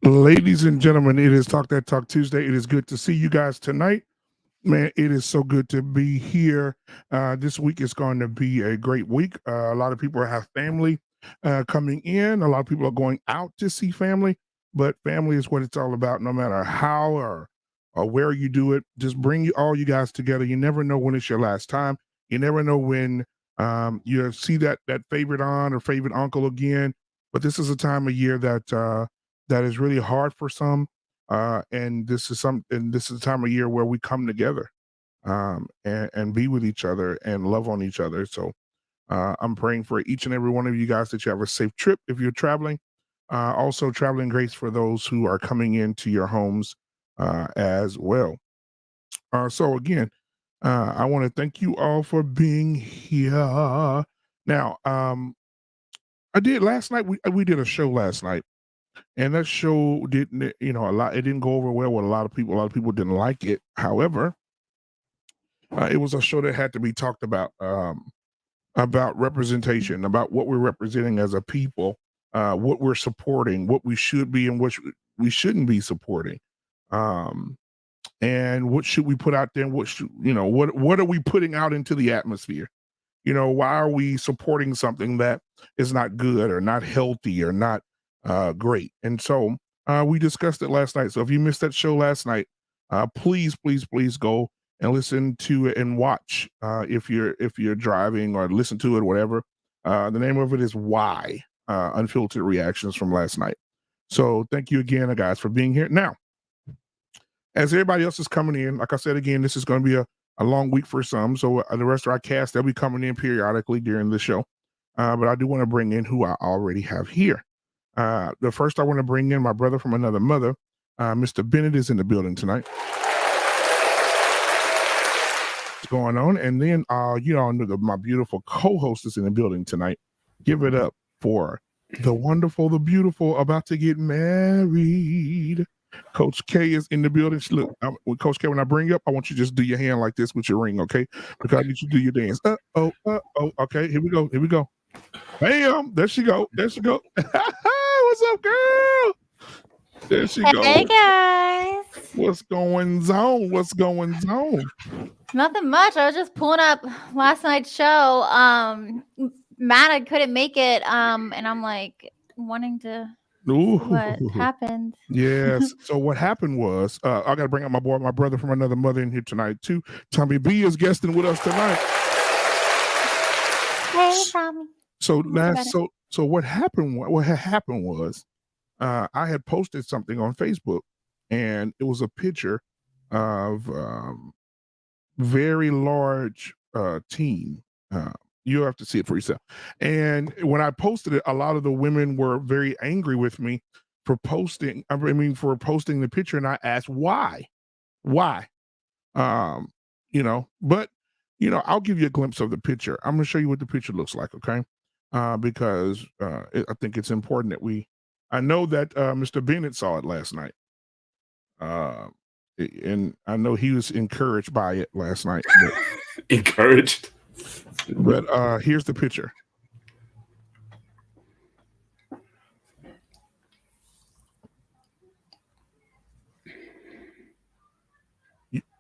Ladies and gentlemen, it is Talk That Talk Tuesday. It is good to see you guys tonight. Man, it is so good to be here. This week is going to be a great week. A lot of people have family coming in. A lot of people are going out to see family, but family is what it's all about, no matter how or where you do it. Just bring all you guys together. You never know when it's your last time. You never know when you see that favorite aunt or favorite uncle again. But this is a time of year that is really hard for some. And this is a time of year where we come together and be with each other and love on each other. So I'm praying for each and every one of you guys that you have a safe trip if you're traveling. Also, traveling grace for those who are coming into your homes as well. So again, I want to thank you all for being here. Now, I did last night. We did a show last night. And that show didn't, it didn't go over well with a lot of people. A lot of people didn't like it. However, it was a show that had to be talked about representation, about what we're representing as a people, what we're supporting, what we should be and what we shouldn't be supporting, and what should we put out there, and what are we putting out into the atmosphere? Why are we supporting something that is not good or not healthy or not great? And so we discussed it last night. So if you missed that show last night, please go and listen to it and watch if you're driving, or listen to it, whatever. The name of it is Why Unfiltered Reactions from last night. So thank you again, guys, for being here. Now, as everybody else is coming in, like I said again, this is going to be a long week for some. So the rest of our cast, they'll be coming in periodically during the show. But I do want to bring in who I already have here. The first I want to bring in my brother from another mother. Mr. Bennett is in the building tonight. What's going on? And then my beautiful co-host is in the building tonight. Give it up for the wonderful, the beautiful, about to get married. Coach K is in the building. Look, with Coach K, when I bring you up, I want you to just do your hand like this with your ring, okay? Because I need you to do your dance. Okay, here we go. Bam! There she go. What's up, girl? There she goes. Hey guys. What's going on? Nothing much. I was just pulling up last night's show. Matt, I couldn't make it. And I'm like wanting to see what happened. Yes. So what happened was, I gotta bring up my brother from another mother in here tonight too. Tommy B is guesting with us tonight. Hey, Tommy. So what happened was, I had posted something on Facebook, and it was a picture of very large team. You have to see it for yourself. And when I posted it, a lot of the women were very angry with me for posting the picture, and I asked why. But I'll give you a glimpse of the picture. I'm going to show you what the picture looks like, okay? Because I think it's important that I know that Mr. Bennett saw it last night. And I know he was encouraged by it last night. Encouraged? But here's the picture.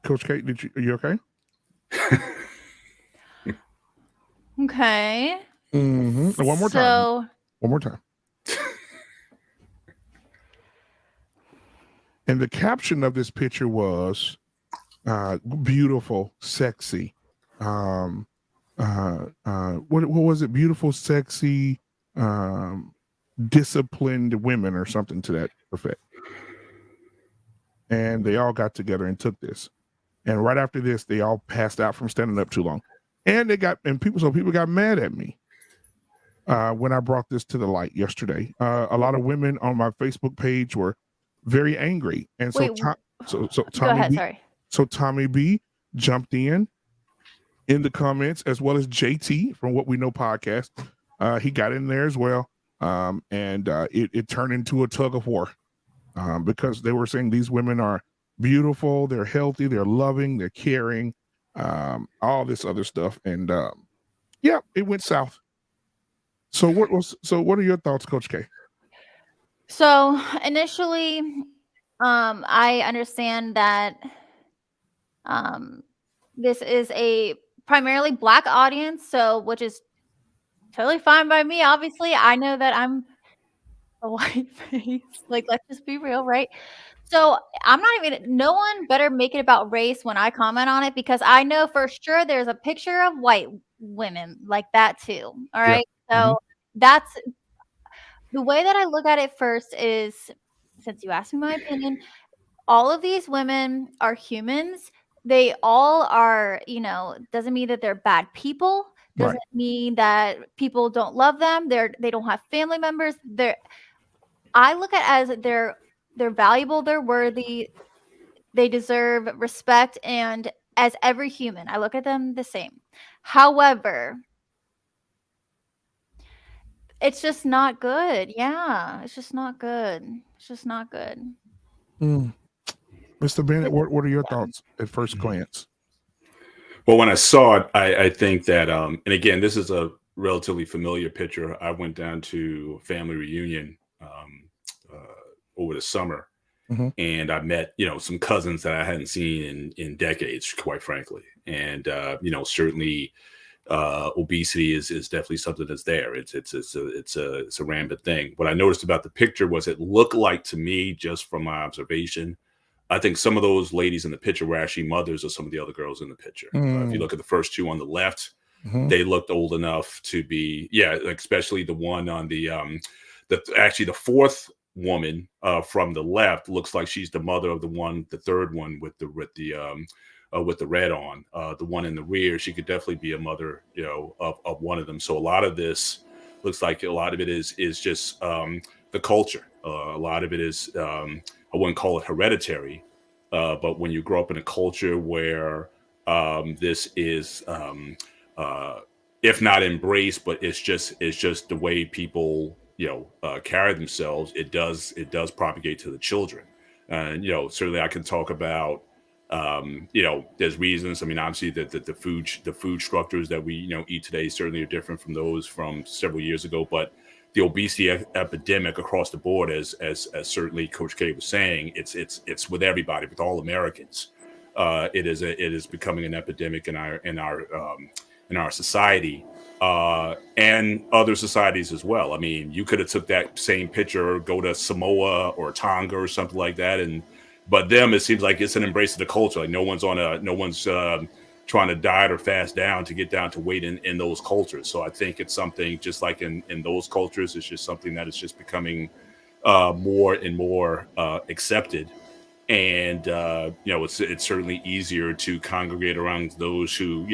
Coach Kate, are you okay? Okay. Mm-hmm. One more time. And the caption of this picture was beautiful, sexy. What was it? Beautiful, sexy, disciplined women, or something to that effect. And they all got together and took this. And right after this, they all passed out from standing up too long. And people got mad at me when I brought this to the light yesterday. A lot of women on my Facebook page were very angry, and so Tommy B jumped in the comments, as well as JT from What We Know podcast. He got in there as well, and it turned into a tug of war because they were saying these women are beautiful, they're healthy, they're loving, they're caring, all this other stuff, and it went south. So what are your thoughts, Coach K? So initially, I understand that this is a primarily Black audience, so which is totally fine by me. Obviously, I know that I'm a white face. Like, let's just be real, right? So I'm not even. No one better make it about race when I comment on it because I know for sure there's a picture of white women like that too. All Yeah. right. So that's the way that I look at it first is, since you asked me my opinion, all of these women are humans. They all are, doesn't mean that they're bad people. Doesn't Right. mean that people don't love them. They don't have family members. I look at as they're valuable, they're worthy, they deserve respect, and as every human, I look at them the same. However, it's just not good. Yeah, it's just not good. It's just not good. Mr. Bennett, what are your thoughts at first glance? Well, when I saw it, I think that, and again, this is a relatively familiar picture. I went down to a family reunion over the summer, and I met, some cousins that I hadn't seen in decades, quite frankly. And, certainly obesity is definitely something that's there. It's a rampant thing. What I noticed about the picture was it looked like, to me, just from my observation, I think some of those ladies in the picture were actually mothers of some of the other girls in the picture. If you look at the first two on the left, they looked old enough to be, especially the one on the fourth woman from the left looks like she's the mother of the third one with the red on. The one in the rear, she could definitely be a mother, of one of them. So a lot of this looks like a lot of it is just the culture. A lot of it is, I wouldn't call it hereditary, but when you grow up in a culture where this is, if not embraced, but it's just the way people, carry themselves, it does propagate to the children. And certainly I can talk about, there's reasons. I mean, obviously the food structures that we eat today certainly are different from those from several years ago, but the obesity epidemic across the board, as certainly Coach K was saying, it's with everybody, with all Americans. It is becoming an epidemic in our society, and other societies as well. I mean, you could have took that same picture, go to Samoa or Tonga or something like that, but them, it seems like it's an embrace of the culture. Like no one's trying to diet or fast down to get down to weight in those cultures. So I think it's something just like in those cultures, it's just something that is just becoming more and more accepted. And it's certainly easier to congregate around those who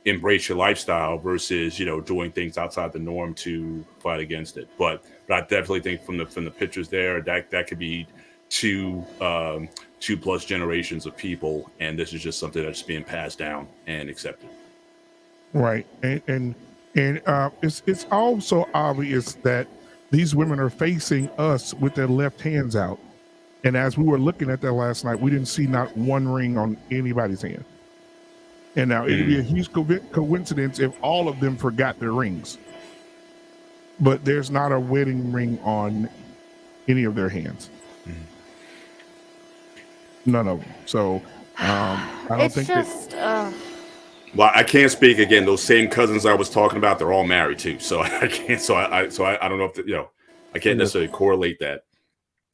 embrace your lifestyle versus doing things outside the norm to fight against it. But I definitely think from the pictures there, that could be two plus generations of people, and this is just something that's being passed down and accepted. Right, and it's also obvious that these women are facing us with their left hands out, and as we were looking at that last night, we didn't see not one ring on anybody's hand. And now it'd be a huge coincidence if all of them forgot their rings, but there's not a wedding ring on any of their hands. None of them. So I don't think well, I can't speak again. Those same cousins I was talking about, they're all married too. So I can't. So I don't know if I can't necessarily correlate that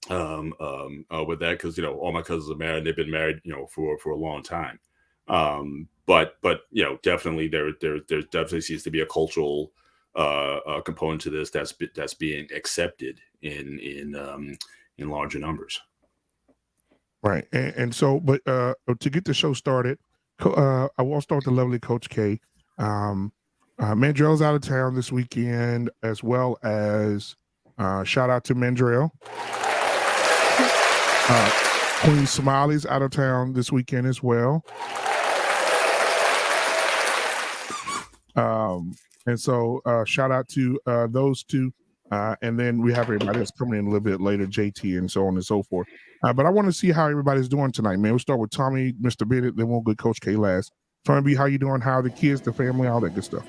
with that, because all my cousins are married. They've been married for a long time. But definitely there definitely seems to be a cultural component to this that's being accepted in larger numbers. Right. And so, but to get the show started, I will start with the lovely Coach K. Mandrell's out of town this weekend, as well as shout out to Mandrell. Queen Smiley's out of town this weekend as well. And so shout out to those two. And then we have everybody that's coming in a little bit later, JT and so on and so forth. But I want to see how everybody's doing tonight, man. We'll start with Tommy, Mr. Bennett, then we'll go Coach K last. Tommy B, how you doing? How are the kids, the family, all that good stuff?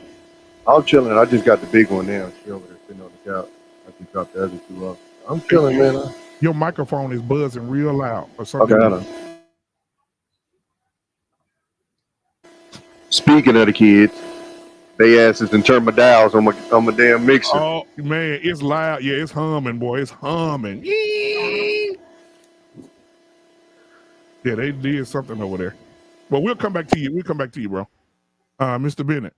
I'm chilling. I just got the big one now. She over there sitting on the couch. I just dropped the other two off. I'm chilling, man. Your microphone is buzzing real loud or something. Okay, hold on. Speaking of the kids, they asses and turn my dials on my damn mixer. Oh man, it's loud. Yeah, it's humming, boy. It's humming. Yeah, they did something over there. Well, we'll come back to you. We'll come back to you, bro. Mr. Bennett,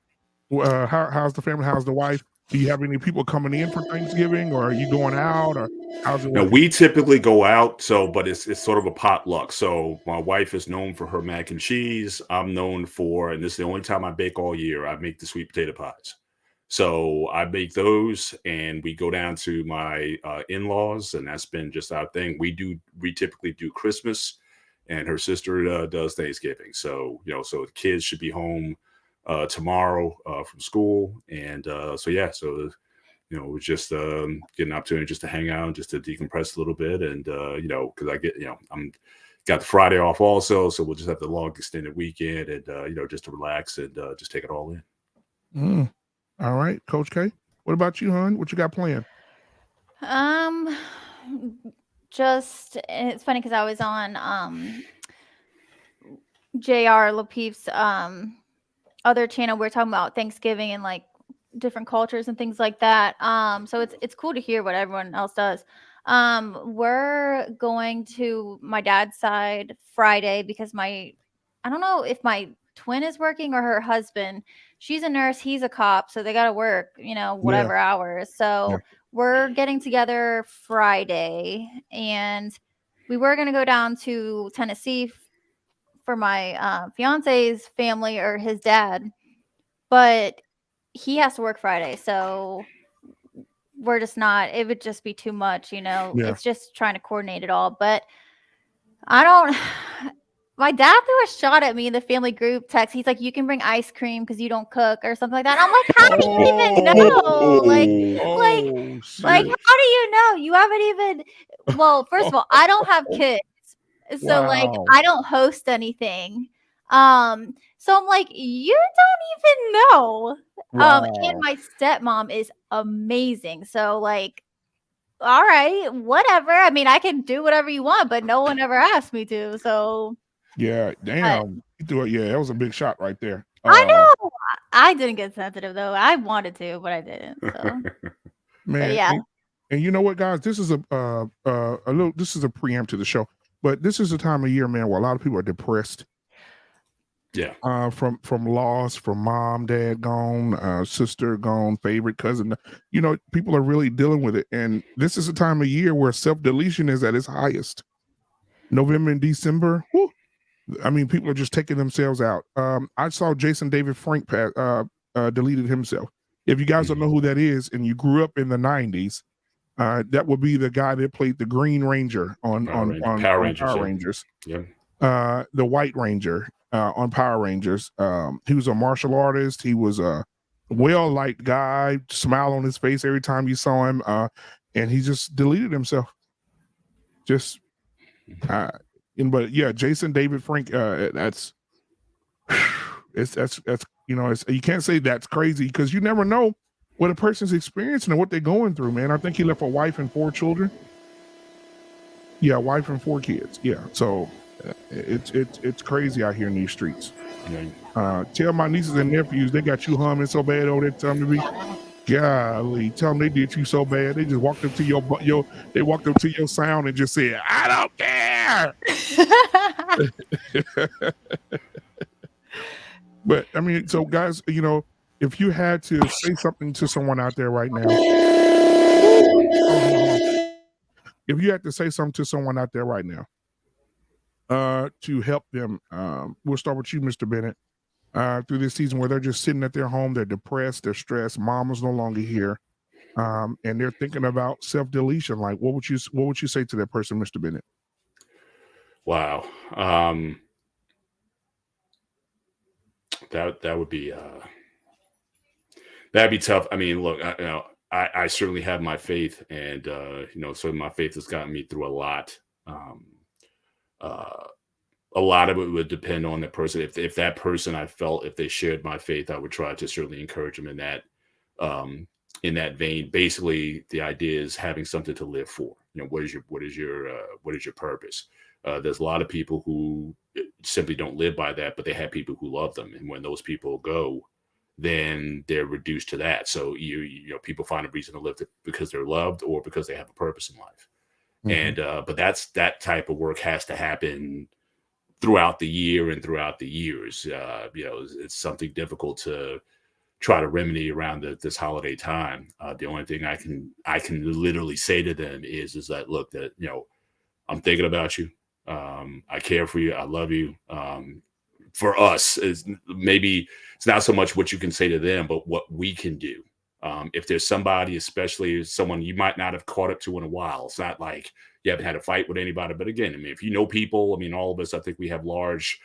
how's the family? How's the wife? Do you have any people coming in for Thanksgiving, or are you going out, or how's it Now, working? we typically go out, but it's sort of a potluck. So my wife is known for her mac and cheese. I'm known for, and this is the only time I bake all year, I make the sweet potato pies. So I make those, and we go down to my in-laws, and that's been just our thing. We typically do Christmas, and her sister does Thanksgiving. So so the kids should be home tomorrow from school, and so it was just getting an opportunity just to hang out and just to decompress a little bit, and because I get I'm got the Friday off also, so we'll just have the long extended weekend, and just to relax and just take it all in. All right, Coach K. What about you, hon? What you got planned? Just it's funny because I was on JR Lapeef's other channel. We're talking about Thanksgiving and like different cultures and things like that. So it's cool to hear what everyone else does. We're going to my dad's side Friday because I don't know if my twin is working or her husband. She's a nurse, he's a cop, so they got to work, whatever hours. So we're getting together Friday, and we were going to go down to Tennessee for my fiance's family or his dad, but he has to work Friday, so we're just not. It would just be too much, It's just trying to coordinate it all. But I don't. My dad threw a shot at me in the family group text. He's like, "You can bring ice cream because you don't cook or something like that." I'm like, "How do you even know? Like, how do you know? You haven't even." Well, first of all, I don't have kids, so like, I don't host anything. So I'm like, you don't even know. And my stepmom is amazing. So like, all right, whatever. I mean, I can do whatever you want, but no one ever asked me to. So yeah, damn. You threw it. Yeah, that was a big shot right there. I know. I didn't get sensitive though. I wanted to, but I didn't. So man, yeah. And you know what, guys? This is this is a preamp to the show, but this is a time of year, man, where a lot of people are depressed. Yeah. From loss, from mom, dad gone, sister gone, favorite cousin. People are really dealing with it. And this is a time of year where self-deletion is at its highest. November and December. Whew, I mean, people are just taking themselves out. I saw Jason David Frank deleted himself. If you guys don't know who that is and you grew up in the 90s, that would be the guy that played the Green Ranger on Power Rangers. Yeah. The White Ranger on Power Rangers. He was a martial artist. He was a well-liked guy, smile on his face every time you saw him, and he just deleted himself. But yeah, Jason David Frank. That's you can't say that's crazy because you never know what a person's experiencing and what they're going through, man. I think he left a wife and 4 children. Yeah, wife and 4 kids. Yeah, so it's crazy out here in these streets. Tell my nieces and nephews they got you humming so bad over there. Tell them to be, golly, tell them they did you so bad. They just walked up to your sound and just said, "I don't care." But I mean, so guys, if you had to say something to someone out there right now, if you had to say something to someone out there right now, to help them, we'll start with you, Mr. Bennett, through this season where they're just sitting at their home, they're depressed, they're stressed, mom is no longer here, and they're thinking about self-deletion. Like, what would you say to that person, Mr. Bennett? Wow. That would be that'd be tough. I mean, look, I certainly have my faith, and so my faith has gotten me through a lot. A lot of it would depend on the person. If that person, I felt if they shared my faith, I would try to certainly encourage them in that. in that vein, basically the idea is having something to live for. You know, what is your purpose? There's a lot of people who simply don't live by that, but they have people who love them. And when those people go, then they're reduced to that. So you know, people find a reason to live because they're loved or because they have a purpose in life. And but that type of work has to happen throughout the year and throughout the years. You know, it's something difficult to try to remedy around this holiday time. The only thing I can literally say to them is that, look, that, you know, I'm thinking about you. I care for you. I love you. For us, is maybe it's not so much what you can say to them, but what we can do. If there's somebody, especially someone you might not have caught up to in a while, it's not like you haven't had a fight with anybody. But again, I mean, if you know people, I mean, all of us, I think we have large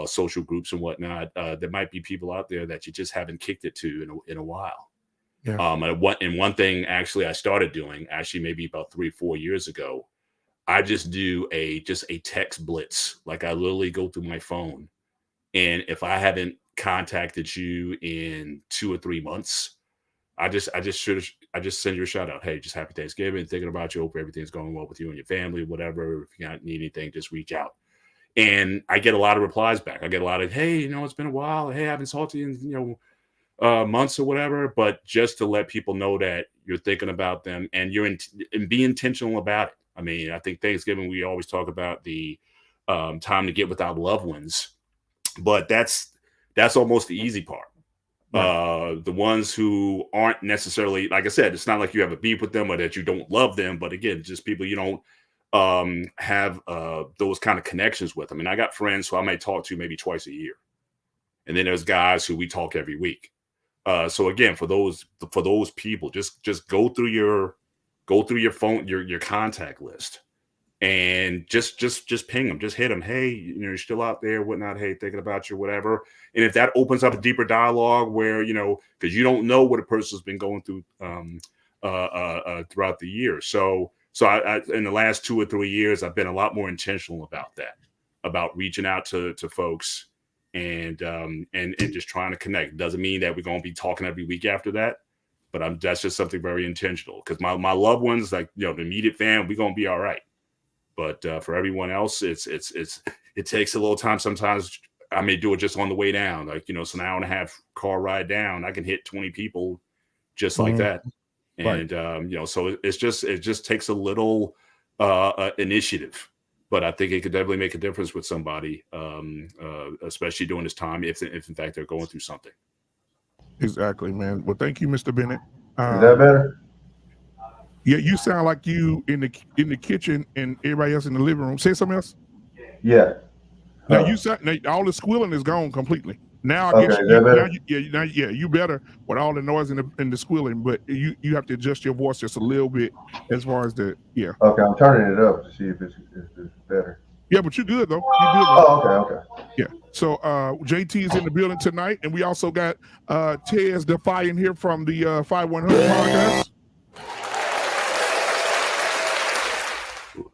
social groups and whatnot. There might be people out there that you just haven't kicked it to in a while. Yeah. And one thing actually I started doing, actually maybe about 3-4 years ago, I just do a text blitz. Like I literally go through my phone, and if I haven't contacted you in 2 or 3 months, I just send you a shout out. Hey, just happy Thanksgiving, thinking about you. Hope everything's going well with you and your family, whatever. If you need anything, just reach out. And I get a lot of replies back. I get a lot of, hey, you know, it's been a while. Hey, I haven't talked to you in, you know, months or whatever. But just to let people know that you're thinking about them and and be intentional about it. I mean, I think Thanksgiving, we always talk about the time to get with our loved ones, but that's almost the easy part. The ones who aren't necessarily, like I said, it's not like you have a beef with them or that you don't love them, but again, just people you don't have those kind of connections with. I mean, I got friends who I may talk to maybe twice a year, and then there's guys who we talk every week. So again, for those people, just go through your phone, your contact list, and just ping them, just hit them. Hey, you know, you're still out there, whatnot. Hey, thinking about you, whatever. And if that opens up a deeper dialogue where, you know, because you don't know what a person's been going through throughout the year. So I in the last 2 or 3 years, I've been a lot more intentional about that, about reaching out to folks and just trying to connect. Doesn't mean that we're going to be talking every week after that, but that's just something very intentional, because my loved ones, like, you know, the immediate fam, we're going to be all right. But for everyone else, it takes a little time. Sometimes I may do it just on the way down, like, you know, it's an hour and a half car ride down. I can hit 20 people just like that. And, you know, so it just takes a little initiative, but I think it could definitely make a difference with somebody, especially during this time, if in fact they're going through something. Exactly, man. Well, thank you, Mr. Bennett. Is that better? Yeah, you sound like you in the kitchen and everybody else in the living room. Say something else. Yeah. Now you sound, now all the squealing is gone completely. Now I guess you better with all the noise and the squealing, but you have to adjust your voice just a little bit as far as the Okay, I'm turning it up to see if it's better. Yeah, but you're good though. You're good, though. Oh, okay. Yeah. So JT is in the building tonight, and we also got Tez Defying here from the 5100 podcast.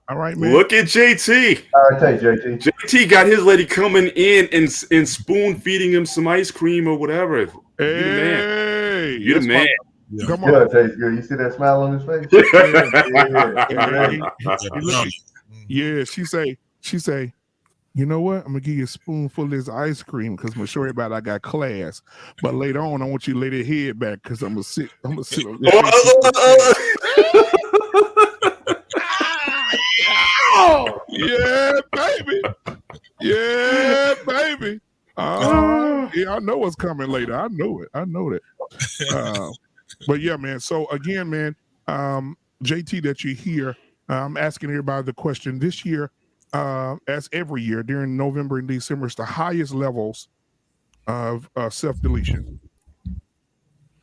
All right, man. Look at JT. All right, take JT. JT got his lady coming in and spoon feeding him some ice cream or whatever. Hey, you the man. Come on. Good, tastes good. You see that smile on his face? Yeah. She say, you know what? I'm gonna give you a spoonful of this ice cream because I'm gonna show everybody I got class. But later on, I want you to lay that head back because I'm gonna sit on yeah, baby. Yeah, baby. Yeah, I know what's coming later. I know it. I know that. But yeah, man. So again, man, JT, that you hear, I'm asking everybody the question this year, as every year during November and December, it's the highest levels of self-deletion.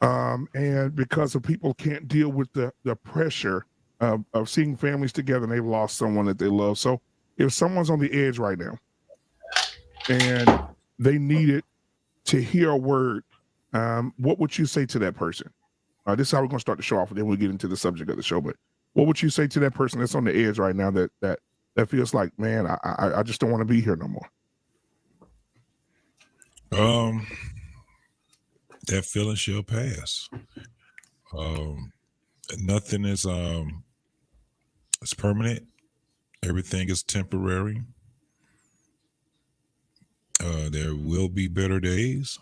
And because of people can't deal with the pressure of seeing families together and they've lost someone that they love. So if someone's on the edge right now and they needed to hear a word, what would you say to that person? This is how we're going to start the show off, and then we'll get into the subject of the show. But what would you say to that person that's on the edge right now that feels like, man, I just don't want to be here no more? That feeling shall pass. Nothing is it's permanent. Everything is temporary. There will be better days.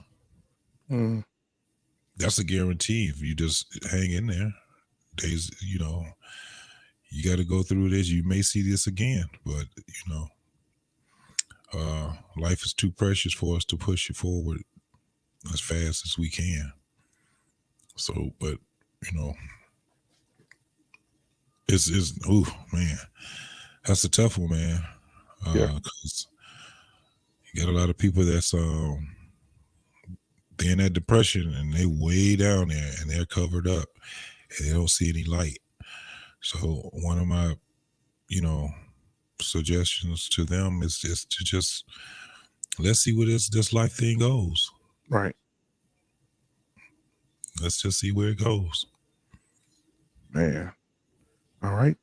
Mm. That's a guarantee if you just hang in there. Days, you got to go through this. You may see this again, but life is too precious for us to push it forward as fast as we can. So, but it's oh man, that's a tough one, man. Yeah. Because you got a lot of people that's they're in that depression and they way down there and they're covered up and they don't see any light. So one of my suggestions to them is just let's see where this life thing goes. Right. Let's just see where it goes. Man. All right.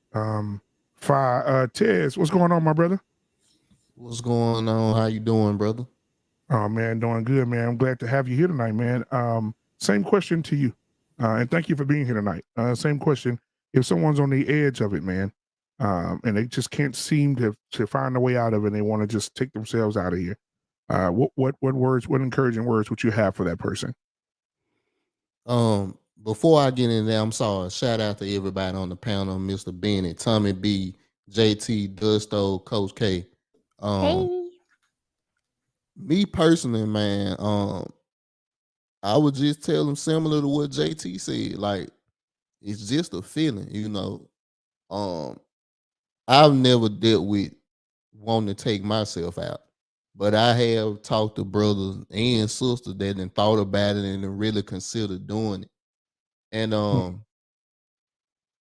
Tez, what's going on, my brother? What's going on? How you doing, brother? Oh man, doing good, man. I'm glad to have you here tonight, man. Same question to you. And thank you for being here tonight. Same question. If someone's on the edge of it, man, and they just can't seem to find a way out of it, and they want to just take themselves out of here, what encouraging words would you have for that person? Before I get in there, I'm sorry. Shout out to everybody on the panel, Mr. Bennett, Tommy B, JT, Dusto, Coach K. Hey. Me personally, man, I would just tell them similar to what JT said. Like, it's just a feeling, I've never dealt with wanting to take myself out, but I have talked to brothers and sisters that then thought about it and then really considered doing it. And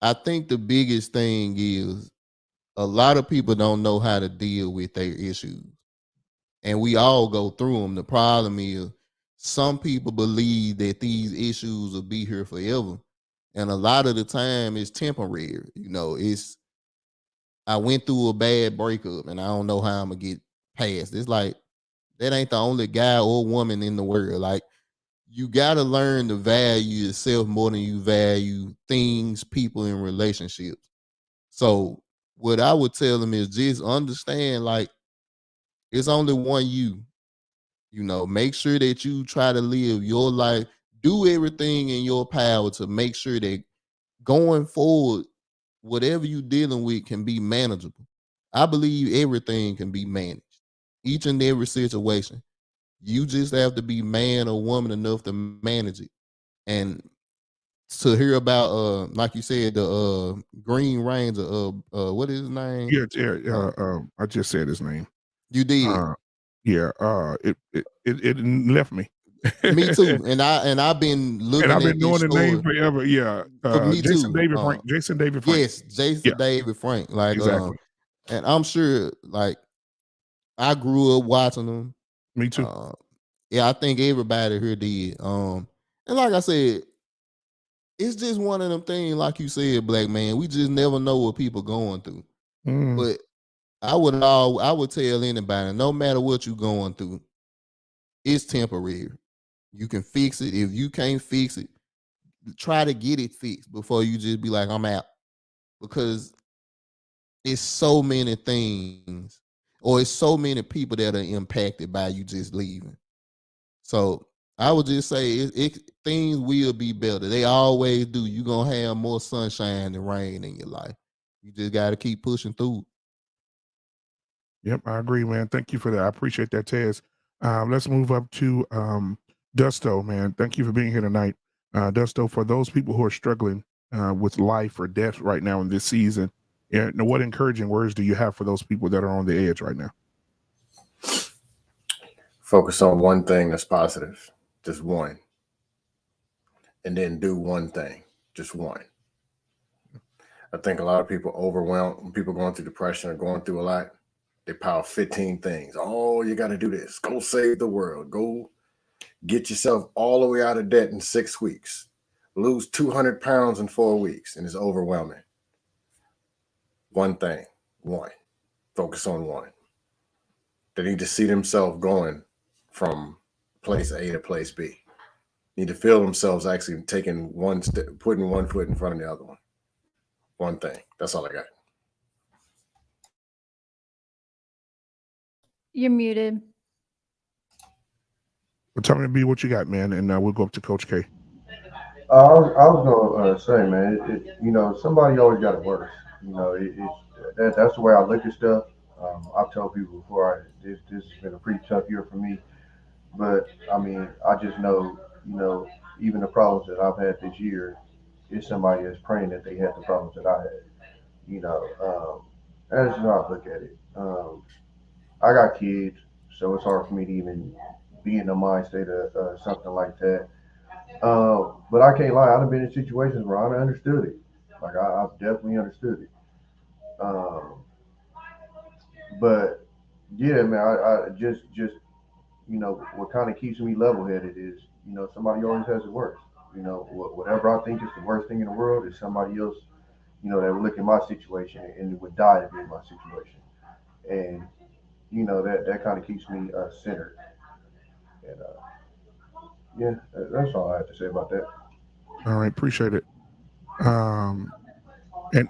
I think the biggest thing is a lot of people don't know how to deal with their issues. And we all go through them. The problem is some people believe that these issues will be here forever. And a lot of the time it's temporary. I went through a bad breakup and I don't know how I'm gonna get past. It's like that ain't the only guy or woman in the world. Like, you gotta learn to value yourself more than you value things, people, and relationships. So what I would tell them is just understand, like, it's only one you. Make sure that you try to live your life, do everything in your power to make sure that going forward, whatever you're dealing with can be manageable. I believe everything can be managed, each and every situation. You just have to be man or woman enough to manage it. And to hear about like you said, the Green Ranger, what is his name? Yeah, I just said his name. You did. It left me. Me too. And I've been looking and I've at been knowing this the name story. forever. Yeah. For me Jason too. David Frank. Jason David Frank. Yes, Jason David Frank. Like, exactly. And I'm sure, like, I grew up watching them. Me too. Yeah, I think everybody here did. And like I said, it's just one of them things, like you said, Black Man. We just never know what people going through. But I would tell anybody, no matter what you're going through, it's temporary. You can fix it. If you can't fix it, try to get it fixed before you just be like, I'm out. Because it's so many things, or it's so many people that are impacted by you just leaving. So I would just say things will be better. They always do. You're going to have more sunshine and rain in your life. You just got to keep pushing through. Yep, I agree, man. Thank you for that. I appreciate that, Tez. Let's move up to Dusto, man. Thank you for being here tonight. Dusto, for those people who are struggling with life or death right now in this season, what encouraging words do you have for those people that are on the edge right now? Focus on one thing that's positive, just one. And then do one thing, just one. I think a lot of people overwhelmed, people going through depression or going through a lot, they pile 15 things. Oh, you got to do this. Go save the world. Go get yourself all the way out of debt in 6 weeks. Lose 200 pounds in 4 weeks. And it's overwhelming. One thing, one. Focus on one. They need to see themselves going from place A to place B. need to feel themselves actually taking one step, putting one foot in front of the other one. One thing. That's all I got. You're muted. Well, tell me to be what you got, man, and we'll go up to Coach K. I was gonna say, man, you know, somebody always got it worse. You know, that's the way I look at stuff. I've told people before, this has been a pretty tough year for me. But I mean, I just know, you know, even the problems that I've had this year, is somebody that's praying that they had the problems that I had. You know, that's just how I look at it. I got kids, so it's hard for me to even be in the mind state of something like that. But I can't lie, I've been in situations where I understood it. Like I've definitely understood it. But yeah, man, I just you know, what kind of keeps me level headed is, you know, somebody always has it worse. You know, whatever I think is the worst thing in the world is somebody else, you know, that would look at my situation and would die to be in my situation. And, you know, that kind of keeps me centered. And yeah, that's all I have to say about that. All right, appreciate it. And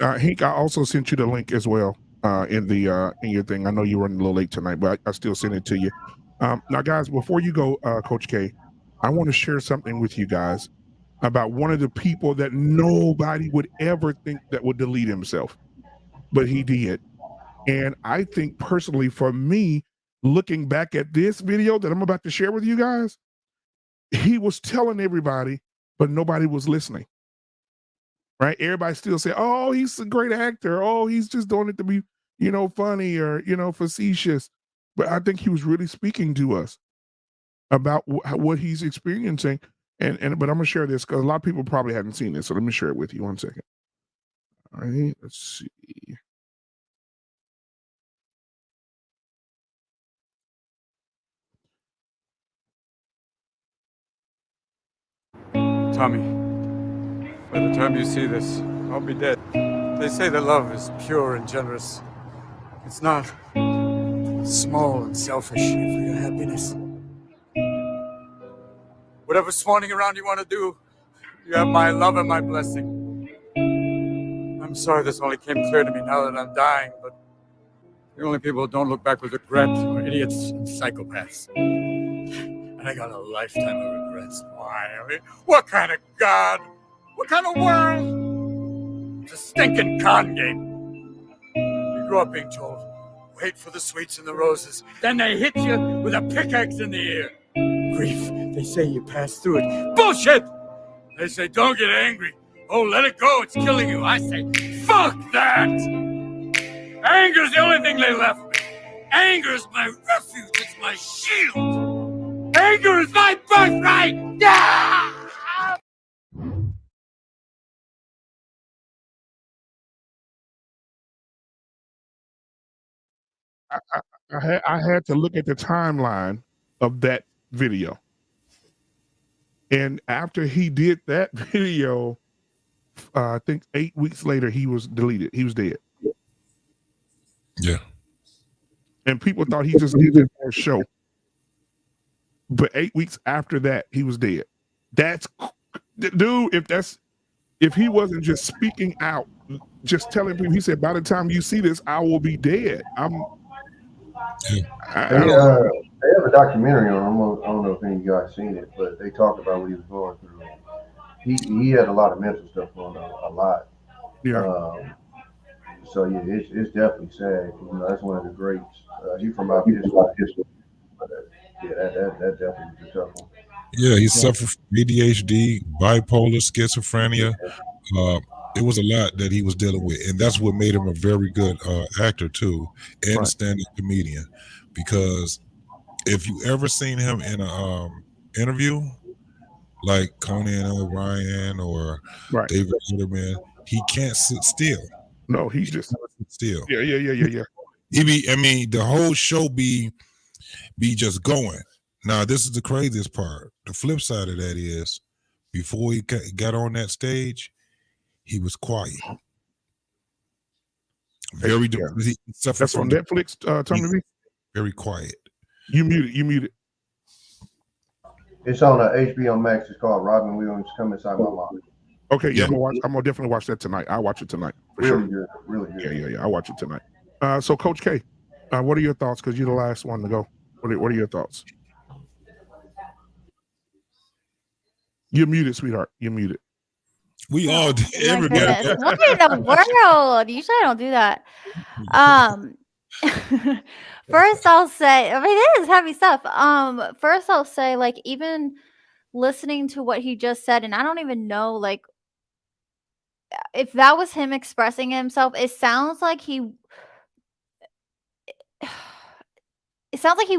Hank, I also sent you the link as well in your thing. I know you're running a little late tonight, but I still sent it to you. Now, guys, before you go, Coach K, I want to share something with you guys about one of the people that nobody would ever think that would delete himself, but he did. And I think personally, for me, looking back at this video that I'm about to share with you guys, he was telling everybody, but nobody was listening. Right? Everybody still say, "Oh, he's a great actor. Oh, he's just doing it to be, you know, funny or, you know, facetious." But I think he was really speaking to us about what he's experiencing. But I'm gonna share this because a lot of people probably hadn't seen this. So let me share it with you. 1 second. All right, let's see. Tommy, by the time you see this, I'll be dead. They say that love is pure and generous. It's not. It's small and selfish for your happiness. Whatever swanning around you want to do, you have my love and my blessing. I'm sorry this only came clear to me now that I'm dying, but the only people who don't look back with regret are idiots and psychopaths. And I got a lifetime of regrets. Why? I mean, what kind of God? What kind of world? It's a stinking con game. You grew up being told, wait for the sweets and the roses. Then they hit you with a pickaxe in the ear. Grief, they say you pass through it. Bullshit! They say don't get angry. Oh, let it go, it's killing you. I say, fuck that! Anger's the only thing they left me. Anger's my refuge, it's my shield. Anger is my birthright! Yeah! I had to look at the timeline of that video. And after he did that video, I think 8 weeks later, he was deleted. He was dead. Yeah. And people thought he just did it for a show. But 8 weeks after that, he was dead. That's, dude, if he wasn't just speaking out, just telling people, he said, by the time you see this, I will be dead. They have a documentary on him. I don't know if any of you guys seen it, but they talked about what he was going through. He had a lot of mental stuff going on, a lot. Yeah. So yeah, it's definitely sad. You know, that's one of the greats. He's from out this way. Yeah, that definitely was a tough one. Yeah, he suffered from ADHD, bipolar, schizophrenia. It was a lot that he was dealing with, and that's what made him a very good actor too, and a stand-up comedian. Because if you ever seen him in a interview, like Conan O'Brien or David Letterman, he can't sit still. No, he's just still. Yeah. I mean, the whole show be just going. Now, this is the craziest part. The flip side of that is, before he got on that stage, he was quiet. Very That's on Netflix, Tommy V? Very quiet. You muted. It's on HBO Max. It's called Robin Williams Come Inside My Mind. Okay, yeah, I'm gonna definitely watch that tonight. I'll watch it tonight for Really sure. good, really good. Yeah. I'll watch it tonight. So Coach K, what are your thoughts? Because you're the last one to go. What are your thoughts? You're muted, sweetheart. You're muted. We all, My everybody. goodness. What in the world? Usually I don't do that. First I'll say, I mean, it is heavy stuff. First I'll say, like, even listening to what he just said, and I don't even know, like, if that was him expressing himself, it sounds like he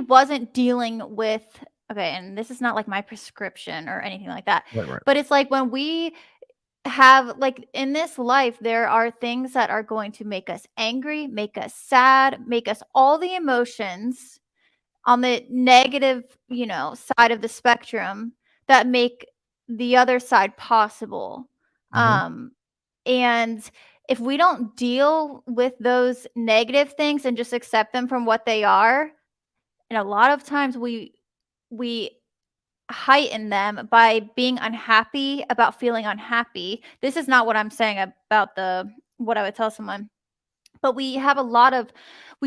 wasn't dealing with, okay, and this is not like my prescription or anything like that. Right. But it's like when we have, like, in this life, there are things that are going to make us angry, make us sad, make us all the emotions on the negative, side of the spectrum that make the other side possible. And if we don't deal with those negative things and just accept them from what they are, and a lot of times we heighten them by being unhappy about feeling unhappy. This is not what I'm saying about what I would tell someone. But we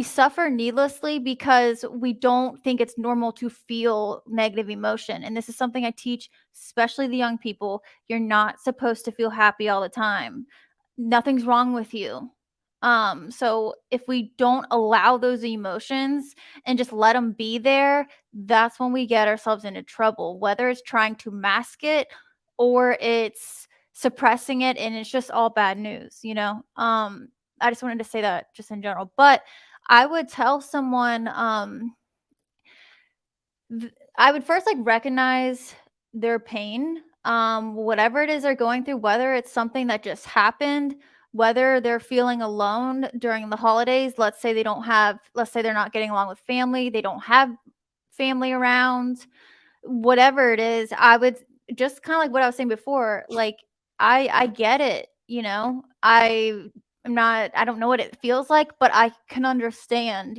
suffer needlessly because we don't think it's normal to feel negative emotion. And this is something I teach, especially the young people. You're not supposed to feel happy all the time. Nothing's wrong with you. So if we don't allow those emotions and just let them be there, that's when we get ourselves into trouble, whether it's trying to mask it or it's suppressing it, and it's just all bad news, I just wanted to say that just in general. But I would tell someone, I would first, like, recognize their pain, whatever it is they're going through, whether it's something that just happened, whether they're feeling alone during the holidays. Let's say they're not getting along with family, they don't have family around, whatever it is. I would just kind of like what I was saying before, like, I get it, I don't know what it feels like, but I can understand,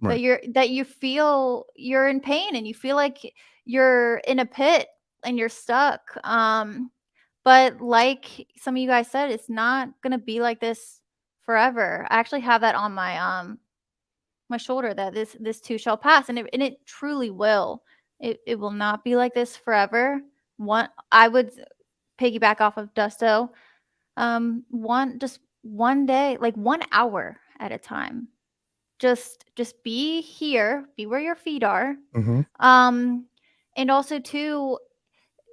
Right. that you feel you're in pain and you feel like you're in a pit and you're stuck. But like some of you guys said, it's not gonna be like this forever. I actually have that on my shoulder, that this too shall pass, and it truly will. It will not be like this forever. I would piggyback off of Dusto. One day, like 1 hour at a time. Just be here, be where your feet are. And also too,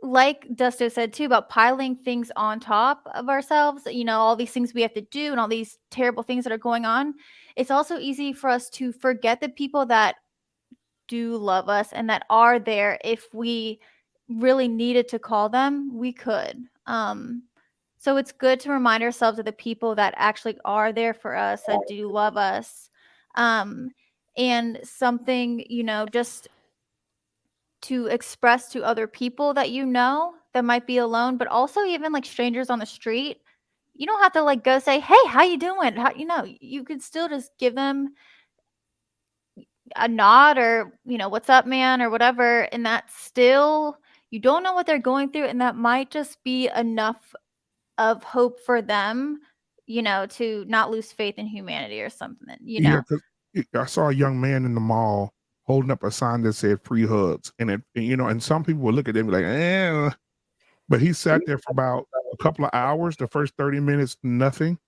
like Dusto said too, about piling things on top of ourselves, all these things we have to do and all these terrible things that are going on. It's also easy for us to forget the people that do love us and that are there. If we really needed to call them, we could. So it's good to remind ourselves of the people that actually are there for us, that do love us. And something, just to express to other people that that might be alone, but also even like strangers on the street. You don't have to like go say, "Hey, how you doing?" You could still just give them a nod or, "What's up, man?" or whatever. And that's still, you don't know what they're going through. And that might just be enough of hope for them, to not lose faith in humanity or something, Yeah, because I saw a young man in the mall holding up a sign that said "free hugs," and some people would look at them and be like, "Eh," but he sat there for about a couple of hours. The first 30 minutes, nothing,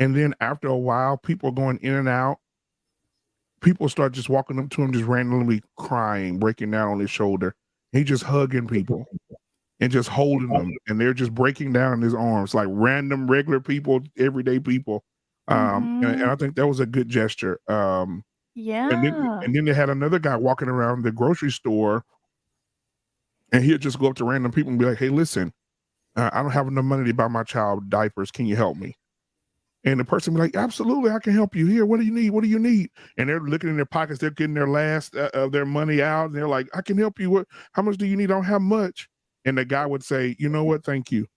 and then after a while, people going in and out. People start just walking up to him, just randomly crying, breaking down on his shoulder. He just hugging people and just holding them, and they're just breaking down in his arms, like random, regular people, everyday people. And I think that was a good gesture. And Yeah. then they had another guy walking around the grocery store, and he'd just go up to random people and be like, "Hey, listen, I don't have enough money to buy my child diapers. Can you help me?" And the person be like, "Absolutely, I can help you. Here, what do you need? What do you need?" And they're looking in their pockets, they're getting their last of their money out, and they're like, "I can help you. How much do you need? I don't have much." And the guy would say, "You know what? Thank you."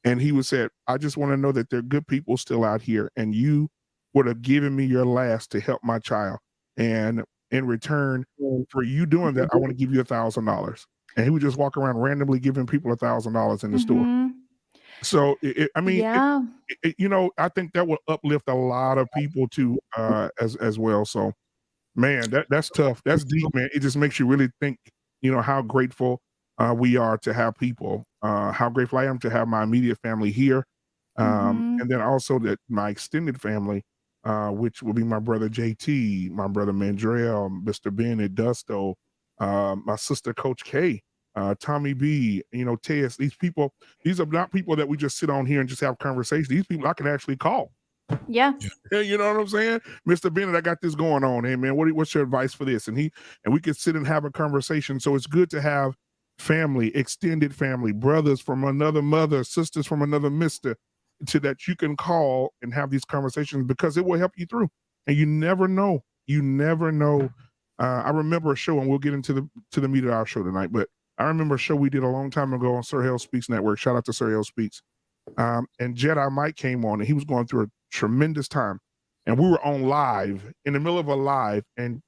And he would say, "I just want to know that there are good people still out here, and you would have given me your last to help my child." And in return for you doing that, I want to give you $1,000. And he would just walk around randomly giving people $1,000 in the store. So I mean, Yeah. you know, I think that will uplift a lot of people too, as well. So, man, that's tough. That's deep, man. It just makes you really think, you know, how grateful we are to have people. How grateful I am to have my immediate family here, and then also that my extended family, which will be my brother JT, my brother Mandrell, Mr. Bennett, Dusto, my sister Coach K, Tommy B, you know, Tess. These people, these are not people that we just sit on here and just have conversations. These people I can actually call. Yeah. You know what I'm saying? Mr. Bennett, I got this going on. Hey man, what's your advice for this? And we could sit and have a conversation. So it's good to have family, extended family, brothers from another mother, sisters from another mister, to that you can call and have these conversations, because it will help you through. And you never know. You never know. I remember a show, and we'll get into the meat of our show tonight, but I remember a show we did a long time ago on Sir Hell Speaks Network. Shout out to Sir Hell Speaks. And Jedi Mike came on, and he was going through a tremendous time. And we were on live, in the middle of a live, and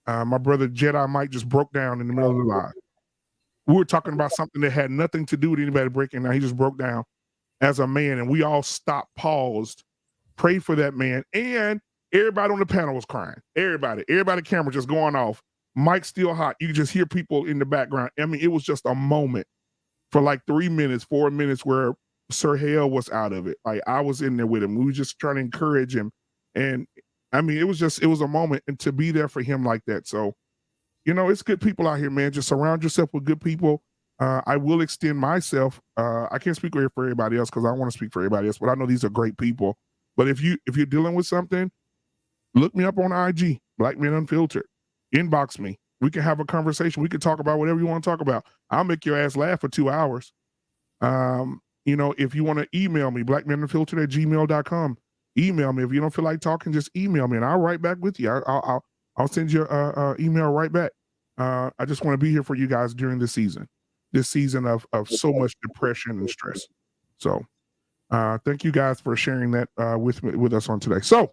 my brother Jedi Mike just broke down in the middle of the live. We were talking about something that had nothing to do with anybody breaking down. He just broke down as a man, and we all stopped, paused, prayed for that man, and everybody on the panel was crying. Everybody camera just going off. Mike's still hot. You just hear people in the background. I mean, it was just a moment for like 3 minutes, 4 minutes where Sir Hale was out of it. Like, I was in there with him. We were just trying to encourage him. And I mean, it was a moment, and to be there for him like that. So, you know, it's good people out here, man. Just surround yourself with good people. I will extend myself. I can't speak for everybody else, because I want to speak for everybody else, but I know these are great people. But if you're dealing with something, look me up on IG, Black Man Unfiltered. Inbox me. We can have a conversation. We can talk about whatever you want to talk about. I'll make your ass laugh for 2 hours. You know, if you want to email me, blackmanunfiltered@gmail.com. Email me. If you don't feel like talking, just email me, and I'll write back with you. I'll send you a email right back. I just want to be here for you guys during this season of so much depression and stress. So thank you guys for sharing that with us on today. So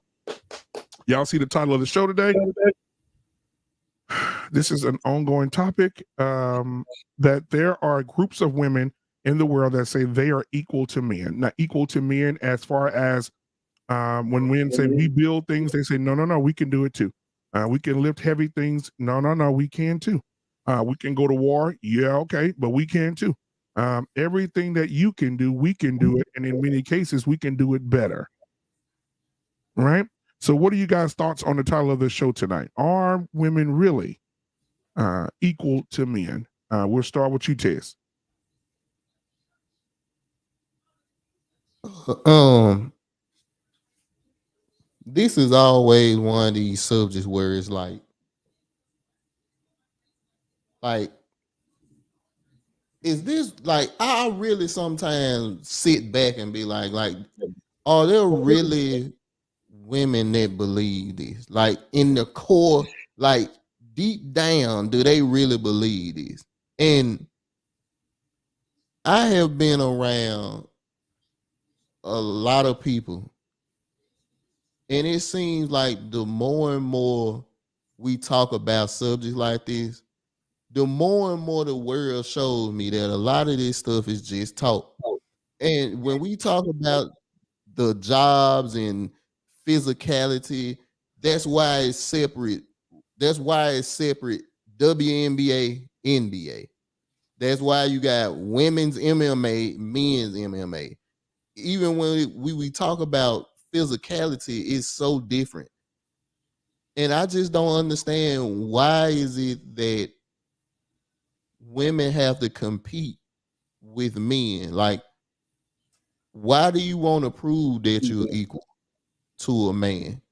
y'all see the title of the show today? This is an ongoing topic, that there are groups of women in the world that say they are equal to men. Not equal to men as far as when men say we build things, they say, no, we can do it too. We can lift heavy things. No, we can too. We can go to war. Yeah, okay, but we can too. Everything that you can do, we can do it. And in many cases, we can do it better. Right? So what are you guys' thoughts on the title of the show tonight? Are women really equal to men? We'll start with you, Tess. This is always one of these subjects where it's like is this like, I really sometimes sit back and be like, are there really women that believe this? Like, in the core, like deep down, do they really believe this? And I have been around a lot of people, and it seems like the more and more we talk about subjects like this, the more and more the world shows me that a lot of this stuff is just talk. And when we talk about the jobs and physicality, that's why it's separate. That's why it's separate WNBA, NBA. That's why you got women's MMA, men's MMA. Even when we talk about physicality, it's so different. And I just don't understand, why is it that women have to compete with men? Like, why do you want to prove that you're equal to a man?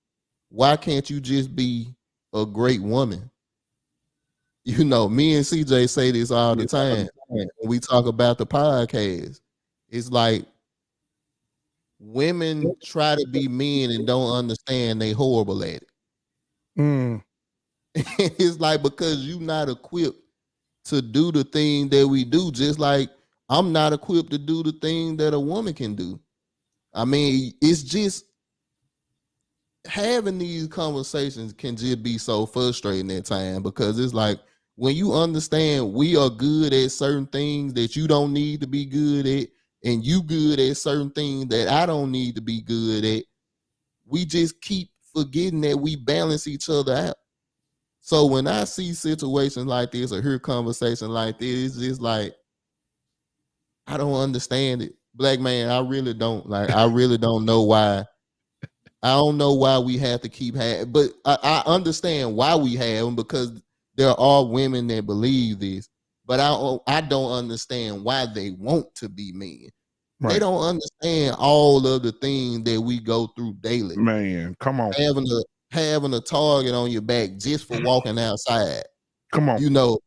Why can't you just be a great woman? You know, me and CJ say this all the time when we talk about the podcast. It's like women try to be men and don't understand they horrible at it. It's like, because you're not equipped to do the thing that we do, just like I'm not equipped to do the thing that a woman can do. I mean, it's just, having these conversations can just be so frustrating at times, because it's like, when you understand we are good at certain things that you don't need to be good at, and you good at certain things that I don't need to be good at, we just keep forgetting that we balance each other out. So when I see situations like this or hear conversations like this, it's just like, I don't understand it. Black man, I really don't. Like, I really don't know why. I don't know why we have to keep having, but I understand why we have them, because there are women that believe this, but I don't understand why they want to be men. They don't understand all of the things that we go through daily. Man, come on. Having a target on your back just for walking outside. Come on. You know,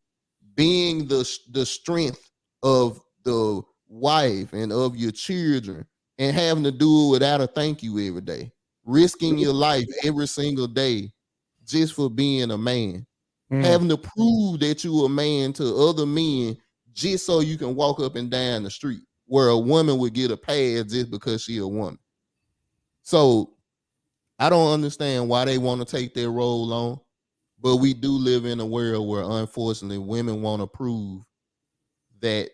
being the strength of the wife and of your children, and having to do it without a thank you every day. Risking your life every single day just for being a man. Having to prove that you're a man to other men just so you can walk up and down the street, where a woman would get a pass just because she a woman. So I don't understand why they want to take their role on, but we do live in a world where, unfortunately, women want to prove that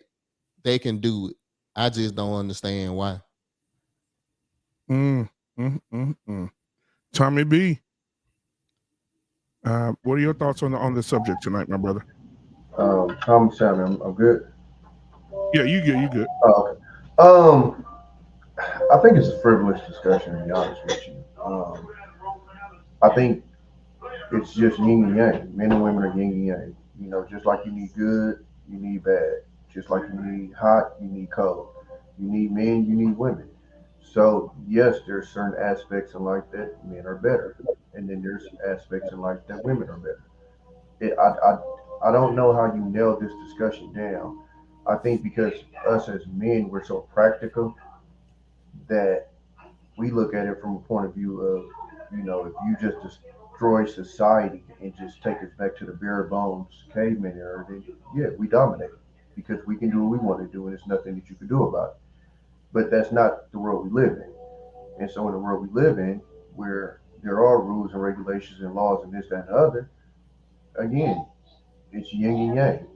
they can do it. I just don't understand why. Tommy B, what are your thoughts on the subject tonight, my brother? I'm good. Yeah, you good. You good. Okay. I think it's a frivolous discussion, to be honest with you. I think it's just yin and yang. Men and women are yin and yang. You know, just like you need good, you need bad. Just like you need hot, you need cold. You need men, you need women. So yes, there's certain aspects in life that men are better, and then there's aspects in life that women are better. I don't know how you nail this discussion down. I think because us as men, we're so practical that we look at it from a point of view of, you know, if you just destroy society and just take us back to the bare bones caveman era, then yeah, we dominate because we can do what we want to do and there's nothing that you can do about it. But that's not the world we live in. And so in the world we live in, where there are rules and regulations and laws and this, that, and the other, again, it's yin and yang.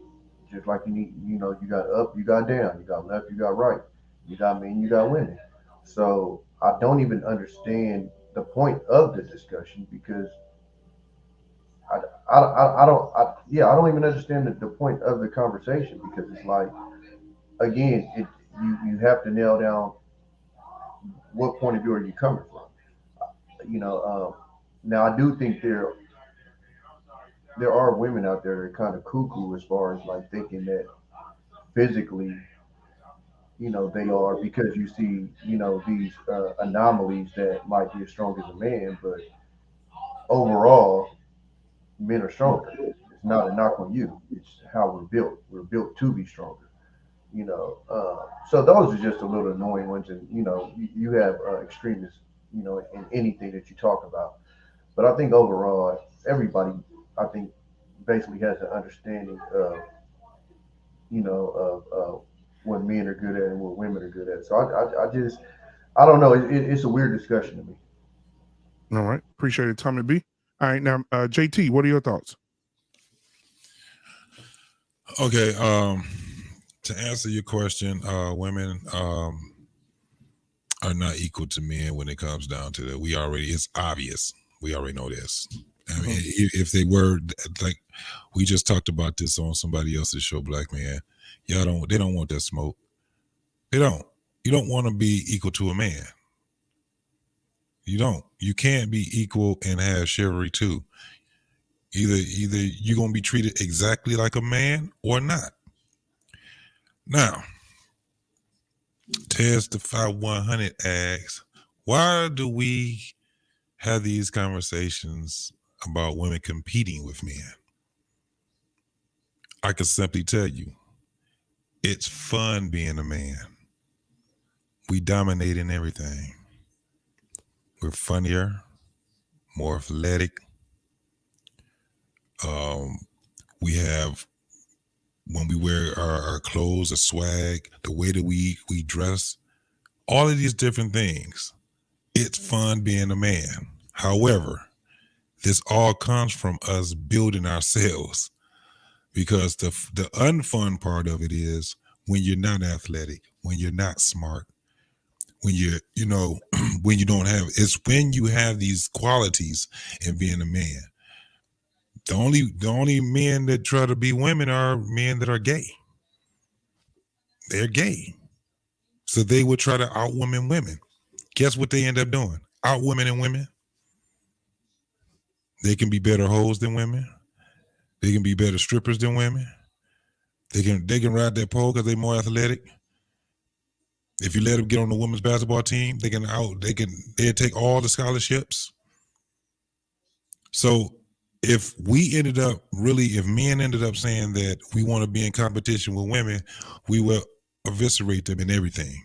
Just like you need, you know, you got up, you got down, you got left, you got right, you got men, you got women. So I don't even understand the point of the discussion because I don't even understand the point of the conversation because it's like, again, you have to nail down what point of view are you coming from. You know, now I do think there are women out there that are kind of cuckoo as far as like thinking that physically, you know, they are because you see, you know, these anomalies that might be as strong as a man, but overall, men are stronger. It's not a knock on you. It's how we're built. We're built to be stronger. You know, so those are just a little annoying ones, and you know, you have extremists, you know, in anything that you talk about. But I think overall, everybody, I think, basically has an understanding of, you know, of what men are good at and what women are good at. So I just, I don't know. It's a weird discussion to me. All right, appreciate it, Tommy B. All right, now JT, what are your thoughts? Okay, to answer your question, women are not equal to men when it comes down to that. It's obvious. We already know this. I mean, if they were, like we just talked about this on somebody else's show, Black Man, they don't want that smoke. They don't. You don't want to be equal to a man. You don't. You can't be equal and have chivalry too. Either you're gonna be treated exactly like a man or not. Now, Tez the 5100 asks, why do we have these conversations about women competing with men? I can simply tell you, it's fun being a man. We dominate in everything. We're funnier, more athletic. We have, when we wear our clothes, a swag, the way that we dress, all of these different things. It's fun being a man. However, this all comes from us building ourselves, because the unfun part of it is when you're not athletic, when you're not smart, when you're, when you don't have, it's when you have these qualities in being a man. The only men that try to be women are men that are gay. They're gay. So they would try to outwomen women. Guess what they end up doing? Outwomen women. They can be better hoes than women. They can be better strippers than women. They can ride that pole because they're more athletic. If you let them get on the women's basketball team, they'll take all the scholarships. So if men ended up saying that we want to be in competition with women, we will eviscerate them in everything.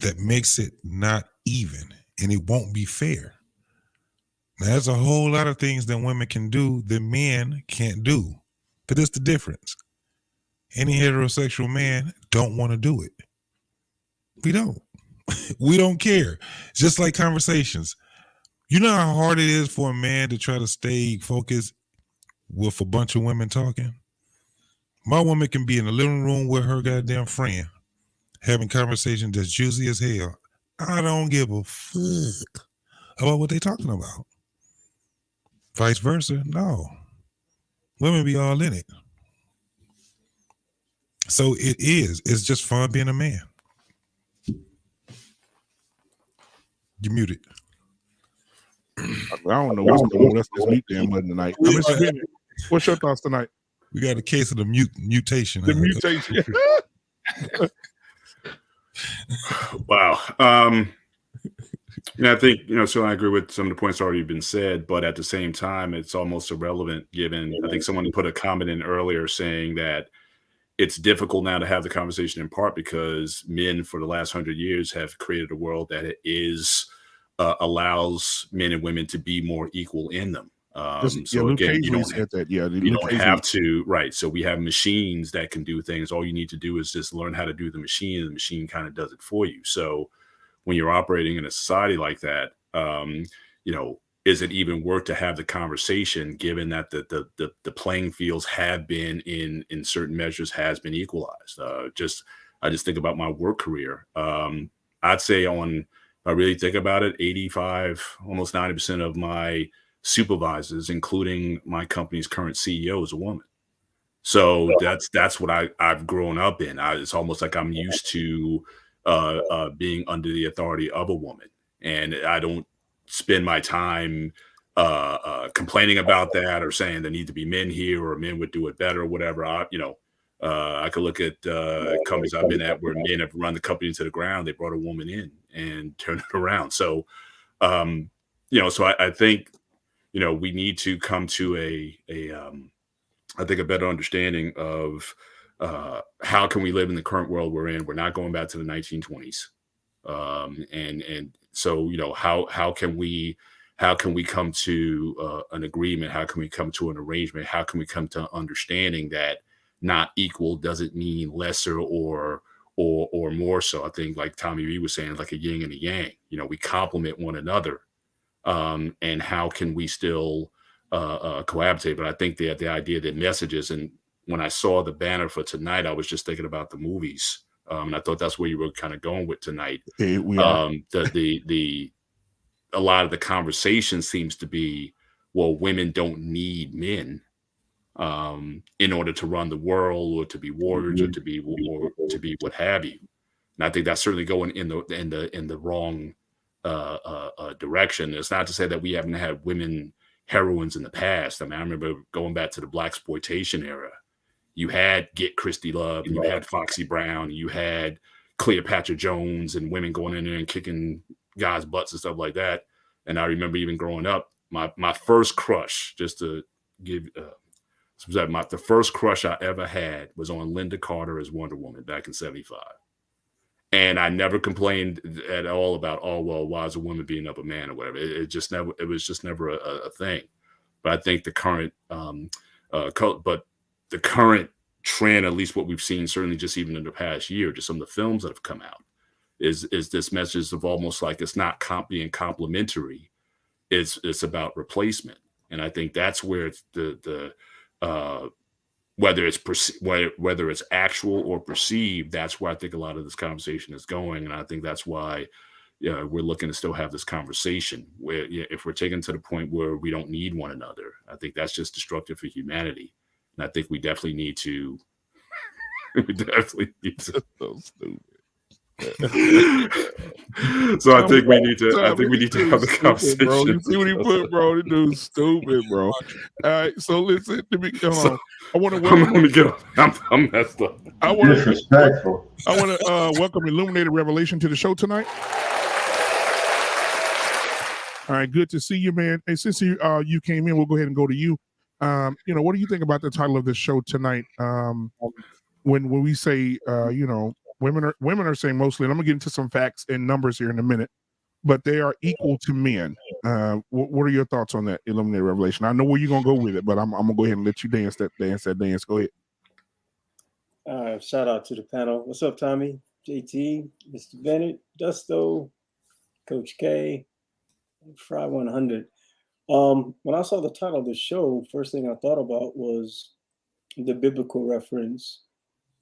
That makes it not even, and it won't be fair. Now, there's a whole lot of things that women can do that men can't do, but it's the difference. Any heterosexual man don't want to do it. We don't. We don't care. Just like conversations. You know how hard it is for a man to try to stay focused with a bunch of women talking? My woman can be in the living room with her goddamn friend, having conversations that's juicy as hell. I don't give a fuck about what they talking about. Vice versa, no. Women be all in it. So it's just fun being a man. You muted. I don't know what's going on. Let's just meet them tonight. Mr. Bennett, what's your thoughts tonight? We got a case of the mutation. The mutation. Wow. I think, so I agree with some of the points already been said, but at the same time, it's almost irrelevant given, I think someone put a comment in earlier saying that it's difficult now to have the conversation in part because men for the last 100 years have created a world that allows men and women to be more equal in them. So again, you don't have to, right. So we have machines that can do things. All you need to do is just learn how to do the machine, and the machine kind of does it for you. So when you're operating in a society like that, is it even worth to have the conversation given that the playing fields have been in certain measures has been equalized? I just think about my work career. I'd say if I really think about it, 85, almost 90% of my supervisors, including my company's current CEO, is a woman. So that's what I've grown up in. It's almost like I'm used to being under the authority of a woman, and I don't spend my time complaining about that or saying there need to be men here or men would do it better or whatever. I could look at companies I've been at where men have run the company to the ground. They brought a woman in and turned it around. So, so I think, we need to come to I think a better understanding of how can we live in the current world we're in. We're not going back to the 1920s. And so, how can we come to an agreement? How can we come to an arrangement? How can we come to understanding that not equal doesn't mean lesser or more so? I think like Tommy V was saying, like a yin and a yang, we complement one another. And how can we still cohabitate? But I think the idea that messages, and when I saw the banner for tonight, I was just thinking about the movies. And I thought that's where you were kind of going with tonight. A lot of the conversation seems to be, well, women don't need men in order to run the world or to be warriors or to be what have you. And I think that's certainly going in the wrong direction. It's not to say that we haven't had women heroines in the past. I mean, I remember going back to the blaxploitation era. You had Get Christy Love, and you had Foxy Brown, you had Cleopatra Jones, and women going in there and kicking guys' butts and stuff like that. And I remember even growing up, my first crush, just to give the first crush I ever had was on Linda Carter as Wonder Woman back in '75. And I never complained at all about, oh, well, why is a woman beating up a man or whatever. It was just never a thing. But I think the current trend, at least what we've seen, certainly just even in the past year, just some of the films that have come out, is this message of almost like it's not being complimentary. It's about replacement. And I think that's where it's whether it's actual or perceived, that's where I think a lot of this conversation is going. And I think that's why we're looking to still have this conversation where if we're taken to the point where we don't need one another, I think that's just destructive for humanity. And I think we definitely need to So stupid. So I think we need to have a conversation. Bro. You see what he put, bro? The dude's stupid, bro. All right, so listen, let me come on. I want to welcome. I'm messed up. I want to welcome Illuminated Revelation to the show tonight. All right, good to see you, man. Hey, since you came in, we'll go ahead and go to you. What do you think about the title of the show tonight? When we say, women are saying mostly, and I'm gonna get into some facts and numbers here in a minute, but they are equal to men. What are your thoughts on that, Illuminated Revelation? I know where you're gonna go with it, but I'm gonna go ahead and let you dance that dance. Go ahead. Shout out to the panel. What's up, Tommy, JT, Mr. Bennett, Dusto, Coach K, Fry 100. When I saw the title of the show, first thing I thought about was the biblical reference.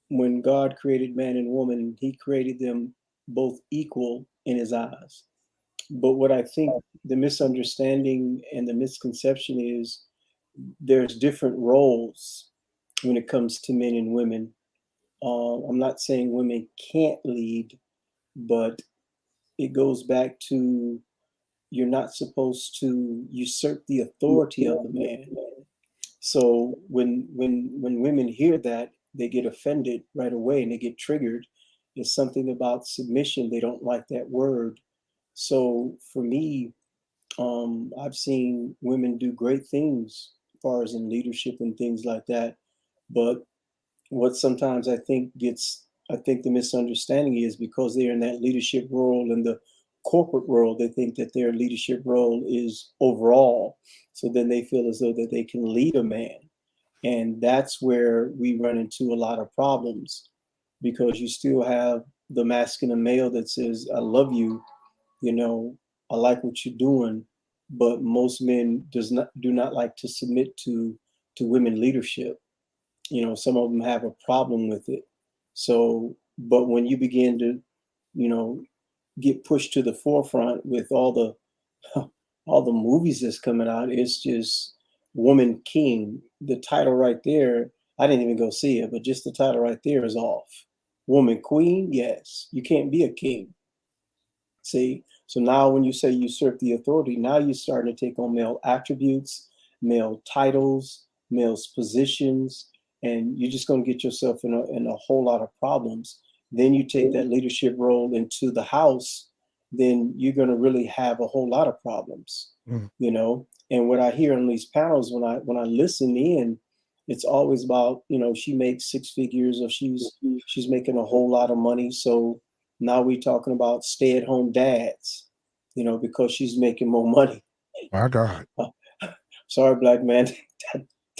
When God created man and woman, he created them both equal in his eyes. But what I think the misunderstanding and the misconception is there's different roles when it comes to men and women. I'm not saying women can't lead, but it goes back to you're not supposed to usurp the authority of the man. So when women hear that, they get offended right away and they get triggered. There's something about submission. They don't like that word. So for me, I've seen women do great things as far as in leadership and things like that. But what sometimes I think the misunderstanding is because they're in that leadership role in the corporate world, they think that their leadership role is overall. So then they feel as though that they can lead a man. And that's where we run into a lot of problems, because you still have the masculine male that says, I love you, I like what you're doing. But most men do not like to submit to women leadership. Some of them have a problem with it. So, but when you begin to, get pushed to the forefront with all the movies that's coming out, it's just Woman King. The title right there, I didn't even go see it, but just the title right there is off. Woman Queen, yes, you can't be a king. See, so now when you say usurp the authority, now you're starting to take on male attributes, male titles, male's positions, and you're just going to get yourself in a whole lot of problems. Then you take that leadership role into the house, then you're going to really have a whole lot of problems, And what I hear on these panels, when I listen in, it's always about, she makes six figures or she's making a whole lot of money. So now we're talking about stay-at-home dads, because she's making more money. My God. Sorry, black man.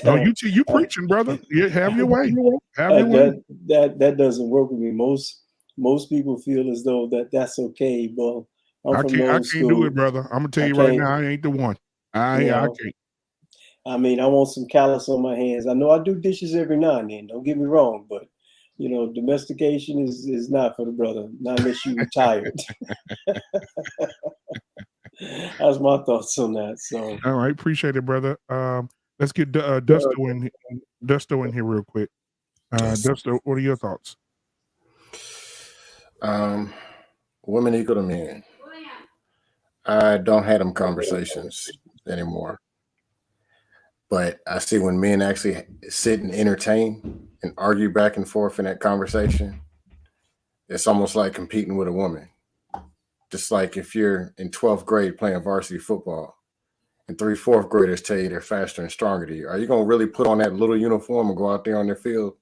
No, you preaching, brother. You have your way. Have your way. That doesn't work with me. Most people feel as though that's okay, but I can't do it, brother. I'm gonna tell you right now, I ain't the one. I can't. I mean, I want some callus on my hands. I know I do dishes every now and then. Don't get me wrong, but domestication is not for the brother, not unless you retired. That's my thoughts on that. So, all right, appreciate it, brother. Let's get Dusto in here real quick. Dusto, what are your thoughts? Women equal to men. I don't have them conversations anymore. But I see when men actually sit and entertain and argue back and forth in that conversation, it's almost like competing with a woman. Just like if you're in 12th grade playing varsity football and 3 4th graders tell you they're faster and stronger than you, are you going to really put on that little uniform and go out there on their field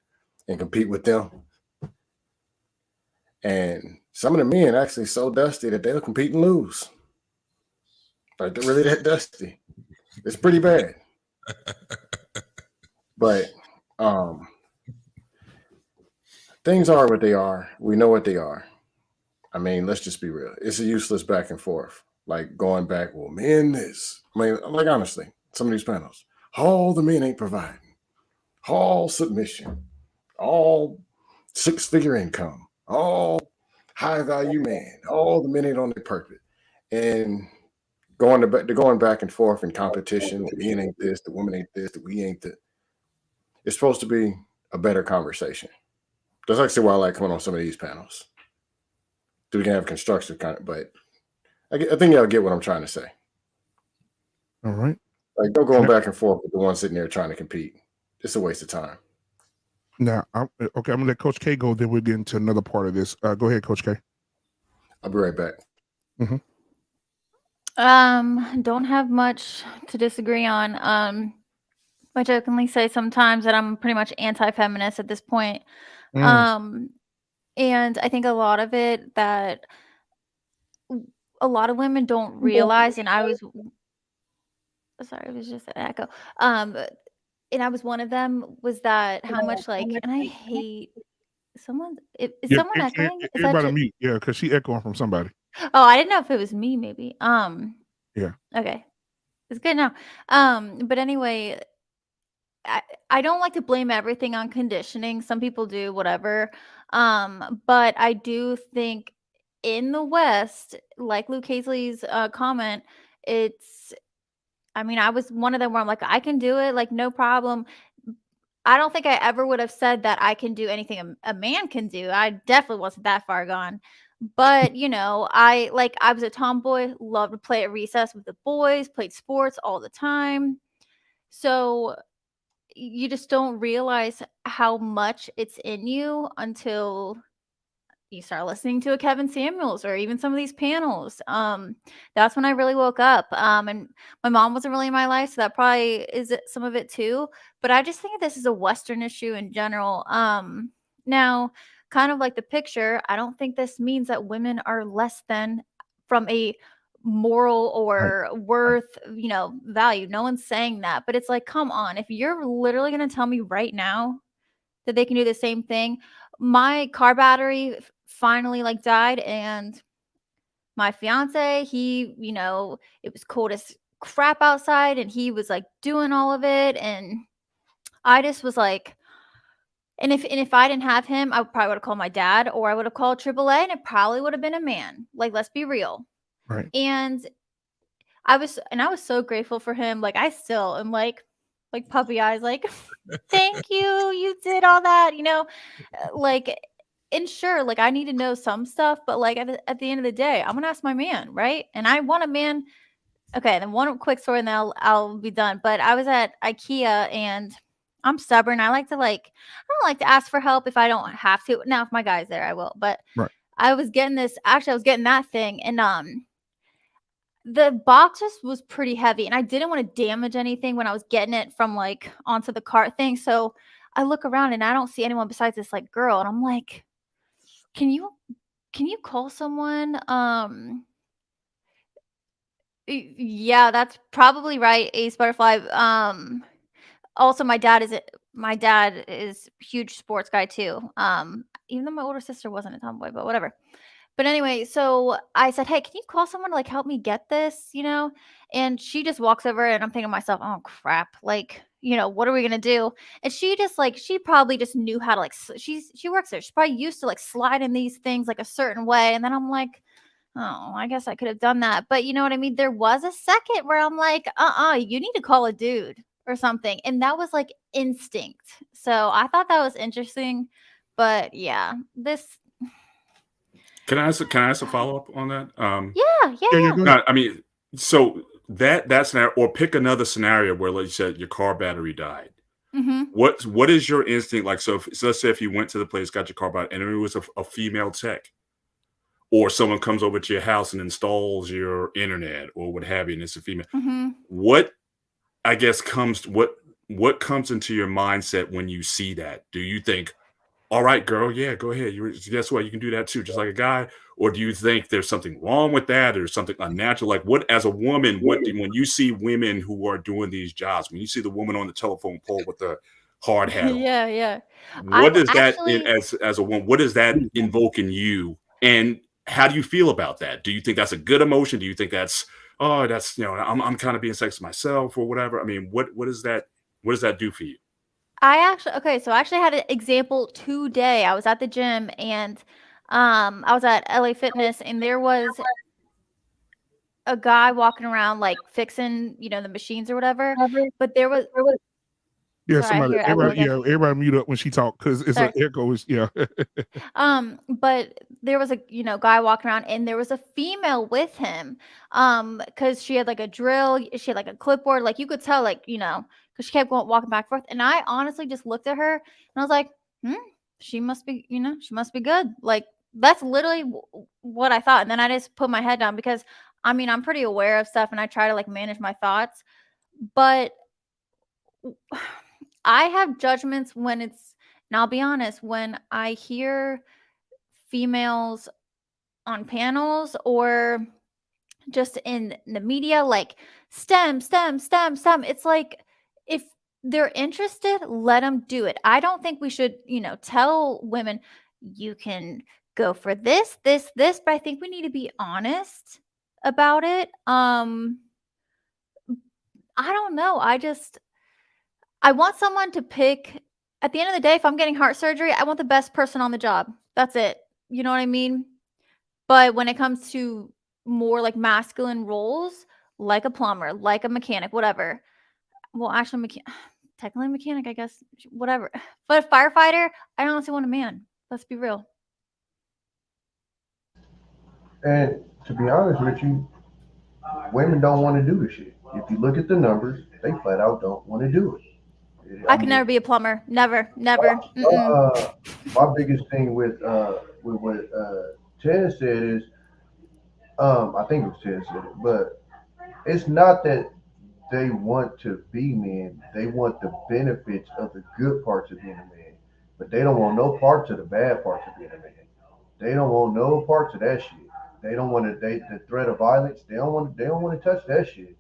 and compete with them? And some of the men actually so dusty that they'll compete and lose. Like they're really that dusty. It's pretty bad. But things are what they are. We know what they are. I mean, let's just be real. It's a useless back and forth. Like going back, well, men this. I mean, like honestly, some of these panels, all the men ain't providing. All submission, all 6-figure income, all high value man, all the men ain't on their purpose. And going back and forth in competition, the men ain't this, the woman ain't this, the we ain't that. It's supposed to be a better conversation. That's actually why I like coming on some of these panels. So we can have constructive but I think y'all get what I'm trying to say. All right. Like, don't go back and forth with the one sitting there trying to compete. It's a waste of time. Now, okay, I'm gonna let Coach K go. Then we'll get into another part of this. Go ahead, Coach K. I'll be right back. Don't have much to disagree on. I jokingly say sometimes that I'm pretty much anti-feminist at this point. And I think a lot of it that a lot of women don't realize, and I was sorry, it was just an echo. And I was one of them, was that how much like, and I hate someone. Is someone echoing? Is that Everybody mute, yeah, because she echoing from somebody. Oh, I didn't know if it was me, maybe. Yeah. Okay. It's good now. But anyway, I don't like to blame everything on conditioning. Some people do, whatever. But I do think in the West, like Luke Hazley's comment, I mean, I was one of them where I'm like, I can do it, like, no problem. I don't think I ever would have said that I can do anything a man can do. I definitely wasn't that far gone. But, you know, I was a tomboy, loved to play at recess with the boys, played sports all the time. So you just don't realize how much it's in you until you start listening to a Kevin Samuels or even some of these panels. That's when I really woke up. And my mom wasn't really in my life, so that probably is some of it too. But I just think this is a Western issue in general. Now, kind of like the picture, I don't think this means that women are less than from a moral or worth, you know, value. No one's saying that. But it's like, come on, if you're literally going to tell me right now that they can do the same thing. My car battery finally like died, and my fiance, he, you know, it was cold as crap outside and he was like doing all of it, and I just was like, and if I didn't have him, I probably would have called my dad, or I would have called AAA, and it probably would have been a man. Like, let's be real. Right. And I was so grateful for him. Like, I still am like puppy eyes, like, thank you, you did all that, you know, like, and sure, like, I need to know some stuff, but like at the end of the day, I'm gonna ask my man, right? And I want a man. Okay, then one quick story, and then I'll be done. But I was at IKEA, and I'm stubborn. I don't like to ask for help if I don't have to. Now, if my guy's there, I will. But I was getting that thing, and the box just was pretty heavy, and I didn't want to damage anything when I was getting it from like onto the cart thing. So I look around and I don't see anyone besides this like girl, and I'm like, can you call someone? Yeah, that's probably right, Ace Butterfly. Also, my dad is a huge sports guy too. Even though my older sister wasn't a tomboy, but whatever. But anyway, so I said, "Hey, can you call someone to like help me get this?" You know, and she just walks over, and I'm thinking to myself, "Oh crap! Like, you know, what are we gonna do?" And she just like she probably just knew how to like she works there. She's probably used to like sliding these things like a certain way. And then I'm like, oh, I guess I could have done that. But you know what I mean? There was a second where I'm like, you need to call a dude or something. And that was like instinct. So I thought that was interesting. But yeah, Can I ask a follow-up on that? Yeah. No, I mean, so that scenario, or pick another scenario where, like you said, your car battery died. Mm-hmm. What is your instinct like? So let's say if you went to the place, got your car battery, and it was a female tech, or someone comes over to your house and installs your internet or what have you, and it's a female. Mm-hmm. What comes into your mindset when you see that? Do you think, all right, girl, yeah, go ahead. Guess what? You can do that too, just like a guy. Or do you think there's something wrong with that, or something unnatural? Like, what, as a woman, when you see women who are doing these jobs, when you see the woman on the telephone pole with the hard hat on, Yeah. what does that, as a woman, what does that invoke in you? And how do you feel about that? Do you think that's a good emotion? Do you think that's, oh, that's, you know, I'm kind of being sexist myself or whatever? I mean, what does that do for you? I actually had an example today. I was at the gym and I was at LA Fitness and there was a guy walking around like fixing, you know, the machines or whatever. But there was Yeah, sorry, everybody mute up when she talk because it's an echo. Yeah. But there was a guy walking around and there was a female with him. Because she had like a drill, she had like a clipboard, like you could tell, like, you know, because she kept walking back and forth. And I honestly just looked at her and I was like, she must be, you know, she must be good. Like that's literally what I thought. And then I just put my head down because I mean, I'm pretty aware of stuff and I try to like manage my thoughts, but I have judgments when it's, and I'll be honest, when I hear females on panels or just in the media, like STEM, it's like if they're interested, let them do it. I don't think we should, you know, tell women you can go for this, but I think we need to be honest about it. I don't know. I want someone to pick. At the end of the day, if I'm getting heart surgery, I want the best person on the job. That's it. You know what I mean? But when it comes to more like masculine roles, like a plumber, like a mechanic, whatever. Well, actually, technically a mechanic, I guess, whatever. But a firefighter, I honestly want a man. Let's be real. And to be honest with you, women don't want to do the shit. If you look at the numbers, they flat out don't want to do it. I could never be a plumber. Never. My biggest thing with what Ted said is, I think it was Ted said it, but it's not that they want to be men. They want the benefits of the good parts of being a man, but they don't want no parts of the bad parts of being a man. They don't want no parts of that shit. They don't want to date the threat of violence. They don't want to touch that shit.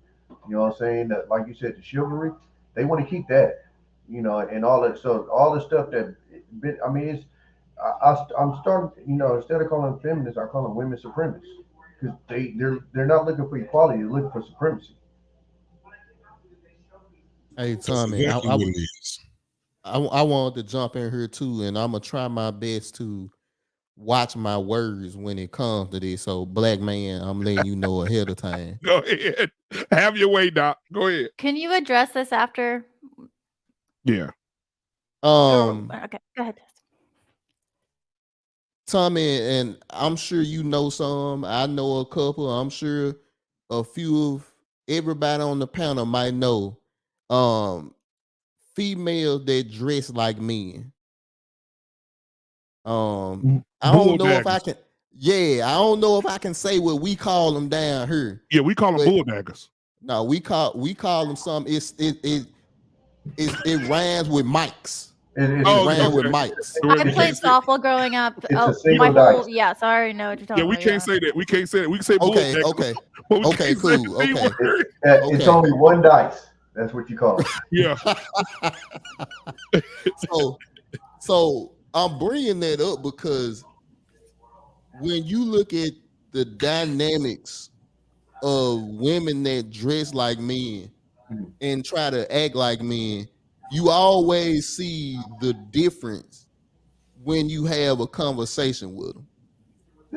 You know what I'm saying? That, like you said, the chivalry. They want to keep that. You know, and all that. So all the stuff that, I mean, it's. I'm starting. You know, instead of calling them feminists, I call them women supremacists because they're not looking for equality. They're looking for supremacy. Hey Tommy, I wanted to jump in here too, and I'm gonna try my best to watch my words when it comes to this. So, Black Man, I'm letting you know ahead of time. Go ahead, have your way, Doc. Go ahead. Can you address this after? Yeah. Okay, go ahead. Tommy, and I'm sure you know some. I know a couple. I'm sure a few of everybody on the panel might know. Females that dress like men. I don't know if I can. Yeah, I don't know if I can say what we call them down here. Yeah, we call them bulldaggers. No, we call them something. It rhymes with mics. It rhymes with mics. I played softball growing up. My whole so I already know what you're talking about. Yeah, we can't say that. We can't say that. We can say bulldaggers. Okay, cool. Okay. It's only one dice. That's what you call it. Yeah. So I'm bringing that up because when you look at the dynamics of women that dress like men and try to act like men, you always see the difference when you have a conversation with them.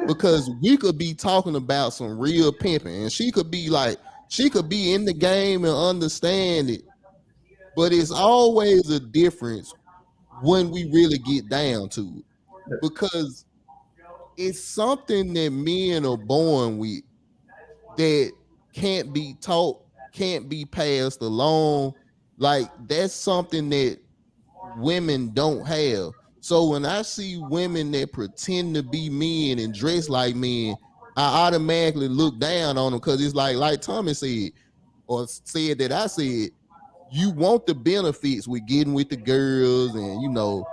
Because we could be talking about some real pimping and she could be in the game and understand it, but it's always a difference when we really get down to it, because it's something that men are born with that can't be taught, can't be passed along. Like that's something that women don't have. So when I see women that pretend to be men and dress like men, I automatically look down on them because it's like Tommy said, or said that I said, you want the benefits with getting with the girls and, you know,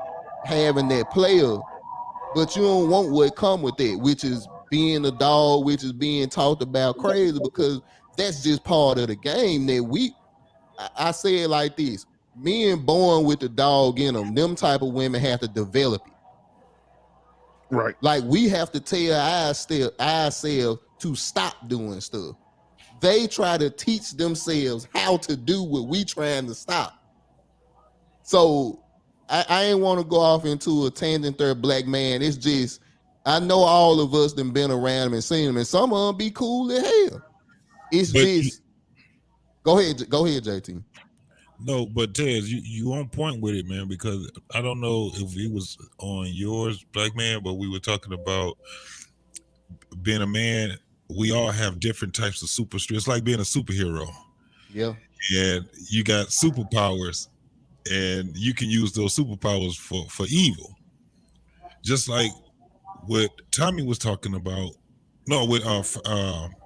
having that player, but you don't want what come with that, which is being a dog, which is being talked about crazy, because that's just part of the game that I say it like this: men born with the dog in them type of women have to develop it. Right. Like we have to tell ourselves to stop doing stuff. They try to teach themselves how to do what we trying to stop. So I ain't want to go off into a tangent there, black man. It's just, I know all of us done been around them and seen them, and some of them be cool as hell. It's just, go ahead, JT. No, but Tez, you on point with it, man, because I don't know if it was on yours, black man, but we were talking about being a man. We all have different types of super strength. It's like being a superhero. Yeah. And you got superpowers, and you can use those superpowers for evil. Just like what Tommy was talking about. No, what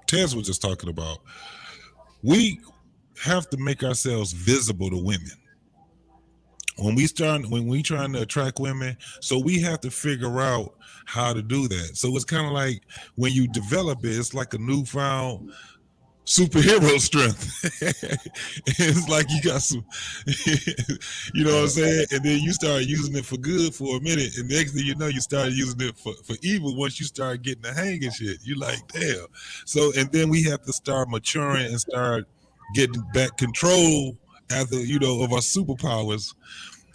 Tez was just talking about. We have to make ourselves visible to women when we trying to attract women. So we have to figure out how to do that. So it's kind of like when you develop it, it's like a newfound superhero strength. It's like you got some, you know what I'm saying? And then you start using it for good for a minute, and next thing you know, you start using it for evil. Once you start getting the hang of shit, you're like, damn. So, and then we have to start maturing and start getting back control of our superpowers.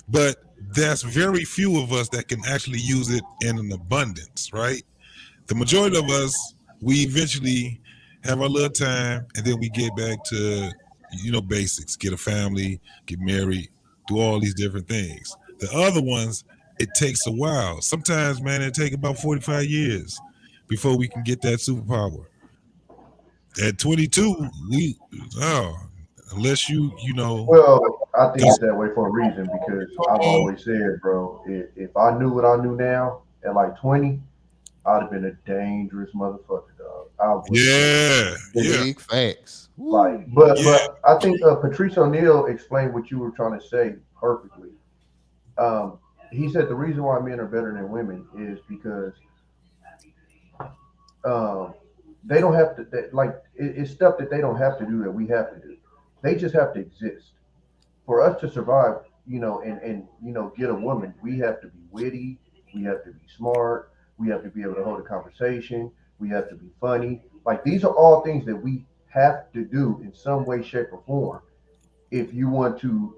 But there's very few of us that can actually use it in an abundance, right? The majority of us, we eventually have our little time, and then we get back to, basics, get a family, get married, do all these different things. The other ones, it takes a while. Sometimes, man, it takes about 45 years before we can get that superpower. At 22, unless you know. Well, I think it's that way for a reason, because I've always said, bro, if I knew what I knew now at like 20, I'd have been a dangerous motherfucker, dog. I would. Big facts. Like, but I think Patrice O'Neal explained what you were trying to say perfectly. He said the reason why men are better than women is because they don't have to, it's stuff that they don't have to do that we have to do. They just have to exist. For us to survive, and get a woman, we have to be witty, we have to be smart, we have to be able to hold a conversation, we have to be funny. Like, these are all things that we have to do in some way, shape, or form if you want to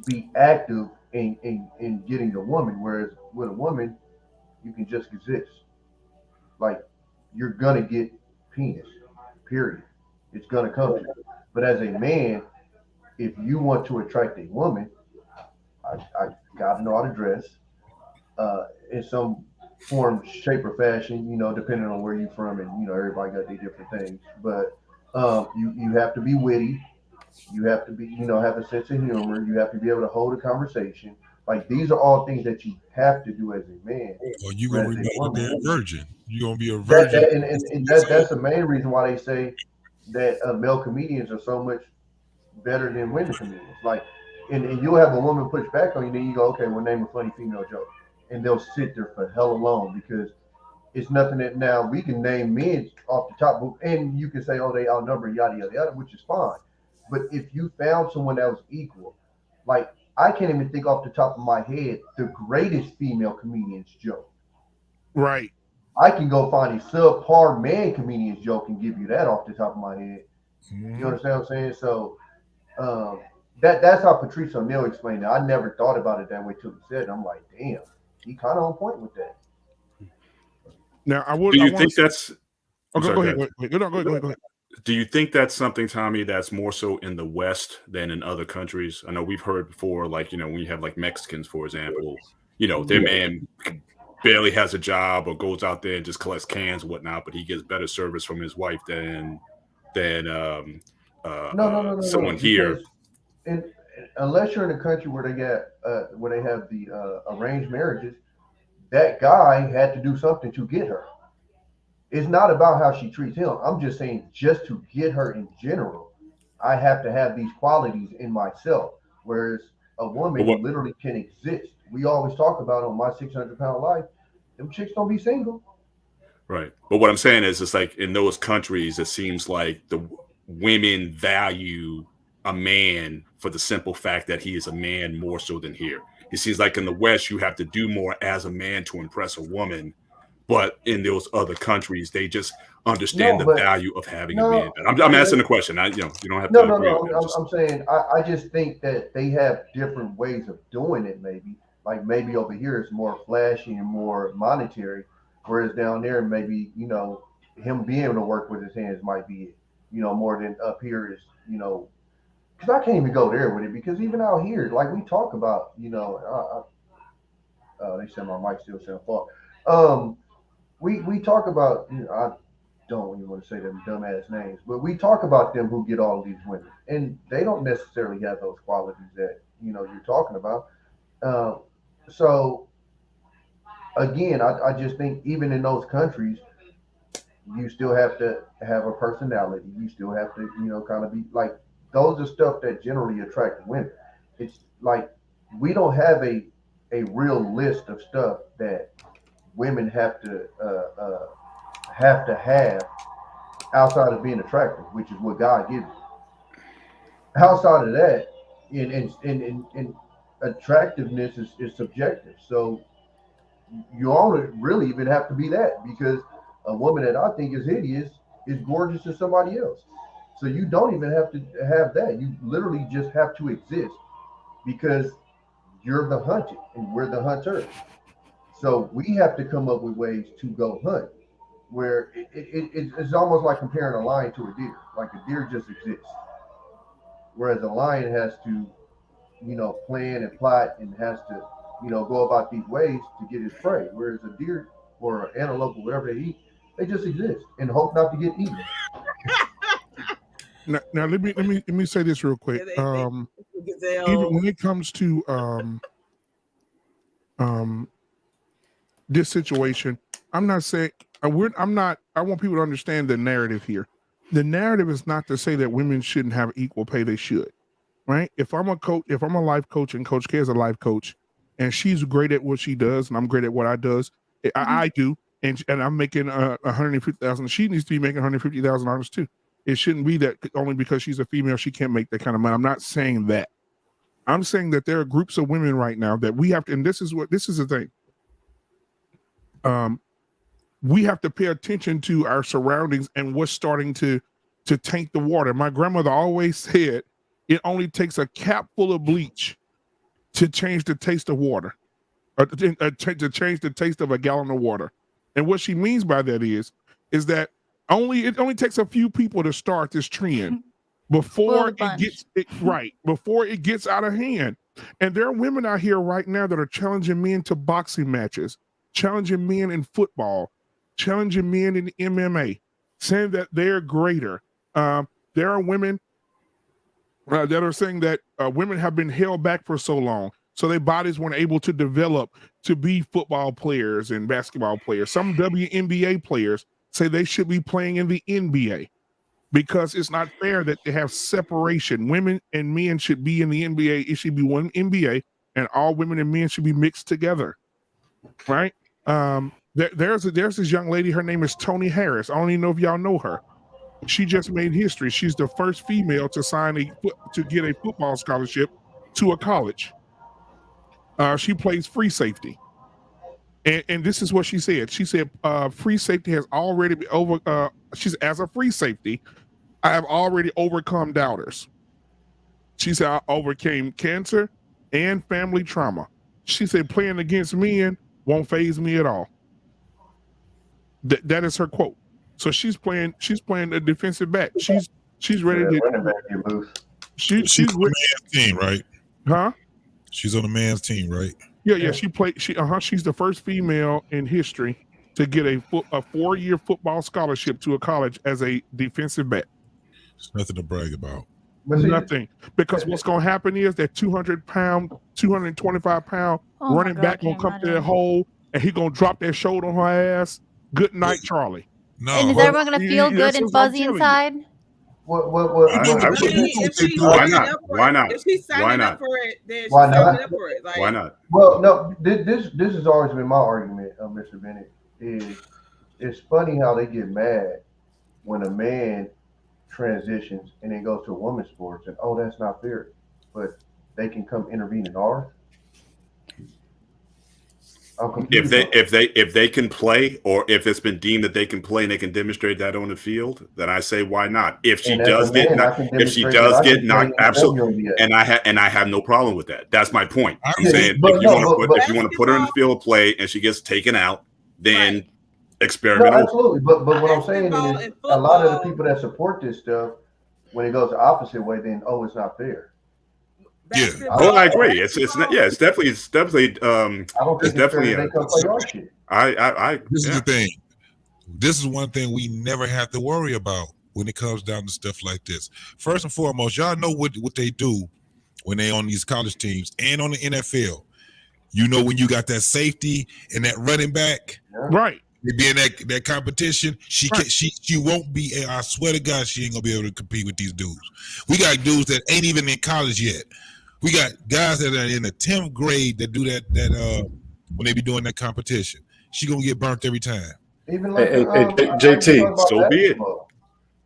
be active in getting a woman. Whereas with a woman, you can just exist. Like, you're gonna get penis, period. It's gonna come to you. But as a man, if you want to attract a woman, I gotta know how to dress in some form, shape, or fashion, depending on where you're from, and everybody got their different things. But you have to be witty, you have to be, have a sense of humor, you have to be able to hold a conversation. Like, these are all things that you have to do as a man. Or you gonna be a virgin. You're gonna be a virgin. And that's the main reason why they say that male comedians are so much better than women comedians. Like, and you'll have a woman push back on you, then you go, okay, well, name a funny female joke. And they'll sit there for hell long, because it's nothing that, now we can name men off the top, and you can say, oh, they outnumber, yada, yada, yada, which is fine. But if you found someone that was equal, like, I can't even think off the top of my head the greatest female comedian's joke. Right. I can go find a subpar man comedian's joke and give you that off the top of my head. Mm-hmm. You understand what I'm saying? So that's how Patrice O'Neal explained it. I never thought about it that way till he said it. I'm like, damn, he kind of on point with that. Now, Do you think that's? Oh, go ahead. Go ahead. Do you think that's something, Tommy, that's more so in the West than in other countries? I know we've heard before, like, when you have like Mexicans, for example, their man barely has a job or goes out there and just collects cans and whatnot, but he gets better service from his wife than someone here. And unless you're in a country where they have the arranged marriages, that guy had to do something to get her. It's not about how she treats him. I'm just saying, just to get her in general, I have to have these qualities in myself. Whereas a woman literally can exist. We always talk about on My 600-Pound Life, them chicks don't be single. Right. But what I'm saying is, it's like in those countries, it seems like the women value a man for the simple fact that he is a man more so than here. It seems like in the West, you have to do more as a man to impress a woman but in those other countries, they just understand No, the but value of having a no, man. I'm asking the question. You don't have no, to no, agree no. with me. I'm saying I just think that they have different ways of doing it. Maybe like maybe over here it's more flashy and more monetary, whereas down there maybe him being able to work with his hands might be it. More than up here is because I can't even go there with it because even out here like we talk about they said my mic still sound far. We talk about I don't even want to say them dumbass names, but we talk about them who get all of these women, and they don't necessarily have those qualities that you're talking about. Uh, so again, I just think even in those countries, you still have to have a personality. You still have to kind of be like those are stuff that generally attract women. It's like we don't have a real list of stuff that women have to have outside of being attractive, which is what God gives you. Outside of that, in attractiveness is subjective. So you only really even have to be that because a woman that I think is hideous is gorgeous to somebody else. So you don't even have to have that. You literally just have to exist because you're the hunted and we're the hunter. So we have to come up with ways to go hunt where it's almost like comparing a lion to a deer. Like a deer just exists, whereas a lion has to, plan and plot and has to, go about these ways to get his prey. Whereas a deer or an antelope or whatever they eat, they just exist and hope not to get eaten. Now let me say this real quick. Even when it comes to this situation, I'm not saying I'm not. I want people to understand the narrative here. The narrative is not to say that women shouldn't have equal pay. They should, right? If I'm a coach, if I'm a life coach, and Coach K is a life coach, and she's great at what she does, and I'm great at what I do, and I'm making 150,000. She needs to be making $150,000 too. It shouldn't be that only because she's a female she can't make that kind of money. I'm not saying that. I'm saying that there are groups of women right now that we have to, and this is the thing. We have to pay attention to our surroundings and what's starting to taint the water. My grandmother always said it only takes a cap full of bleach to change the taste of water, to change the taste of a gallon of water. And what she means by that is that it only takes a few people to start this trend before it gets out of hand. And there are women out here right now that are challenging men to boxing matches, challenging men in football, challenging men in MMA, saying that they're greater. There are women that are saying that women have been held back for so long, so their bodies weren't able to develop to be football players and basketball players. Some WNBA players say they should be playing in the NBA because it's not fair that they have separation. Women and men should be in the NBA. It should be one NBA, and all women and men should be mixed together, right? There's this young lady. Her name is Tony Harris. I don't even know if y'all know her. She just made history. She's the first female to get a football scholarship to a college. She plays free safety, and this is what she said. She said, "Free safety has already been over." She's as a free safety, I have already overcome doubters. She said, "I overcame cancer and family trauma." She said, "Playing against men won't faze me at all." That is her quote. So she's playing a defensive back. She's ready to running back get loose. She's on the man's team, right? Huh? She's on the man's team, right? Yeah. She's the first female in history to get a 4-year football scholarship to a college as a defensive back. It's nothing to brag about. Nothing. Because what's going to happen is that 200-pound, 225-pound running back going to come to that hole and he going to drop that shoulder on her ass. Good night, Charlie. No. And is everyone going to feel good and fuzzy inside? Why not? If she's signing up for it, then she's Why not? signing up for it. Like, Why not? Well, no. This has always been my argument, Mr. Bennett. Is it's funny how they get mad when a man transitions and then goes to a women's sports and that's not fair, but they can come intervene in ours. if they can play, or if it's been deemed that they can play and they can demonstrate that on the field, then I say why not? If she does get knocked, absolutely, and I have no problem with that. That's my point. I'm saying if you want to put her in the field of play and she gets taken out, then experiment. No, absolutely. But what I'm saying is a lot of the people that support this stuff, when it goes the opposite way, then it's not fair. Yeah. I agree. It's definitely I don't think it's definitely they come play our shit. This is the thing. This is one thing we never have to worry about when it comes down to stuff like this. First and foremost, y'all know what they do when they on these college teams and on the NFL. You know, when you got that safety and that running back, right? They be in that competition. She won't be. I swear to God, she ain't gonna be able to compete with these dudes. We got dudes that ain't even in college yet. We got guys that are in the 10th grade that do that when they be doing that competition. She gonna get burnt every time. Even like JT, so be it.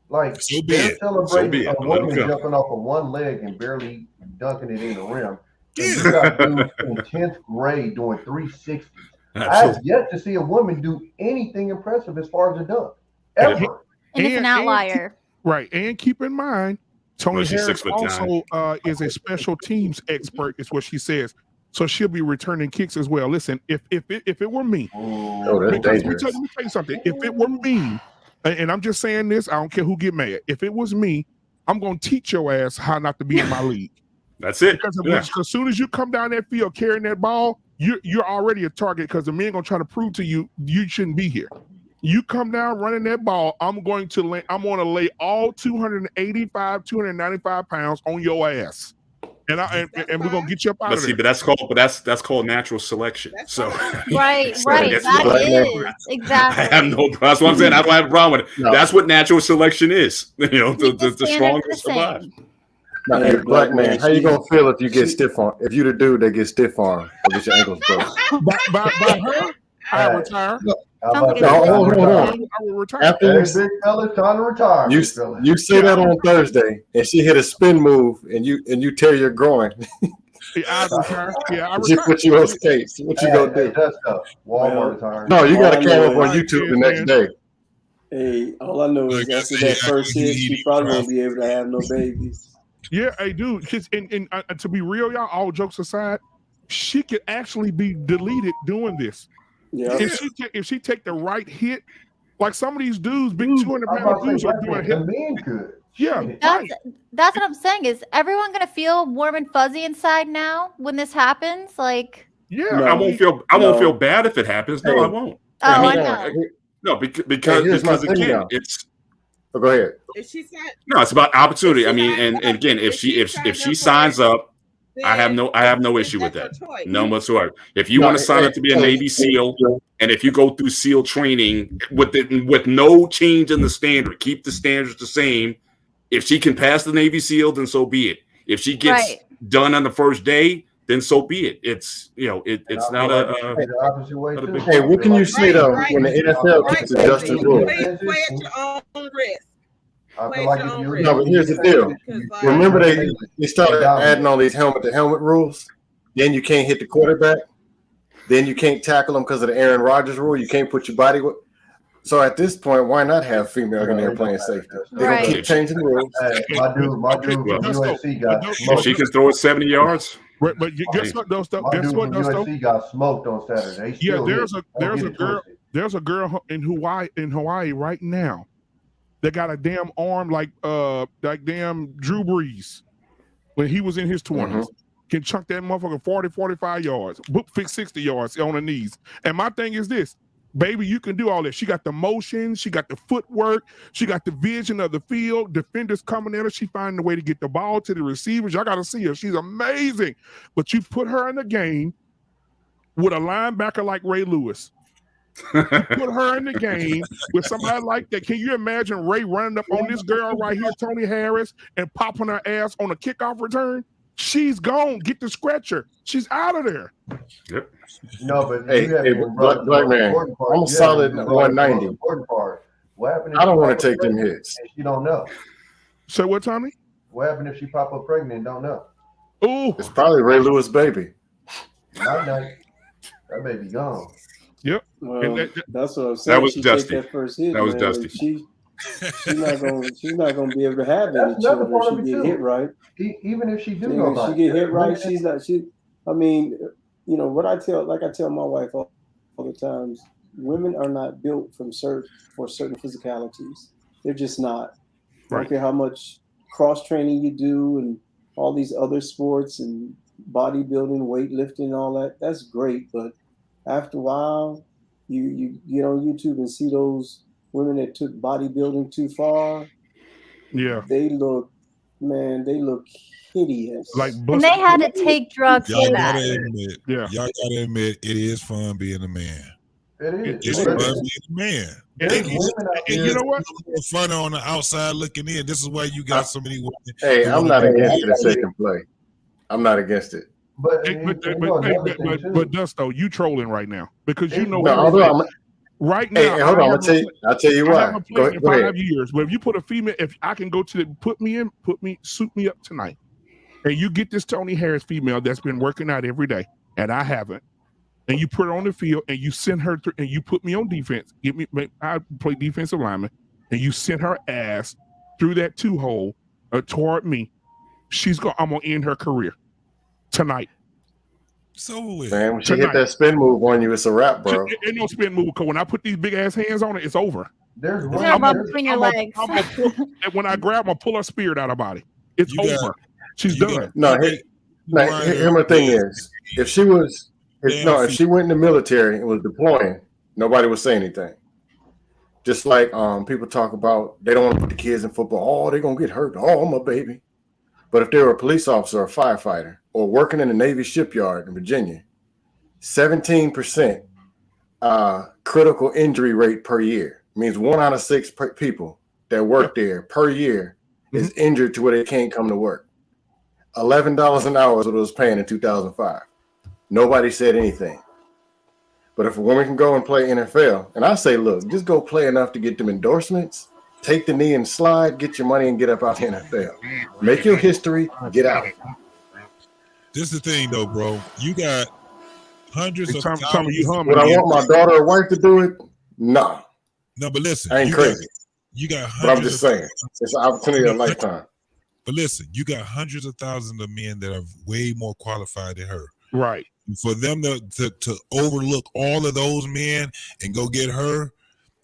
Like they're celebrating a woman jumping off of one leg and barely dunking it in the rim. And you got dudes in 10th grade doing 360s. I've yet to see a woman do anything impressive as far as a dunk ever. And it's an outlier, right? And keep in mind, Tony Harris also is a special teams expert, is what she says. So she'll be returning kicks as well. Listen, if it were me, that's dangerous. Let me tell you something. If it were me, and I'm just saying this, I don't care who get mad. If it was me, I'm gonna teach your ass how not to be in my league. That's it. Because as soon as you come down that field carrying that ball, you're already a target, because the men gonna try to prove to you shouldn't be here. You come down running that ball, I'm going to lay all 285, 295 pounds on your ass, and we're gonna get you up out of there. But that's called natural selection. So right. That is exactly. I have no problem. That's what I'm saying. I don't have a problem with it. No. That's what natural selection is. You know, the strongest survive. Now, hey, black man, how you gonna feel if you get stiff arm? If you the dude that gets stiff arm or get your ankles broke? by her, I retire. Hold on. I will retire. After big fella trying to retire. You say that on Thursday, and she hit a spin move, and you tear your groin. I retire. Yeah, I retire. She put you on skates. What you gonna do? That's tough. Walmart retire. No, you got to camera up on YouTube the next day. Hey, all I know is after that first hit, she probably won't be able to have no babies. Yeah, hey, dude. And to be real, y'all, all jokes aside, she could actually be deleted doing this. Yeah. If she take the right hit, like some of these dudes, big 200-pound dudes are doing hit. The men could. Yeah, that's what I'm saying. Is everyone gonna feel warm and fuzzy inside now when this happens? Like, yeah, I won't feel bad if it happens. No, I won't. Oh, I know. No, because again, it's. Oh, go ahead. No, it's about opportunity. I mean, and again, if she signs up, I have no issue with that. None whatsoever. If you want to sign up to be a Navy SEAL, and if you go through SEAL training with no change in the standard, keep the standards the same. If she can pass the Navy SEAL, then so be it. If she gets done on the first day, then so be it. It's it's not a big. Hey, what can you say though when the NFL keeps adjusting rules? Play at your own risk. No, but here's the deal. Remember they started adding all these helmet-to-helmet rules. Then you can't hit the quarterback. Then you can't tackle them because of the Aaron Rodgers rule. You can't put your body with. So at this point, why not have female in there playing safety? They're gonna keep changing the rules. My dude from USC got smoked. She can throw it 70 yards. But guess what, though? Guess what, though? USC got smoked on Saturday. Yeah, there's a girl in Hawaii right now that got a damn arm like damn Drew Brees when he was in his 20s. Can chunk that motherfucker 40, 45 yards, fix 60 yards on the knees. And my thing is this. Baby, you can do all this. She got the motion, she got the footwork, she got the vision of the field. Defenders coming at her, she finding a way to get the ball to the receivers. Y'all got to see her. She's amazing. But you put her in the game with a linebacker like Ray Lewis. You put her in the game with somebody like that. Can you imagine Ray running up on this girl right here, Tony Harris, and popping her ass on a kickoff return? She's gone. Get the scratcher. She's out of there. Yep. No, but hey, black man, I'm a solid 190. Important part. What happened? I don't want to take them hits. You don't know. So what, Tommy? What happened if she pop up pregnant and don't know? Ooh, it's probably Ray Lewis' baby. Night. That baby gone. Yep. Well, And that's what I'm saying. was she Dusty. take that first hit, That was man. Dusty. She's not gonna be able to have any That's another children part if of she it get too. hit right. Even if she do Then go when by, she get hit right, women- she's not. I mean, you know what I tell my wife all the times. Women are not built for certain physicalities. They're just not. I don't care how much cross training you do and all these other sports and bodybuilding, weightlifting, all that. That's great, but after a while, you get on YouTube and see those women that took bodybuilding too far. Yeah, they look hideous. like And they had to take drugs Y'all for gotta that. admit, Yeah. y'all gotta admit, it is fun being a man. It is. It's fun being a man. And They women out and there- you know what? Fun on the outside looking in. This is why you got so many women. Hey, who I'm wanna not be- against it if they can play. I'm not against it. But But Dusto, you trolling right now because you know. No, although I'm, right now, hey, hold on. I'll tell you I why. haven't played in Go 5 ahead. years. But if you put a female, if I can go to suit me up tonight, and you get this Tony Harris female that's been working out every day, and I haven't, and you put her on the field, and you send her through, and you put me on defense. I play defensive lineman, and you send her ass through that 2-hole toward me. I'm gonna end her career tonight. So Man, when she hit that spin move on you, it's a wrap, bro. Ain't no spin move. Cause when I put these big ass hands on it, it's over. There's Put her above between your legs. And when I grab, I'm gonna pull her spirit out of her body. It's over. She's done. Here my thing is, if she went in the military and was deploying, nobody would say anything. Just like people talk about, they don't want to put the kids in football. Oh, they're gonna get hurt. Oh, my baby. But if they were a police officer or a firefighter or working in a Navy shipyard in Virginia, 17% critical injury rate per year means 1 out of 6 people that work there per year is injured to where they can't come to work. $11 an hour is what it was paying in 2005. Nobody said anything. But if a woman can go and play NFL, and I say, look, just go play enough to get them endorsements, take the knee and slide, get your money and get up out the NFL. Make your history, get out. This is the thing, though, bro. You got hundreds of thousands. Would I want my daughter or wife to do it? Nah. No, but listen, I ain't crazy. You got hundreds. But I'm just saying, it's an opportunity of a lifetime. But listen, you got hundreds of thousands of men that are way more qualified than her. Right. For them to overlook all of those men and go get her,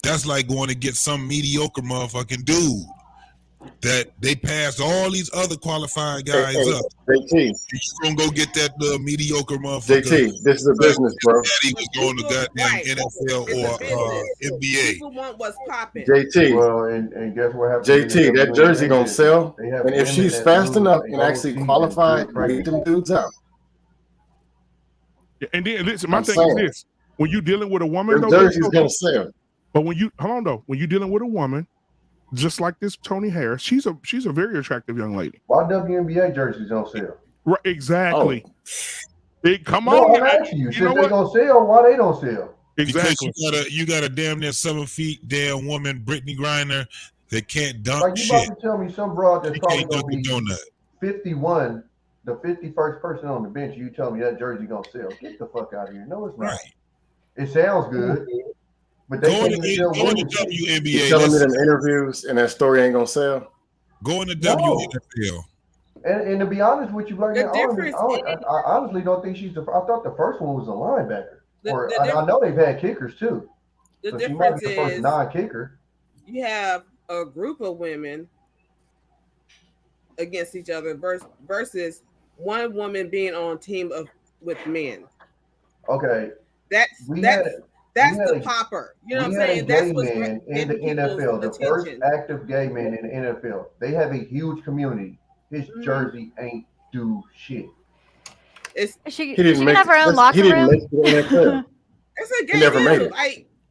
that's like going to get some mediocre motherfucking dude that they passed all these other qualified guys up. JT, you gonna go get that mediocre motherfucker. JT, this is a business, bro. He was going to goddamn NFL or NBA. People want what's popping. JT, well, and guess what happens? JT, that jersey don't sell. And if she's fast enough and actually qualified, get them dudes out. And then listen, my thing is this: when you dealing with a woman, the jersey's gonna sell. But when you when you're dealing with a woman, just like this Tony Harris, she's a very attractive young lady. Why WNBA jerseys don't sell? Right, exactly. Come No, on, I'm asking you. you Since know they what? gonna sell, why they don't sell? Exactly. Because you got a damn near 7 feet damn woman, Brittany Griner, that can't dunk Like you shit. about to tell me some broad that's She probably can't gonna dunk a be donut. 51, the 51st person on the bench. You tell me that jersey gonna sell? Get the fuck out of here! No, it's not. Right. It sounds good, but they can't even sell Go to women's shit. You WNBA. telling me them interviews and that story ain't gonna sell? Go into No. WNFL. And to be honest with you, Black The Man, I difference honestly don't think she's the. I thought the first one was a linebacker. The I know they've had kickers too. The So she might difference be the first is non-kicker. you have a group of women against each other versus one woman being on team with men. Okay. That's the popper. You know what I'm saying? That's what's man in the NFL, the first active gay man in the NFL. They have a huge community. His jersey ain't do shit. She can have her own locker room. He didn't make the NFL. It's a gay He never made it.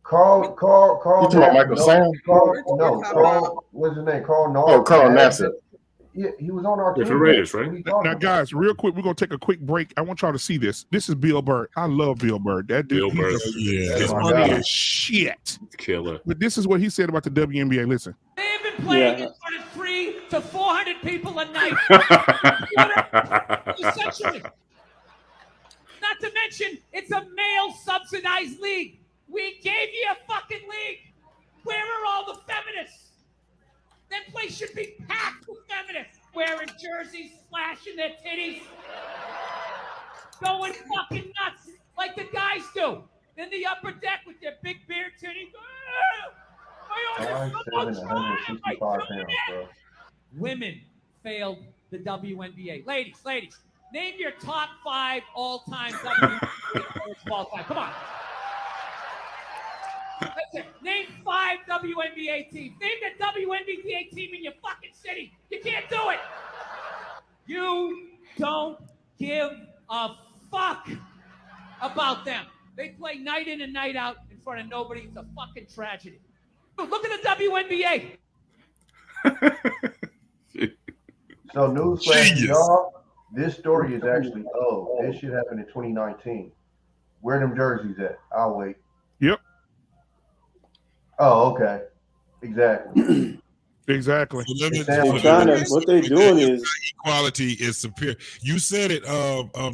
Carl. You talking about Michael Sam? Carl. What's his name? Carl Nassib. Oh, Carl Nassib. Yeah, he was on our team. For Raiders, right? Now, guys, real quick, we're gonna take a quick break. I want y'all to see this. This is Bill Burr. I love Bill Burr. That dude, he's funny as shit. Killer. But this is what he said about the WNBA. Listen. They've been playing in front of 300 to 400 people a night. Essentially. Not not to mention, it's a male subsidized league. We gave you a fucking league. Where are all the feminists? That place should be packed with feminists wearing jerseys, flashing their titties, going fucking nuts like the guys do. In the upper deck with their big beard titties. I'm 165 pounds, bro. Women failed the WNBA. Ladies, name your top 5 all-time WNBA players of all time. Come on. That's it. Name 5 WNBA teams. Name the WNBA team in your fucking city. You can't do it. You don't give a fuck about them. They play night in and night out in front of nobody. It's a fucking tragedy. Look at the WNBA. So newsflash, y'all, this story is actually old. This shit happened in 2019. Where them jerseys at? I'll wait. Yep. Oh, okay. Exactly. Exactly. What they doing is equality is superior. You said it,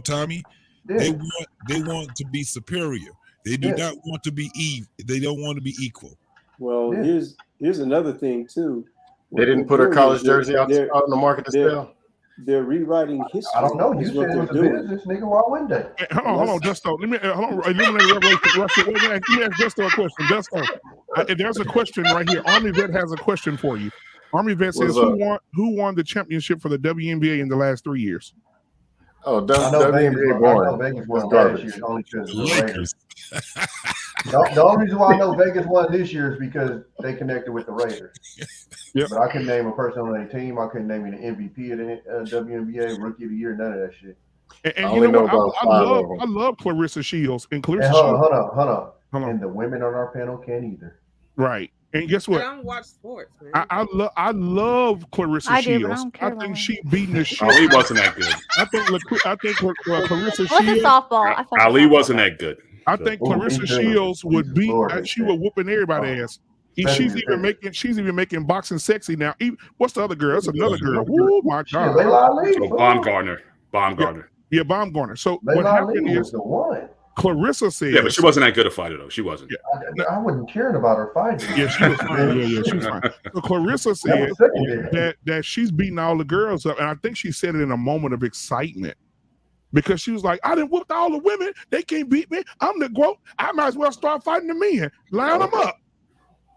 Tommy. Yeah. They want to be superior. They do not want to be They don't want to be equal. Well, here's another thing too. They didn't put a college jersey out in the market to sell. They're rewriting history. I don't know. You said it was a business, nigga. Why wouldn't they? Hey, hold on, Justo. Let me eliminate revelation. Let me ask Justo a question. Justo, there's a question right here. Army Vet has a question for you. Army Vet says, who won the championship for the WNBA in the last 3 years? Oh, WNBA won. Vegas won last year only because of the Raiders. The only reason why I know Vegas won this year is because they connected with the Raiders. Yep. But I couldn't name a person on their team. I couldn't name the MVP of the WNBA, Rookie of the Year, none of that shit. And you know what? I love Clarissa Shields. And Clarissa hold on. And the women on our panel can't either. Right. And guess what? I don't watch sports, man. I love Clarissa Shields. I think she beating the shit. Ali wasn't that good. I think Clarissa What's a Shields. softball? Ali wasn't that good. I think Clarissa Shields would beat. She would whooping everybody's ass. She's even making boxing sexy now. What's the other girl? That's another girl. Oh my god! Baumgartner. Yeah, Baumgartner. So what happened is the one. Clarissa said, yeah, but she wasn't that good a fighter though. She wasn't. Yeah. I wasn't caring about her fighting. Yeah, she was fine. Yeah, she was fine. So Clarissa said that she's beating all the girls up, and I think she said it in a moment of excitement because she was like, "I done whooped all the women. They can't beat me. I'm the GOAT. I might as well start fighting the men. Line them up."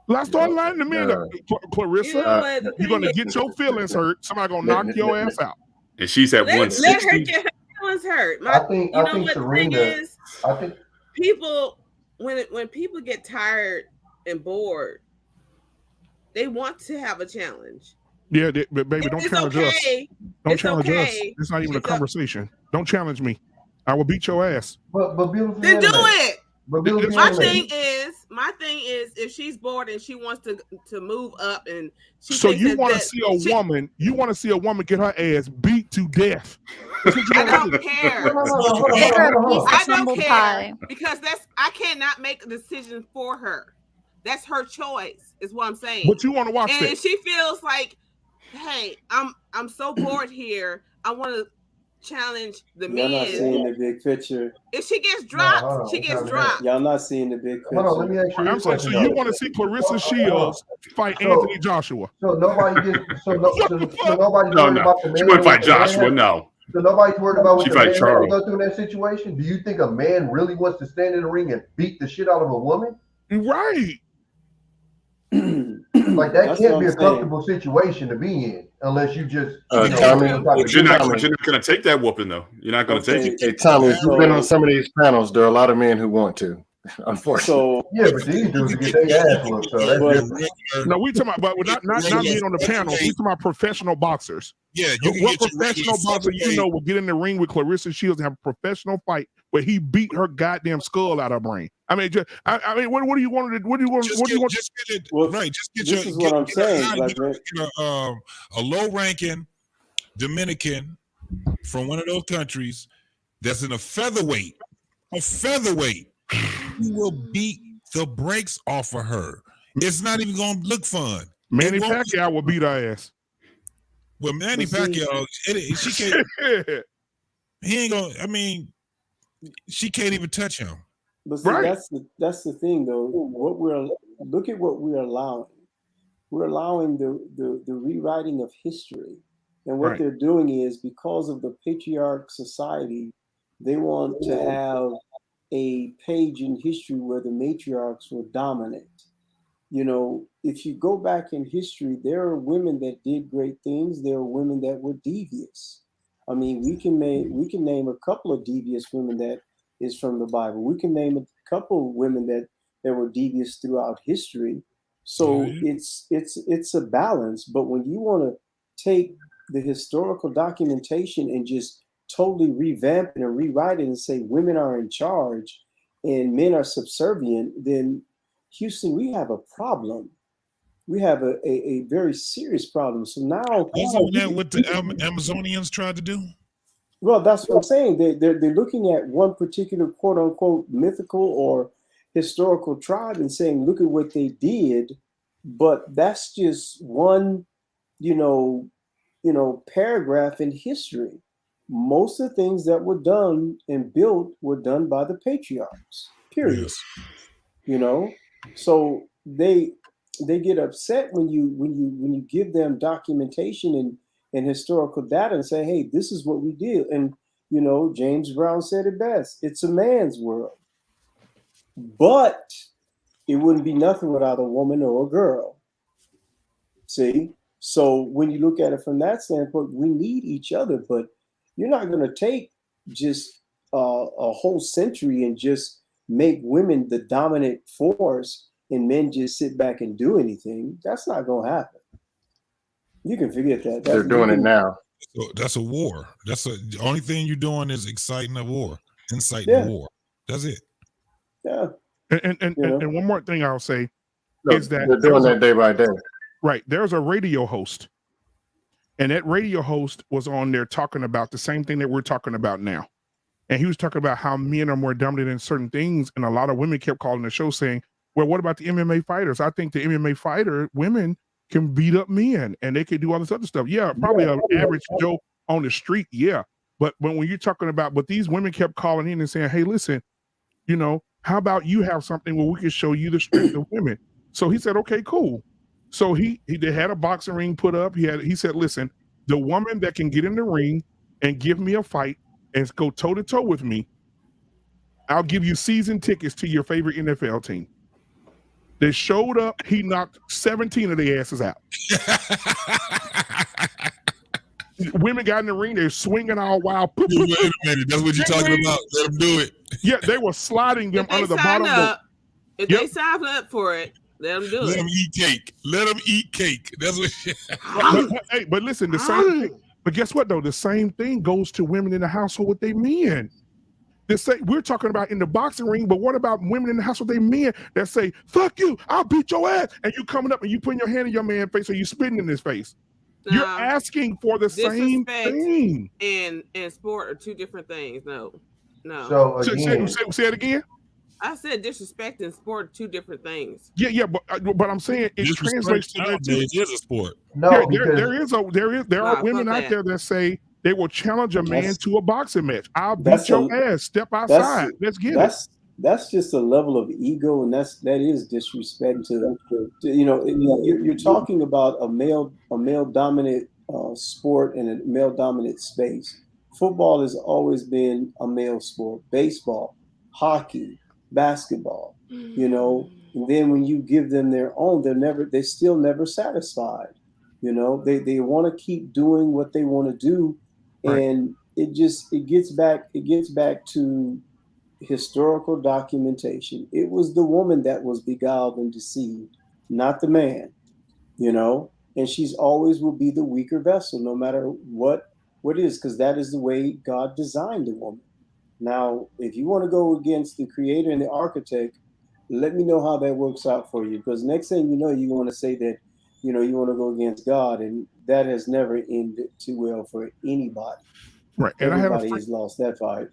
Let's start lining the men up. Clarissa, you're gonna get your feelings hurt. Somebody gonna knock your ass out. And she's at 160. Let her get her feelings hurt. I think Serena. I think people when people get tired and bored, they want to have a challenge. Yeah, but baby, don't challenge us. Don't challenge us. It's not even a conversation. Don't challenge me. I will beat your ass. But beautiful. Then do it. My thing is, if she's bored and she wants to move up, and so you want to see a woman, get her ass beat to death. I don't care. I don't care because I cannot make a decision for her. That's her choice, is what I'm saying. But you want to watch and that. if she feels like, hey, I'm so bored here, I want to challenge the men. Y'all not seeing the big picture. If she gets dropped, she gets dropped. Y'all not seeing the big picture. Hold on, let me ask you. I'm saying, so you want to see Clarissa Shields fight Anthony Joshua? So nobody gets. So nobody's worried about the man. She wouldn't fight Joshua. No. So nobody's worried about what She the fight man Charles. go through in that situation. Do you think a man really wants to stand in the ring and beat the shit out of a woman? Right. Like that can't be a comfortable situation to be in unless you just. Tommy, you're not going to take that whooping though. You're not going to take it. Hey, Tommy, if you've been on some of these panels, there are a lot of men who want to. Unfortunately. Yeah, but these dudes get their ass whooped, so that's different. No, we talking about, but not being on the panel. We talking about professional boxers. Yeah, what professional boxer will get in the ring with Clarissa Shields and have a professional fight where he beat her goddamn skull out of her brain? I mean, what do you want to? What do you want? What do you want? Just get it right. Just get this is what I'm saying. A low-ranking Dominican from one of those countries that's in a featherweight. He will beat the brakes off of her. It's not even going to look fun. Manny Pacquiao will beat her ass. Well, Manny Pacquiao, she can't. He ain't going. I mean, she can't even touch him. But see, that's the thing though. Look at what we're allowing. We're allowing the rewriting of history. And what they're doing is, because of the patriarch society, they want to have a page in history where the matriarchs were dominant. You know, if you go back in history, there are women that did great things. There are women that were devious. I mean, we can name a couple of devious women that is from the Bible. We can name a couple of women that were devious throughout history. So it's a balance. But when you want to take the historical documentation and just totally revamp it and rewrite it and say women are in charge and men are subservient, then Houston, we have a problem. We have a very serious problem. So now, isn't that what the Amazonians tried to do? Well, that's what I'm saying. They're looking at one particular quote unquote mythical or historical tribe and saying, look at what they did. But that's just one, paragraph in history. Most of the things that were done and built were done by the patriarchs, period. Yes. So they get upset when you give them documentation and historical data and say, hey, this is what we did. And James Brown said it best. It's a man's world. But it wouldn't be nothing without a woman or a girl. See? So when you look at it from that standpoint, we need each other, but you're not going to take just a whole century and just make women the dominant force and men just sit back and do anything. That's not going to happen. You can forget that. They're doing it now. So that's a war. The only thing you're doing is inciting a war. War. That's it. Yeah. And one more thing I'll say is that they're doing that day by day. Right. There's a radio host, and that radio host was on there talking about the same thing that we're talking about now. And he was talking about how men are more dominant in certain things. And a lot of women kept calling the show saying, well, what about the MMA fighters? I think the MMA fighter women can beat up men and they can do all this other stuff. Yeah, probably an average Joe on the street. Yeah. But when you're talking about, but these women kept calling in and saying, hey, listen, how about you have something where we can show you the strength of women? So he said, okay, cool. So they had a boxing ring put up. He said, listen, the woman that can get in the ring and give me a fight and go toe to toe with me, I'll give you season tickets to your favorite NFL team. They showed up. He knocked 17 of their asses out. Women got in the ring. They're swinging all wild. Wait a minute. That's what you're talking about. Let them do it. Yeah, they were sliding them under the bottom rope. If they sign up for it, let them do it. Let them eat cake. Let them eat cake. That's what. But listen, the same thing. But guess what, though? The same thing goes to women in the household with their men. We're talking about in the boxing ring, but what about women in the house with their men that say, fuck you, I'll beat your ass, and you coming up and you putting your hand in your man's face or you spitting in his face? You're asking for the same thing. And sport are two different things. No. So again, say it again. I said disrespect and sport are two different things. Yeah, but I'm saying it translates to that. It is a sport. No, there are women out there that say they will challenge a man to a boxing match. I'll beat your ass. Step outside. Let's get it. That's just a level of ego, and that is disrespect to you're talking about a male dominant sport in a male dominant space. Football has always been a male sport. Baseball, hockey, basketball. And then when you give them their own, they're still never satisfied. They want to keep doing what they want to do. And it gets back to historical documentation. It was the woman that was beguiled and deceived, not the man, and she's always will be the weaker vessel, no matter what it is, because that is the way God designed the woman. Now, if you want to go against the creator and the architect, let me know how that works out for you, because next thing you know, you want to say that you want to go against God, and that has never ended too well for anybody. Right. And everybody has lost that fight.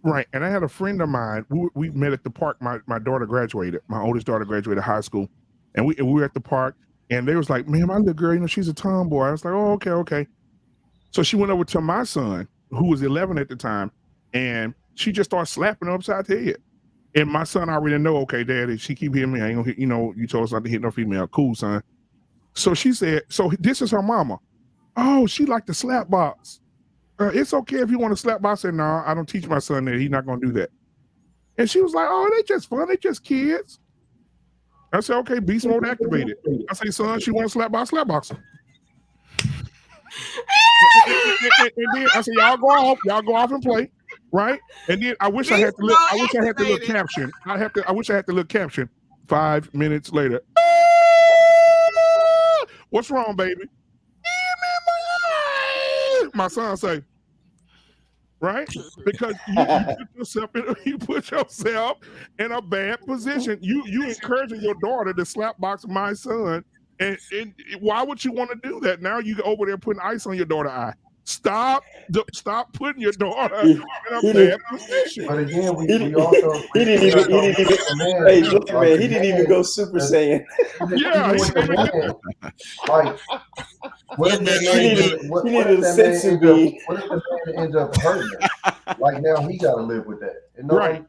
Right. And I had a friend of mine. We met at the park. My daughter graduated. My oldest daughter graduated high school, and we were at the park. And they was like, "Man, my little girl, she's a tomboy." I was like, "Oh, okay." So she went over to my son, who was 11 at the time, and she just started slapping her upside the head. And my son already know, okay, Daddy, she keep hitting me. I ain't gonna hit, you told us not to hit no female. Cool, son. So she said, so this is her mama. Oh, she like the slap box. It's okay if you want to slap box. I said, no, I don't teach my son that. He's not gonna do that. And she was like, oh, they just fun. They just kids. I said, okay, beast mode activated. I say, son, she want to slap box her. And then I said, y'all go off and play, right? And then I wish I had the little caption. I wish I had the little caption. 5 minutes later. What's wrong, baby? My son say, right? Because you put yourself in a bad position. You encouraging your daughter to slap box my son. And why would you want to do that? Now you over there putting ice on your daughter's eye. Stop putting your daughter in a bad position. But again, we also he didn't even go Super Saiyan. Yeah, like what if that man ends up hurting her? Like now he got to live with that, and nobody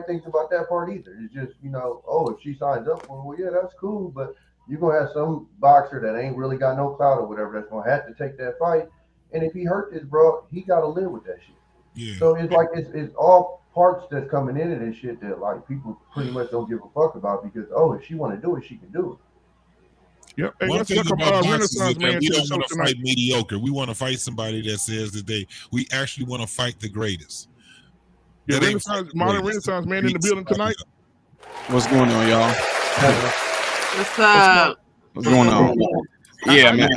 thinks about that part either. It's just oh, if she signs up for it, well, yeah, that's cool, but you're gonna have some boxer that ain't really got no clout or whatever that's gonna have to take that fight. And if he hurt this bro, he gotta live with that shit. Yeah. So it's like it's all parts that's coming into this shit that like people pretty much don't give a fuck about because if she want to do it, she can do it. Yep. Hey, One thing about boxers is that we don't want to fight mediocre. We want to fight somebody that says that we actually want to fight the greatest. Yeah, modern Renaissance man in the building tonight. What's going on, y'all? What's up? What's going on? Yeah, man.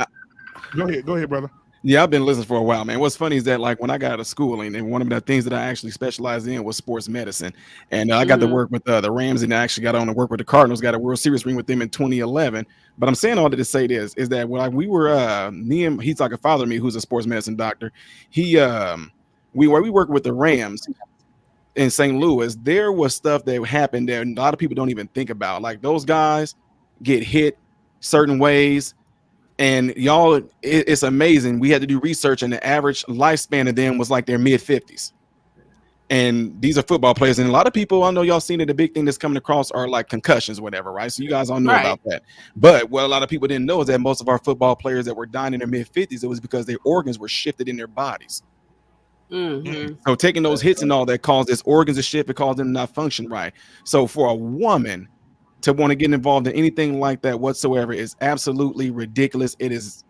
Go ahead, brother. Yeah, I've been listening for a while, man. What's funny is that like when I got out of school and one of the things that I actually specialized in was sports medicine. And I got to work with the Rams and I actually got on to work with the Cardinals, got a World Series ring with them in 2011. But I'm saying all that to say this is that when we were he's like a father to me who's a sports medicine doctor. We worked with the Rams in St. Louis. There was stuff that happened that a lot of people don't even think about. Like those guys get hit certain ways. And y'all, it's amazing. We had to do research, and the average lifespan of them was like their mid-50s. And these are football players. And a lot of people, I know y'all seen it, the big thing that's coming across are like concussions, whatever, right? So you guys all know about that. But what a lot of people didn't know is that most of our football players that were dying in their mid-50s, it was because their organs were shifted in their bodies. So taking those hits and all that caused this organs to shift, it caused them to not function right. So for a woman to want to get involved in anything like that whatsoever is absolutely ridiculous. It is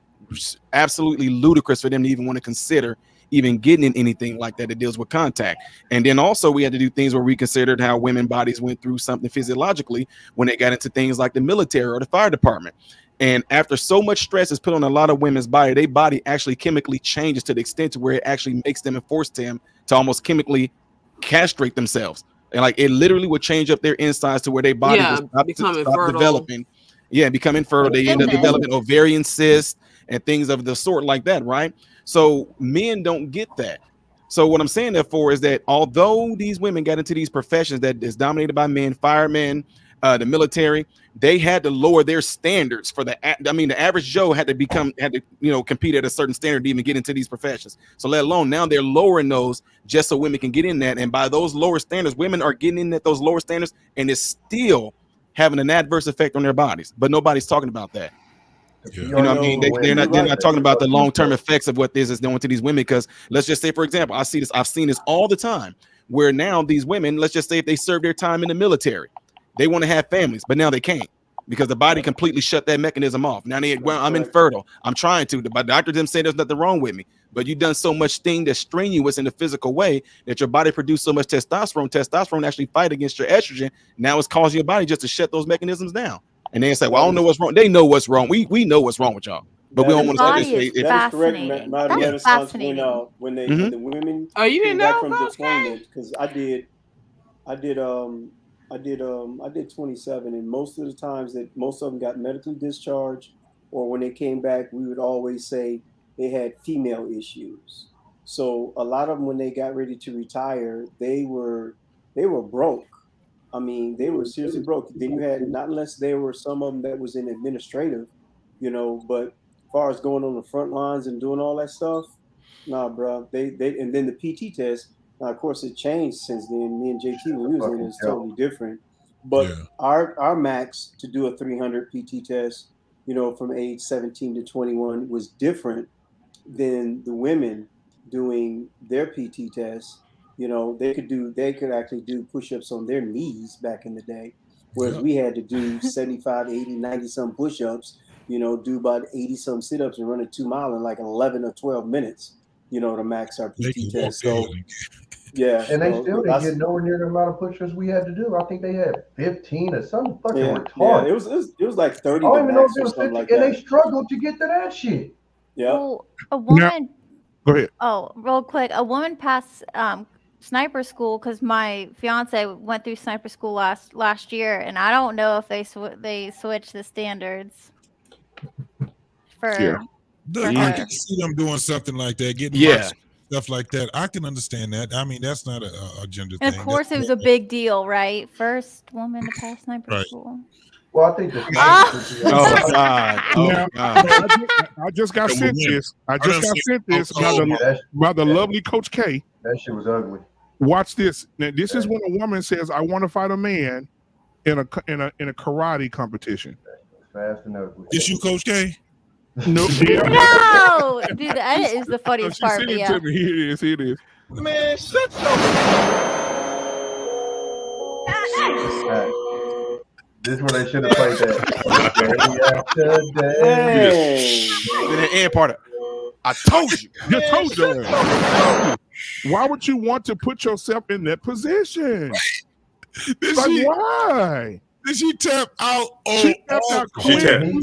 absolutely ludicrous for them to even want to consider even getting in anything like that deals with contact. And then also we had to do things where we considered how women's bodies went through something physiologically when they got into things like the military or the fire department. And after so much stress is put on a lot of women's body, their body actually chemically changes to the extent to where it actually makes them and force them to almost chemically castrate themselves. And like it literally would change up their insides to where their body would stop developing. Yeah, become infertile. They end up developing ovarian cysts and things of the sort like that, right? So men don't get that. So what I'm saying therefore is that although these women got into these professions that is dominated by men, firemen, the military, they had to lower their standards for the average Joe had to compete at a certain standard to even get into these professions. So let alone now they're lowering those just so women can get in that. And by those lower standards, women are getting in at those lower standards and it's still having an adverse effect on their bodies. But nobody's talking about that. Yeah. You know what I mean? They're not talking about the long-term effects of what this is doing to these women. Because let's just say, for example, I've seen this all the time where now these women, let's just say if they serve their time in the military, they want to have families, but now they can't because the body completely shut that mechanism off. Now I'm infertile. I'm trying to, but doctors them say there's nothing wrong with me, but you've done so much thing that's strenuous in the physical way that your body produces so much testosterone. Testosterone actually fight against your estrogen. Now it's causing your body just to shut those mechanisms down. And they say, well, I don't know what's wrong. They know what's wrong. We know what's wrong with y'all, but we don't want to say this. That is correct. That's fascinating. When the women came back from deployment, because I did 27, and most of the times that most of them got medically discharged, or when they came back, we would always say they had female issues. So a lot of them, when they got ready to retire, they were broke. I mean, they were seriously broke. Then you had, not unless there were some of them that was in administrative, but as far as going on the front lines and doing all that stuff, nah, bro. They and then the PT test. Now, of course, it changed since then. Me and JT, when we was in it, it's totally different. But our max to do a 300 PT test, you know, from age 17 to 21 was different than the women doing their PT test. You know, they could actually do push-ups on their knees back in the day, whereas we had to do 75, 80, 90 some push-ups, you know, do about 80 some sit-ups and run a 2 mile in like 11 or 12 minutes, you know, to max our PT test. So yeah. And they still didn't get nowhere near the amount of push-ups we had to do. I think they had 15 or something fucking retarded. Yeah, it was like 30 I don't even know if or it was something 50, like and that. they struggled to get to that shit. Yeah. Well, a woman. Go ahead. Oh, real quick. A woman passed sniper school because my fiance went through sniper school last year, and I don't know if they switched the standards for. I her. can see them doing something like that, getting marks, stuff like that. I can understand that. I mean, that's not a gender And thing. of course, it was a big deal, right? First woman to pass sniper school. Well, I think Oh God! Oh God! I just got sent this. I just got sent this by the lovely Coach K. That shit was ugly. Watch this. Now, this is when a woman says, "I want to fight a man in a karate competition." Fast and ugly. Is you Coach K? No, No, dude, the edit is the funniest she part. sent But it yeah. to me. Here it is. Here it is. Man, shut This is where they should have played that. Then the end part of, I told you. You told you. Why would you want to put yourself in that position? Why? Did she tap out? She tapped out quick. And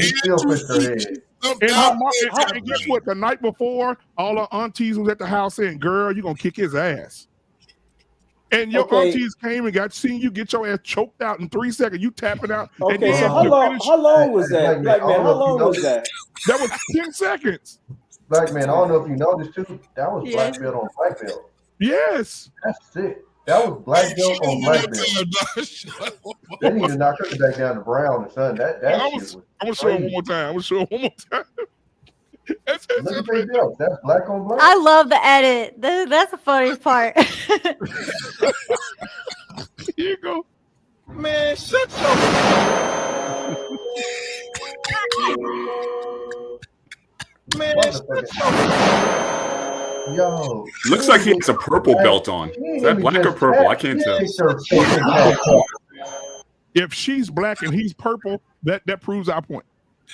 he still pushed her head. And guess what? The night before, all her aunties was at the house saying, "Girl, you gonna kick his ass." And your aunties came and seen you get your ass choked out in 3 seconds. You tapping out. Okay, so how long was that? Black man, how long was that? That was 10 seconds. Black man, I don't know if you noticed too. That was black belt on black belt. Yes. That's sick. That was black belt on black belt. They need to knock her back down to brown or something. That shit was I'm gonna show it one more time. I'm gonna show it one more time. Look at their belts. That's black on black. I love the edit. That's the funniest part. Here you go. Man, shut Man, Yo. Looks like he has a purple belt on. Is that black or purple? I can't tell. If she's black and he's purple, that proves our point.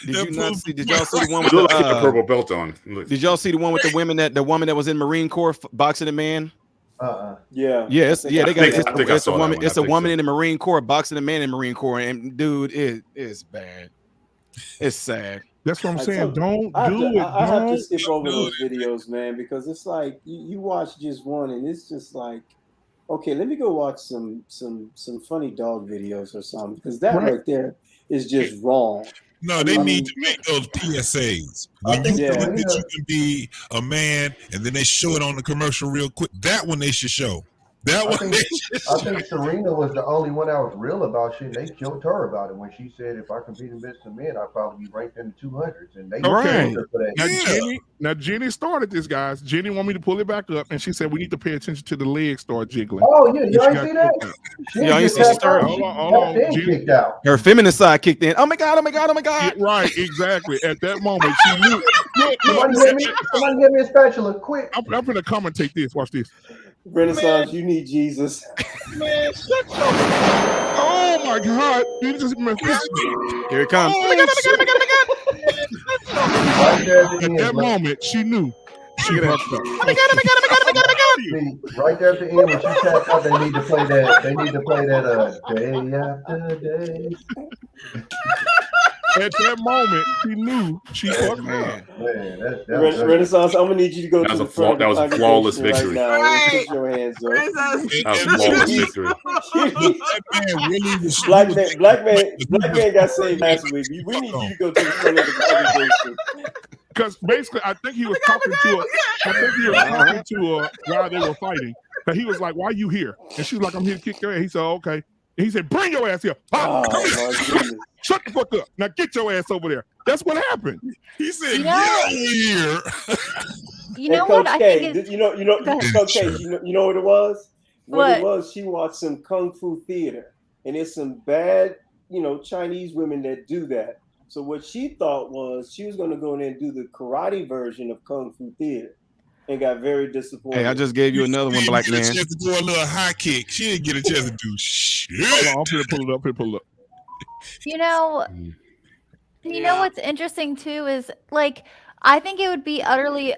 Did you not see? Did y'all see the one It with looks like the a purple belt on. Look. Did y'all see the one with the women the woman that was in Marine Corps boxing a man? Yeah. Yes. Yeah. They got it's a woman. One. It's a woman in the Marine Corps boxing a man in the Marine Corps, and dude, it is bad. It's sad. That's what I'm saying. Don't I do it. I have to skip over those videos, man, because it's like you watch just one, and it's just like, okay, let me go watch some funny dog videos or something, because that right there is just wrong. No, they need to make those PSAs. When you prove that you can be a man, and then they show it on the commercial real quick. That one they should show. That one. I think Serena was the only one that was real about shit. They killed her about it when she said, "If I compete in business men, I'd probably be ranked in the 200s." And they killed her for that. Now Jenny started this, guys. Jenny wanted me to pull it back up, and she said we need to pay attention to the legs start jiggling. Oh yeah, y'all ain't see that? Yeah, you see she started. Hold on. Kicked out. Her feminine side kicked in. Oh my god! Oh my god! Oh my god! Yeah, right, exactly. At that moment, she knew. Somebody get me a spatula, quick. I'm gonna commentate this. Watch this. Renaissance, you need Jesus. Man, shut Oh my God! You just Here it comes. Oh at that moment, she knew. She fucked up. Right there at the end when she tapped out, they need to play that. They need to play that day after day. At that moment, she knew she fucked up. Man, Renaissance, I'm gonna need you to go to the front. That was a flawless victory. Right now. Put your hands up. That was a flawless victory. Black man got saved last week. We need you to go to the front of the congregation. Because basically, I think he was talking to her. I think he was talking to her while they were fighting. But he was like, "Why are you here?" And she was like, "I'm here to kick your ass." He said, "Okay." And he said, "Bring your ass here. Pop, come here. So shut the fuck up. Now get your ass over there. That's what happened. He said, You "Get know- out here." You know Coach what? I K, think is you know, Go ahead. Coach K, you know what it was? What it What? was, she watched some kung fu theater, and there's some bad, Chinese women that do that. So what she thought was she was going to go in there and do the karate version of kung fu theater, and got very disappointed. Hey, I just gave you another one, Black She didn't Man. get a chance to do a little high kick. She didn't get a chance to do shit. Hold on, I'm gonna pull it up. Pull it up. You know, what's interesting too is like I think it would be utterly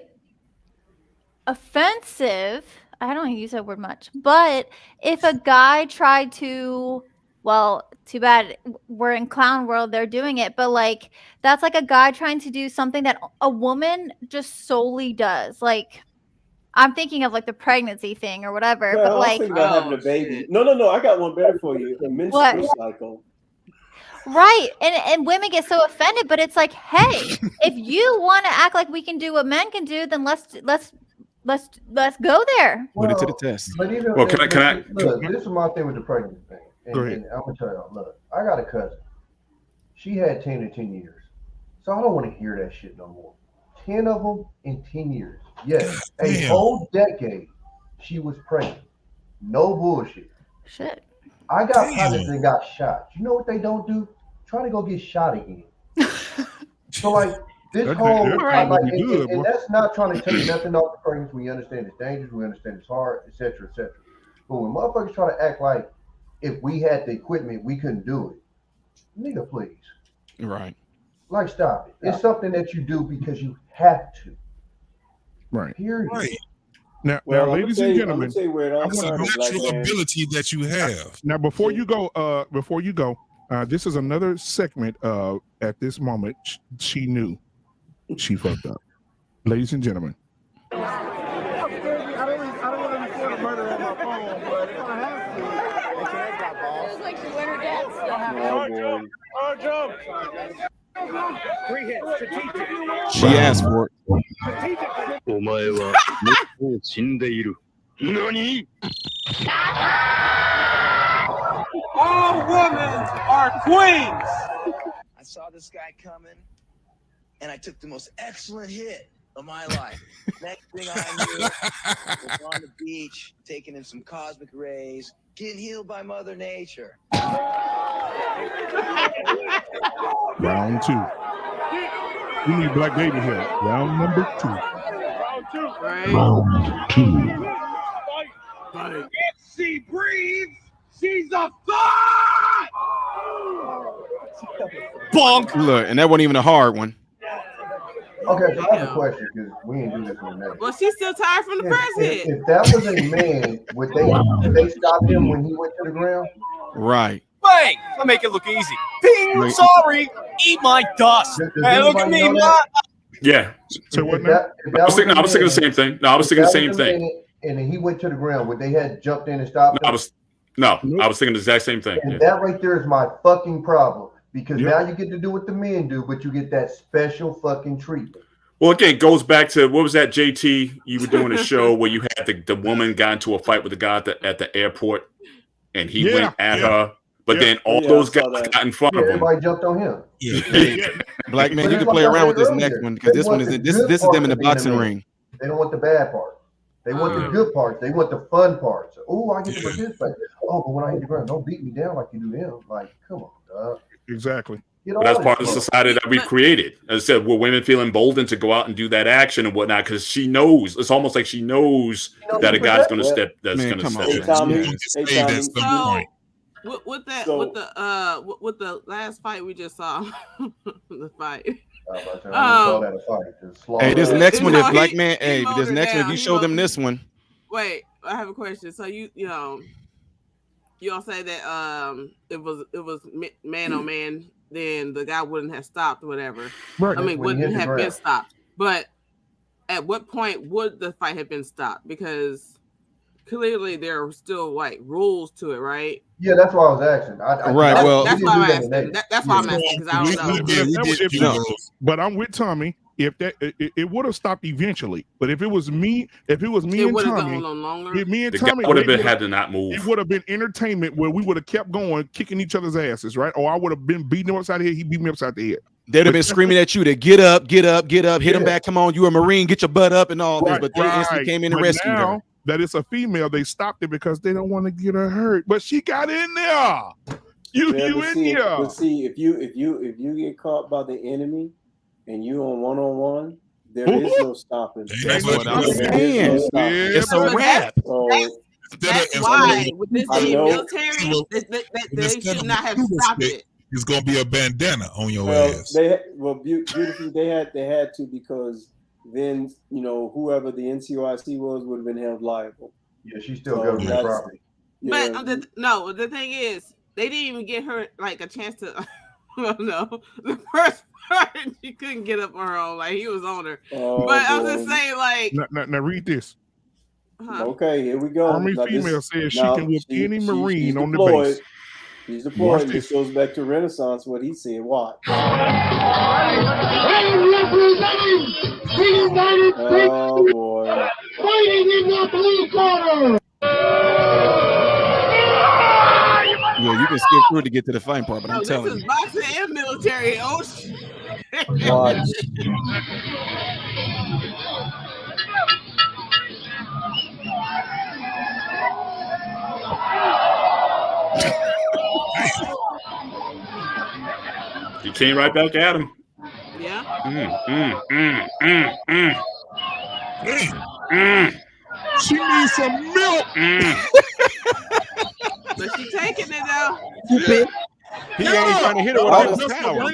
offensive. I don't use that word much, but if a guy tried to, well, too bad we're in clown world, they're doing it, but like that's like a guy trying to do something that a woman just solely does. Like I'm thinking of like the pregnancy thing or whatever, No, but I was like thinking about having a baby. No, I got one better for you. A menstrual cycle. right. And women get so offended, but it's like, hey, if you want to act like we can do what men can do, then let's go there. Put it to the test. But even Well, can I? look, this is my thing with the pregnancy thing. Go ahead. And I'm gonna tell y'all, look, I got a cousin. She had 10 in 10 years. So I don't want to hear that shit no more. 10 of them in 10 years. Yes. A Damn. whole decade she was pregnant. No bullshit. Shit. I got partners that got shot. You know what they don't do? Try to go get shot again. So like this That's whole right. like, That'd be good, and boy. that's not trying to take nothing off the pregnancy. We understand it's dangerous. We understand it's hard, etc., etc. But when motherfuckers try to act like if we had the equipment, we couldn't do it. Nigga, please. Right. Like, stop it. It's something that you do because you have to. Right. Period. Right. Now, Well, I'm ladies gonna and tell you- I'm gentlemen. gonna tell you where it all It's a started, Black natural Man. ability that you have. Now, before you go, this is another segment. At this moment, she knew she fucked up. Ladies and gentlemen. I don't want to record a murder on my phone, but if I have to. It was like she went her dad Oh, boy. 3 hits, strategic. She asked for it. お前はもう死んでいる。何？ All women are queens. I saw this guy coming, and I took the most excellent hit of my life. Next thing I knew, I was on the beach, taking in some cosmic rays, getting healed by Mother Nature. Round 2. We need Black Baby here. Round number 2. Right. 2. If she breathes, she's a thought. Bonk. Look, and that wasn't even a hard one. Okay, so I have a question because we ain't do this in a minute. Well, she's still tired from the first hit. If that was a man, would they stop him when he went to the ground? Right. Bang! I make it look easy. Ping! Right. Sorry. Eat my dust. Hey, look at me, man. Yeah. So what now? I was thinking the same thing. No, I was thinking the same thing. And then he went to the ground. Would they have jumped in and stopped him? I was thinking the exact same thing. And Yeah. that right there is my fucking problem. Because Yeah. now you get to do what the men do, but you get that special fucking treatment. Well, again, it goes back to what was that, JT? You were doing a show where you had the woman got into a fight with the guy at the airport, and he went at her. But then all those guys got in front of him. Everybody jumped on him. Black Man, you can play around with this next one because this one is this is them in the boxing ring. They don't want the bad part. They want the good parts. They want the fun parts. Oh, I get to participate. Oh, but when I hit the ground, don't beat me down like you do them. Like, come on, dog. Exactly. But that's part of the society that we've created. As I said, will women feel emboldened to go out and do that action and whatnot? Because she knows, it's almost like she knows that a guy's going to step. That's going to step. Hey, Tommy. With the last fight we just saw, the fight. Hey, this next one, if Black Man, he this next one, if you show them this one. Wait, I have a question. So you all say that it was man on man, then the guy wouldn't have stopped, whatever. Right. I mean, wouldn't have been stopped. But at what point would the fight have been stopped? Because clearly there are still like rules to it, right? Yeah, that's why I was asking. That's why I'm asking. That's why I'm asking because I don't know. But I'm with Tommy. if that it would have stopped eventually. But if it was me and Tommy, Tommy would have been had to not move. It would have been entertainment where we would have kept going, kicking each other's asses, right? Or I would have been beating him upside the head. He beat me upside the head. They'd have been screaming at you to get up, hit him back. Come on, you a Marine, get your butt up and all this. But they instantly came in and rescued her. That it's a female, they stopped it because they don't want to get her hurt. But she got in there. You in there. But see, if you get caught by the enemy and you on one-on-one, there is no stopping. That's what I'm saying. It's a wrap. That's why with this being military, they should not have stopped it. It's gonna be a bandana on your ass. Beautifully, they had to, because then whoever the NCOIC was would have been held liable. Yeah, she's still government property. But the thing is, they didn't even get her like a chance to. No, the first part she couldn't get up on her own, like he was on her. But I'm just saying, like, now read this. Okay, here we go. Army female says she can whip any Marine on the base. He's deployed. This goes back to Renaissance, what he said. Watch. Oh boy. Fighting in the blue corner. Yeah, you can skip through to get to the fighting part, but I'm telling you. This is boxing and military. Oh shit. Watch. He came right back at him. Yeah. She needs some milk. But she taking it though. He ain't trying to hit her with all his power. I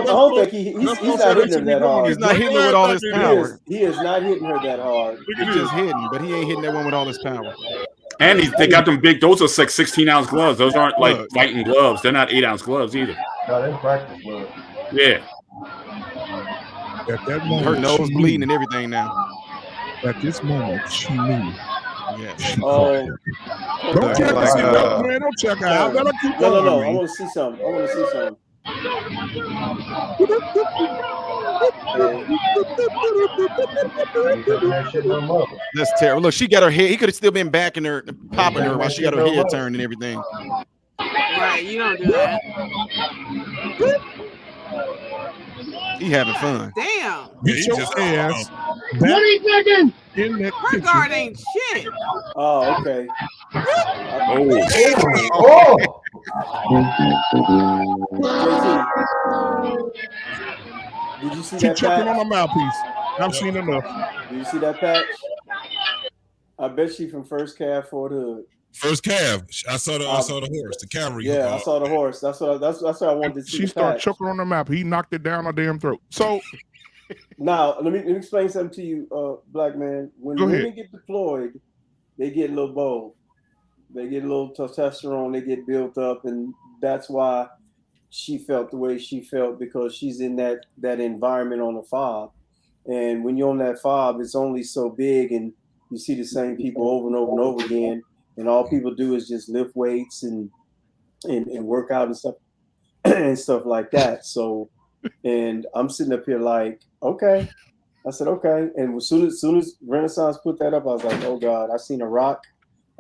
don't think he's not hitting her that hard. He's not hitting her with all his power. He is not hitting her that hard. He's just hitting, but he ain't hitting that one with all his power. And they got them big. Those are like 16-ounce gloves. Those aren't like fighting gloves. They're not 8-ounce gloves either. No, they're practice gloves. Yeah. At that moment, her nose bleeding and everything now. At this moment, she knew. Yes. Don't check out, man. Don't check out. I keep going. No. I want to see something. That's terrible. Look, she got her head. He could have still been backing her, popping her while she got her head turned and everything. Right, you don't do that. He having fun. Damn. Get your ass. What are you thinking? In that Her guard ain't shit. Oh, okay. Did you see She that choking patch? on my mouthpiece. I've seen enough. Did you see that patch? I bet she from First Cav Fort Hood. First Cav. I saw the horse, the cavalry. Yeah, I saw the horse. That's what I wanted to see. She started choking on the map. He knocked it down her damn throat. So now let me explain something to you, Black Man. When women get deployed, they get a little bold. They get a little testosterone. They get built up, and that's why she felt the way she felt, because she's in that environment on the fob. And when you're on that fob, it's only so big, and you see the same people over and over and over again. And all people do is just lift weights and work out and stuff and stuff like that. So, and I'm sitting up here like, okay. I said, okay. And as soon as Renaissance put that up, I was like, oh God, I seen a rock.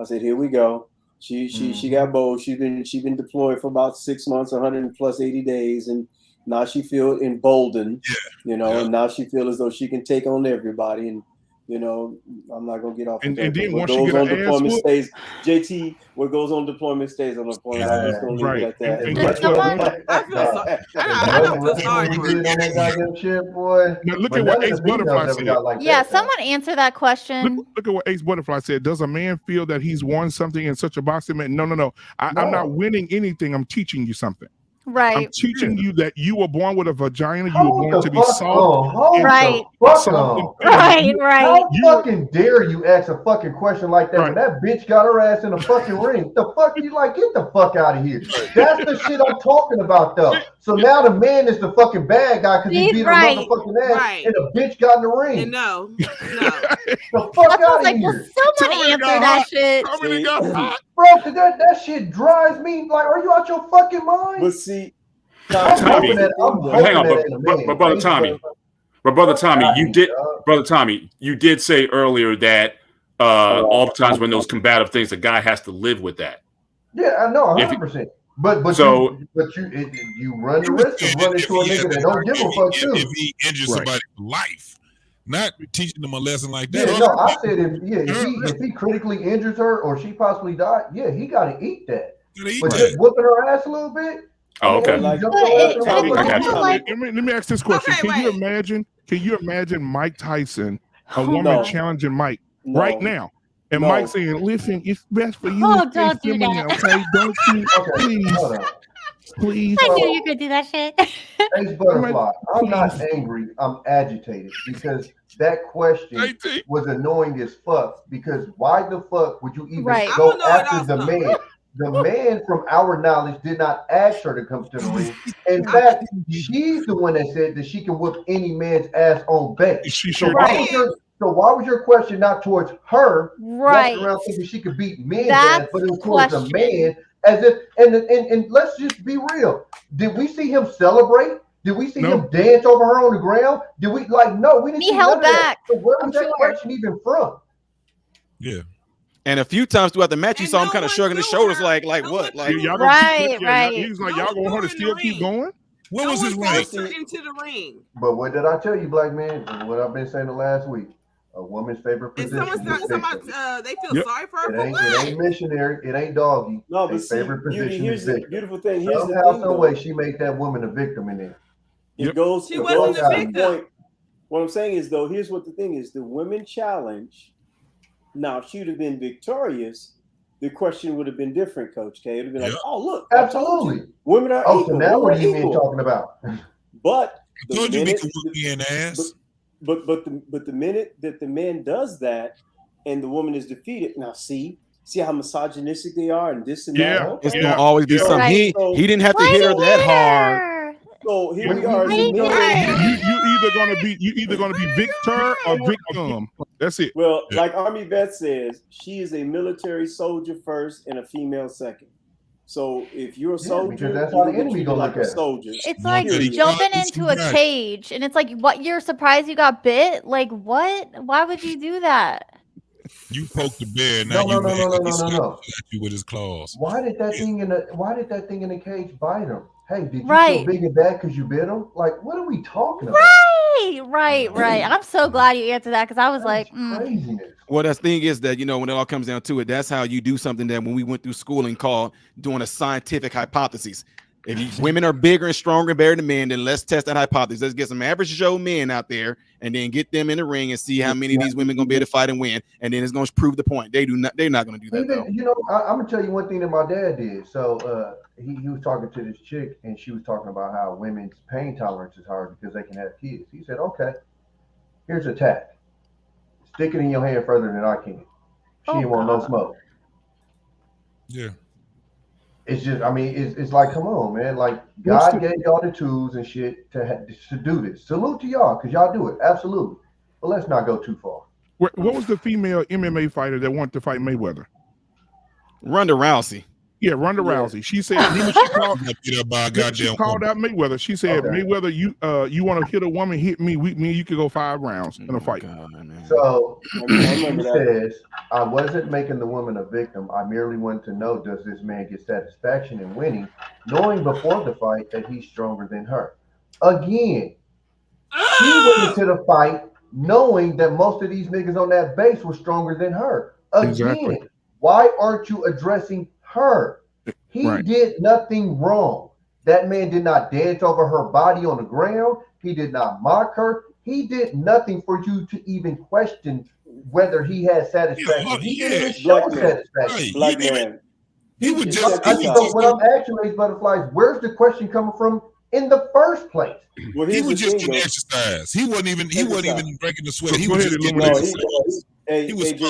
I said, here we go. She got bold. She been deployed for about 6 months, 180 days, and now she feel emboldened, and now she feel as though she can take on everybody. And I'm not gonna get off. And that. then What once goes you on get deployment stays. JT, what goes on deployment stays on deployment. I'm just gonna leave it at that. And guess what? I don't feel sorry for her. Now look at what Ace Butterfly said. Someone answer that question. Look at what Ace Butterfly said. Does a man feel that he's won something in such a boxing match? No. I'm not winning anything. I'm teaching you something. Right. I'm teaching you that you were born with a vagina. You were born to be soft. Right. Right. How You- fucking dare you ask a fucking question like that when that bitch got her ass in a fucking ring? The fuck you like? Get the fuck out of here. That's the shit I'm talking about though. So now the man is the fucking bad guy because he beat her motherfucking ass and the bitch got in the ring. And no. The fuck out of here. Someone answer that shit. Bro, cause that shit drives me like, are you out your fucking mind? But see, Tommy, hang on, but brother Tommy, But brother Tommy, you did say earlier that oftentimes when those combative things, the guy has to live with that. Yeah, I know, 100%. But you run the risk of running to a nigga that don't give a fuck too. If he injures somebody for life, not teaching them a lesson like that. Yeah, no, I said if he critically injures her or she possibly died, yeah, he got to eat that. But just whooping her ass a little bit. Oh, okay. Let me ask this question: Can you imagine Mike Tyson, a woman challenging Mike right now, and Mike saying, "Listen, it's best for you to stay feminine, okay? Don't you, please." I knew you could do that shit. Ace Butterfly, I'm not angry. I'm agitated because that question was annoying as fuck. Because why the fuck would you even go after the man? The man, from our knowledge, did not ask her to come to the ring. In fact, she's the one that said that she can whoop any man's ass on base. So why was your question not towards her? Walking around thinking she could beat men's ass, but it was towards a man. As if, and let's just be real. Did we see him celebrate? Did we see him dance over her on the ground? Did we no? We didn't. He see held none of back. That. So where was that question even from? Yeah. And a few times throughout the match, you saw him kind of shrugging his shoulders, like what? Like y'all right. He was like, y'all gonna want to still keep going? What was his rank? Into the ring. But what did I tell you, black man? What I've been saying the last week. A woman's favorite position. And they feel sorry for her. It ain't missionary. It ain't doggy. No, but favorite position here's is the victim. beautiful thing. Here's Somehow, the thing, some way, she made that woman a victim in there. It goes. She wasn't a victim. What I'm saying is, though, here's what the thing is: the women challenge. Now, if she'd have been victorious, the question would have been different, Coach K. It would have been like, "Oh, look, absolutely, women are equal." So now what are you men talking about? But I told you we could whoop me in the ass. But the minute that the man does that and the woman is defeated, now see how misogynistic they are and this and that. Okay. It's gonna always be something. He didn't have to hit her that hard. So here we are. You either gonna be victor or victim. That's it. Well, like Army Vet says, she is a military soldier first and a female second. So if you're a soldier, because that's how the enemy gonna look at it. Soldier. It's like jumping into a cage, and it's like, what? You're surprised you got bit? Like what? Why would you do that? You poked the bear. Now No. You with his claws. Why did that thing in the cage bite him? Hey, did you feel big and bad because you bit him? Like, what are we talking about? Right. I'm so glad you answered that because I was like, craziness. Well, the thing is that, when it all comes down to it, that's how you do something that when we went through schooling called doing a scientific hypothesis. If women are bigger and stronger and better than men, then let's test that hypothesis. Let's get some average Joe men out there and then get them in the ring and see how many of these women going to be able to fight and win. And then it's going to prove the point. They're not going to do that, though. I'm going to tell you one thing that my dad did. So he was talking to this chick, and she was talking about how women's pain tolerance is hard because they can have kids. He said, okay, here's a tack. Stick it in your hand further than I can. She ain't want no smoke. Yeah. It's just, it's like, come on, man. Like, God gave y'all the tools and shit to do this. Salute to y'all, because y'all do it. Absolutely. But let's not go too far. What was the female MMA fighter that wanted to fight Mayweather? Ronda Rousey. Yeah, Ronda Rousey. She said she called out Mayweather. She said, Mayweather, you want to hit a woman, hit me, weak me, you could go 5 rounds in a fight. So he says, I wasn't making the woman a victim. I merely wanted to know, does this man get satisfaction in winning, knowing before the fight that he's stronger than her? Again, she went into the fight knowing that most of these niggas on that base were stronger than her. Again, why aren't you addressing her? He did nothing wrong. That man did not dance over her body on the ground. He did not mock her. He did nothing for you to even question whether he had satisfaction. He didn't even show satisfaction. Black man. He would just. What I'm asking Ace Butterflies, where's the question coming from in the first place? Well, he was just getting exercise. He wasn't even breaking the sweat. He was just getting exercise. He wasn't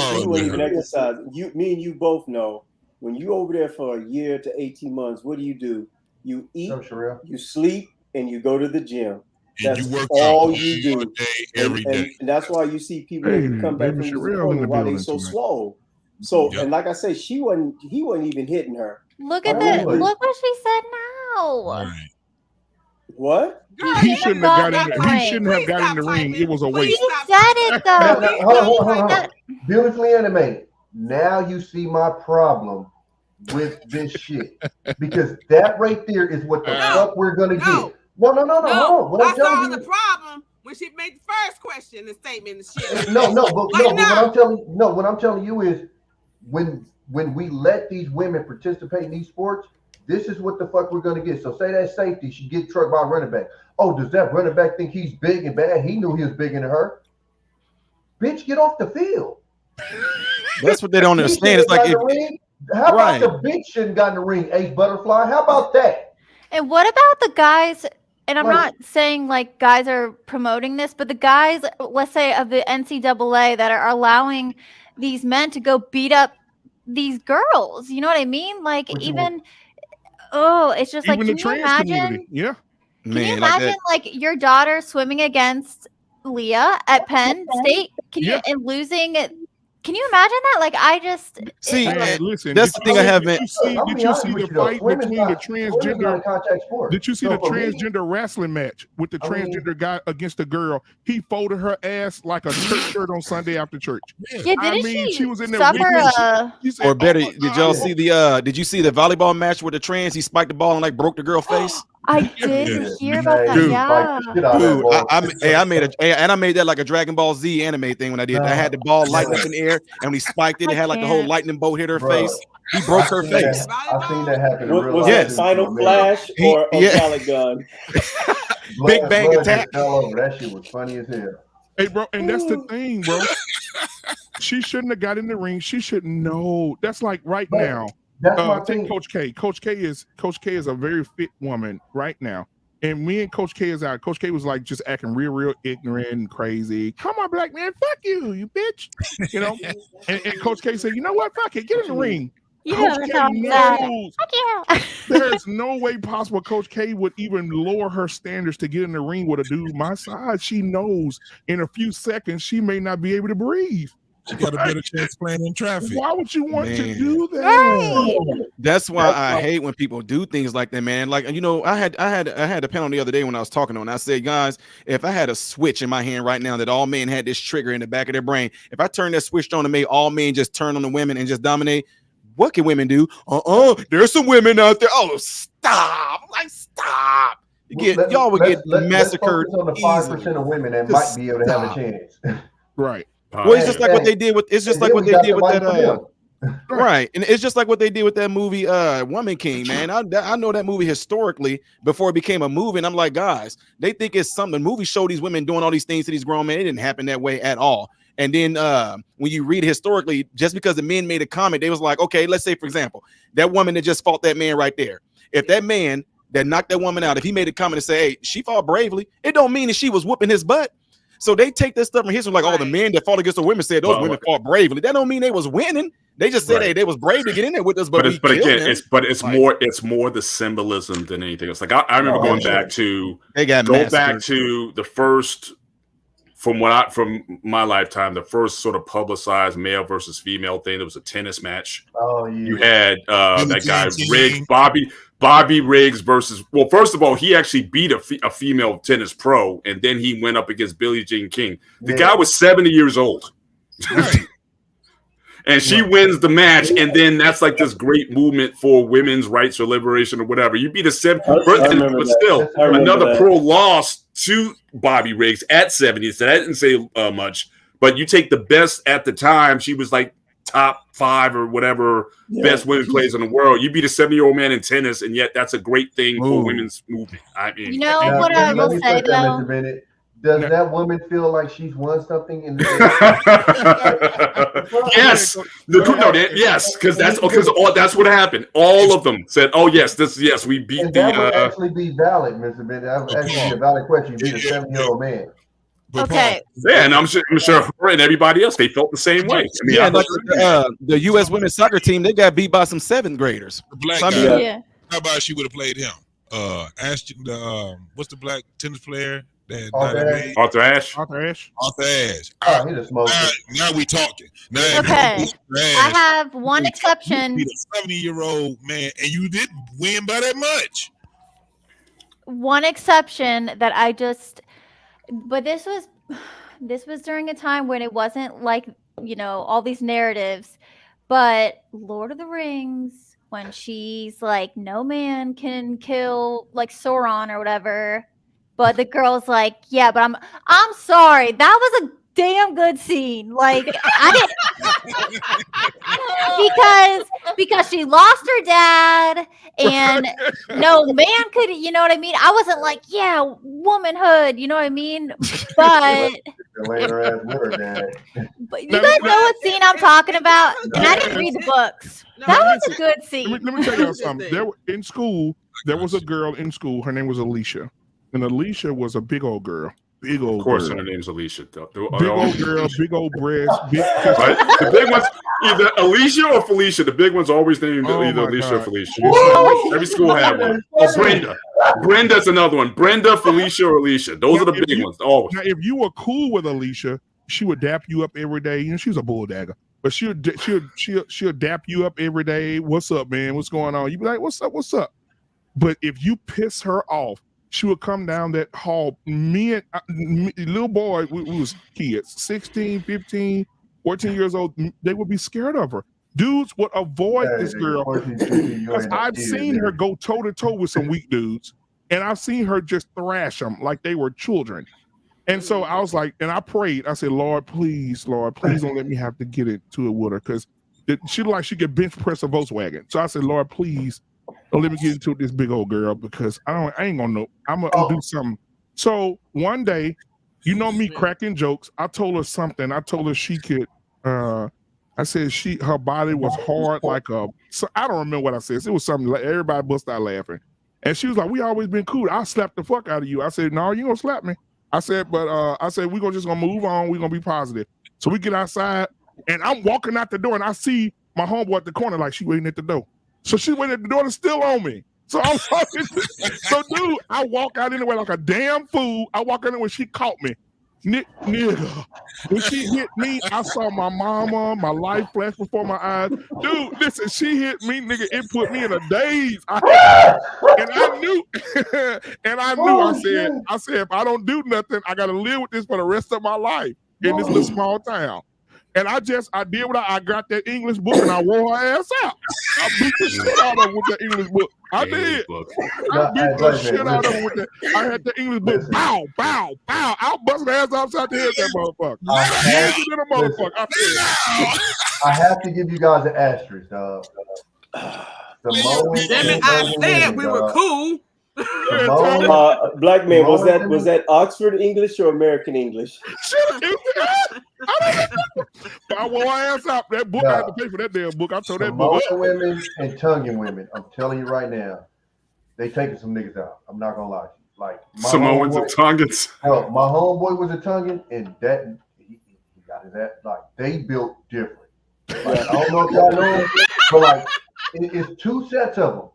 even exercising. Me and you both know, when you over there for a year to 18 months, what do? You eat, you sleep, and you go to the gym. That's all you do. Every day. And that's why you see people that come back from the why they so slow. So, and like I said, he wasn't even hitting her. Look at that. Look what she said now. What? He shouldn't have got in the, he shouldn't have got in the ring. It was a waste. He said it though. Hold on. Beautifully animated. Now you see my problem with this shit. Because that right there is what the fuck we're gonna get. No. Hold on. What I I'm telling saw you, the problem when she made the first question, the statement, the shit. What I'm telling you is when we let these women participate in these sports, this is what the fuck we're gonna get. So say that safety, she get trucked by a running back. Oh, does that running back think he's big and bad? He knew he was bigger than her. Bitch, get off the field. That's what they don't understand. It's like how about the bitch shouldn't got in the ring, Ace Butterfly? How about that? And what about the guys? And I'm not saying like guys are promoting this, but the guys, let's say of the NCAA that are allowing these men to go beat up these girls. You know what I mean? Like even, it's just like, Even can the you trans imagine? community. Yeah. Can you imagine like your daughter swimming against Leah at Penn State? Can you and losing it? Can you imagine that? Like I just see. Listen, that's the thing I haven't. Did you see the fight between the transgender? Did you see the transgender wrestling match with the transgender guy against the girl? He folded her ass like a church shirt on Sunday after church. Yeah, I mean, she was in there. Or better, did y'all see the? Did you see the volleyball match with the trans? He spiked the ball and like broke the girl face. I did hear about that. Dude, Yeah. I made that like a Dragon Ball Z anime thing when I did. I had the ball light up in the air and when he spiked it, it had like the whole lightning bolt hit her face. He broke her face. I've seen that happen. Was it Final Flash or Solid Gun? Big Bang Attack. That shit was funny as hell. Hey, bro, and that's the thing, bro. She shouldn't have got in the ring. She should know. That's like right now. That's my thing. Coach K. Coach K is a very fit woman right now. And me and Coach K is out. Coach K was like just acting real ignorant and crazy. Come on, black man, fuck you bitch. You know? and Coach K said, you know what? Fuck it, get in the ring. Coach K knows there's no way possible Coach K would even lower her standards to get in the ring with a dude my size. She knows in a few seconds she may not be able to breathe. She got a better chance playing in traffic. Why would you want to do that? That's why I hate when people do things like that, man. Like, you know, I had a panel the other day when I was talking to him. I said, guys, if I had a switch in my hand right now that all men had this trigger in the back of their brain, if I turn that switch on and made all men just turn on the women and just dominate, what can women do? There's some women out there. Oh, stop! Like, stop! Y'all would get massacred. Let's focus on the 5% of women that might be able to have a chance. Right. Well, it's just like what they did with. It's just like what they did with that. Right, and it's just like what they did with that movie, Woman King. Man, I know that movie historically before it became a movie, and I'm like, guys, they think it's something. The movie showed these women doing all these things to these grown men. It didn't happen that way at all. And then when you read historically, just because the men made a comment, they was like, okay, let's say for example, that woman that just fought that man right there. If that man that knocked that woman out, if he made a comment and say, hey, she fought bravely, it don't mean that she was whooping his butt. So they take this stuff from history, like, oh, the men that fought against the women said those women fought bravely. That don't mean they was winning. They just said, hey, they was brave to get in there with us, but it's more the symbolism than anything else. Like I remember going back to the first from my lifetime, the first sort of publicized male versus female thing. There was a tennis match. Oh yeah. You had that guy Riggs, Bobby Riggs versus. Well, first of all, he actually beat a female tennis pro, and then he went up against Billie Jean King. The guy was 70 years old. And she wins the match, and then that's like this great movement for women's rights or liberation or whatever. You beat a but still another pro lost to Bobby Riggs at 70, so that didn't say much. But you take the best at the time, she was like top 5 or whatever best women players in the world. You beat a 70-year-old man in tennis, and yet that's a great thing for women's movement. I mean, you know what I will say though. Does that woman feel like she's won something in the Yes, yes, because that's what happened. All of them said, "Oh yes, we beat and that would actually be valid, Mr. Bennett. That would actually be a valid question. You beat a 70-year-old man." Okay. Yeah, and I'm sure her and everybody else, they felt the same way. I mean, the U.S. women's soccer team, they got beat by some 7th graders. The black guy. How about she would have played him? Ashton, what's the black tennis player? Arthur Ashe. Oh, he just smoked. Now we talking. Okay. I have one exception. You beat a 70-year-old man, and you didn't win by that much. one exception that I just, but this was during a time when it wasn't like, you know, all these narratives, but Lord of the Rings, when she's like, no man can kill like Sauron or whatever, but the girl's like, yeah, but I'm sorry, that was a damn good scene. Like I didn't because she lost her dad and no man could, you know what I mean? I wasn't like, yeah, womanhood, you know what I mean? But Later ass with her dad. But you guys know what scene I'm talking about? And I didn't read the books. That was a good scene. Let me tell you something. In school, there was a girl in school. Her name was Alicia. And Alicia was a big old girl. Big old girl. Of course, her name's Alicia. Big old girl, big old breasts. Right? The big ones, either Alicia or Felicia. The big ones always named either Alicia or Felicia. Every school had one. Oh, Brenda. Brenda's another one. Brenda, Felicia, or Alicia. Those are the big ones. Always. Now, if you were cool with Alicia, she would dap you up every day. You know, she's a bulldagger. But she'll dap you up every day. What's up, man? What's going on? You be like, what's up? What's up? But if you piss her off, she would come down that hall. Me, little boy, we was kids, 16, 15, 14 years old. They would be scared of her. Dudes would avoid this girl because I've seen her go toe to toe with some weak dudes, and I've seen her just thrash them like they were children. And so I was like, and I prayed. I said, Lord, please don't let me have to get into it with her, because she looked like she could bench press a Volkswagen. So I said, Lord, please don't let me get into this big old girl, because I ain't gonna know. I'm gonna do something. So one day, you know me cracking jokes. I told her something. I told her she could. I said her body was hard like a. So I don't remember what I said. It was something like everybody bust out laughing, and she was like, "We always been cool. I'll slap the fuck out of you." I said, "No, you gonna slap me." I said, "But we're just gonna move on. We're gonna be positive." So we get outside, and I'm walking out the door, and I see my homeboy at the corner, like she waiting at the door. So she waiting at the door, and still on me. So I'm fucking. So dude, I walk out anyway like a damn fool. I walk in when she caught me. Nigga, when she hit me, I saw my mama, my life flash before my eyes. Dude, listen, she hit me, nigga. It put me in a daze. And I knew. I said, if I don't do nothing, I gotta live with this for the rest of my life in this little small town. And I did what I got that English book and I wore her ass out. I beat the shit out of her with that English book. I did. I beat the shit out of her with that. I had the English book. Bow, bow, bow. I'll bust her ass upside the head, that motherfucker. I have to give you guys an asterisk, dog. Damn it, I said we were cool. Black man, was that Oxford English or American English? I wore her ass out. That book, I had to pay for that damn book. I told that book. Women and Tongan women, I'm telling you right now, they taking some niggas out. I'm not gonna lie to you. Like Samoans and Tongans. Bro, my homeboy was a Tongan, and that he got his ass. Like they built different. Like, I don't know if y'all know, but like it's two sets of them.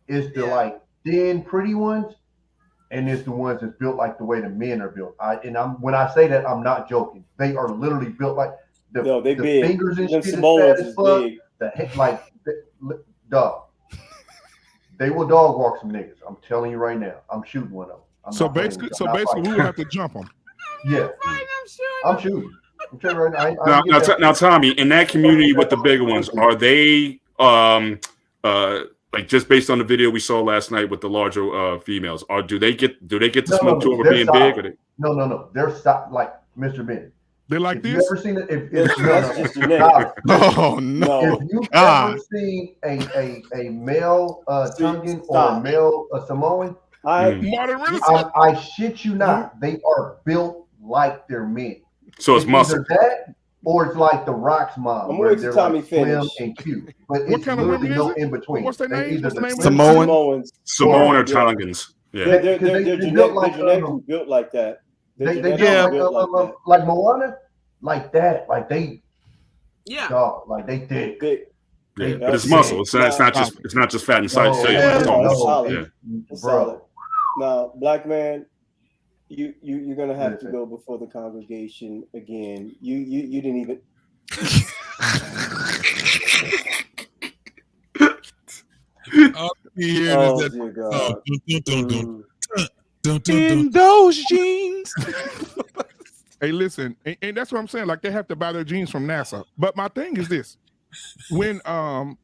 It's the like thin, pretty ones, and it's the ones that's built like the way the men are built. When I say that, I'm not joking. They are literally built like the big. fingers and them shit Samoans is fat as fuck. Dog. They will dog walk some niggas. I'm telling you right now. I'm shooting one of them. So basically, we would have to jump them. Yeah, I'm shooting. I'm telling you right now. Now, Tommy, in that community with the bigger ones, are they like just based on the video we saw last night with the larger females? Or do they get to smoke two over being big? Or they... No. They're like Mr. Bennett. They like this. You ever seen it? Oh no! If you've ever seen a male Tongan or a male Samoan, I shit you not, they are built like they're men. So it's muscle. Either that, or it's like the Rock's mom. I'm waiting for Tommy finish. And cute, but what kind of women is it? in between. What's their name? Samoan, or Tongans. Yeah, they're built like that. Like Moana, like that, like they, dog, like they thick. Yeah, but it's muscle. It's not just fat and size. Solid. Now, Black man, you're gonna have to go before the congregation again. You didn't even. Dear God. In those jeans. Hey, listen, and that's what I'm saying. Like they have to buy their jeans from NASA. But my thing is this: when I'm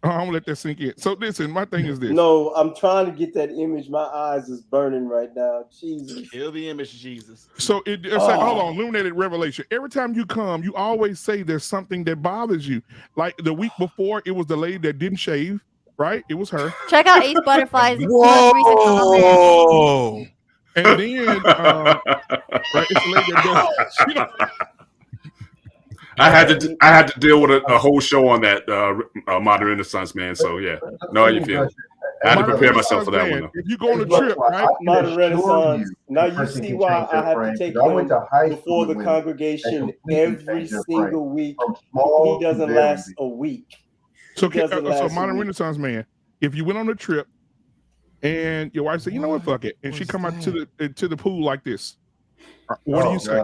gonna let that sink in. So listen, my thing is this. No, I'm trying to get that image. My eyes is burning right now. Jesus. Kill the image of Jesus. So it's like, hold on, illuminated revelation. Every time you come, you always say there's something that bothers you. Like the week before, it was the lady that didn't shave, right? It was her. Check out Ace Butterfly's Whoa. most recent comment. And then, right, it's the lady that does. I had to deal with a whole show on that modern Renaissance, man. So yeah, know how you feel. I had to prepare myself for that one. Though. If you go on a trip, right? Modern Renaissance. Now you see why I have to take him before the congregation every single week. He doesn't last a week. So modern Renaissance man, if you went on a trip and your wife said, "You know what, fuck it," and she come out to the pool like this, what do you say?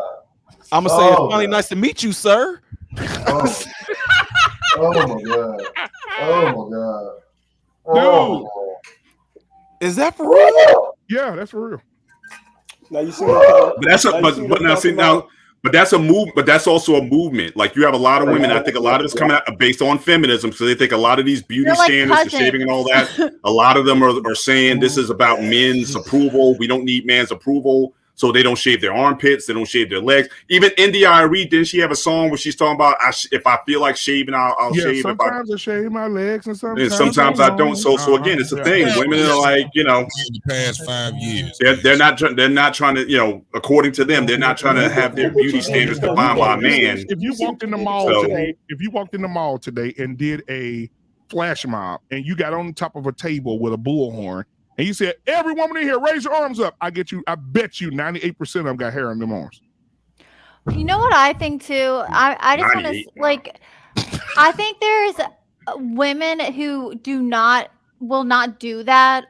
I'm gonna say it's finally nice to meet you, sir. Oh my god! Oh my god! Oh. Dude, is that for real? Yeah, that's for real. Now you see but that's a move. But that's also a movement. Like you have a lot of women. I think a lot of it's coming out based on feminism. So they think a lot of these beauty standards for shaving and all that. A lot of them are saying this is about men's approval. We don't need man's approval. So they don't shave their armpits, they don't shave their legs. Even India Arie, didn't she have a song where she's talking about if I feel like shaving, I'll shave. Sometimes I shave my legs, and sometimes I don't. So again, it's a thing. Women are like, the past 5 years, they're not trying to, according to them, they're not trying to have their beauty standards defined by a man. If you walked in the mall today, and did a flash mob, and you got on top of a table with a bullhorn. And you said, every woman in here, raise your arms up. I bet you 98% of them got hair on them arms. You know what I think too? I just want to like, I think there's women who will not do that.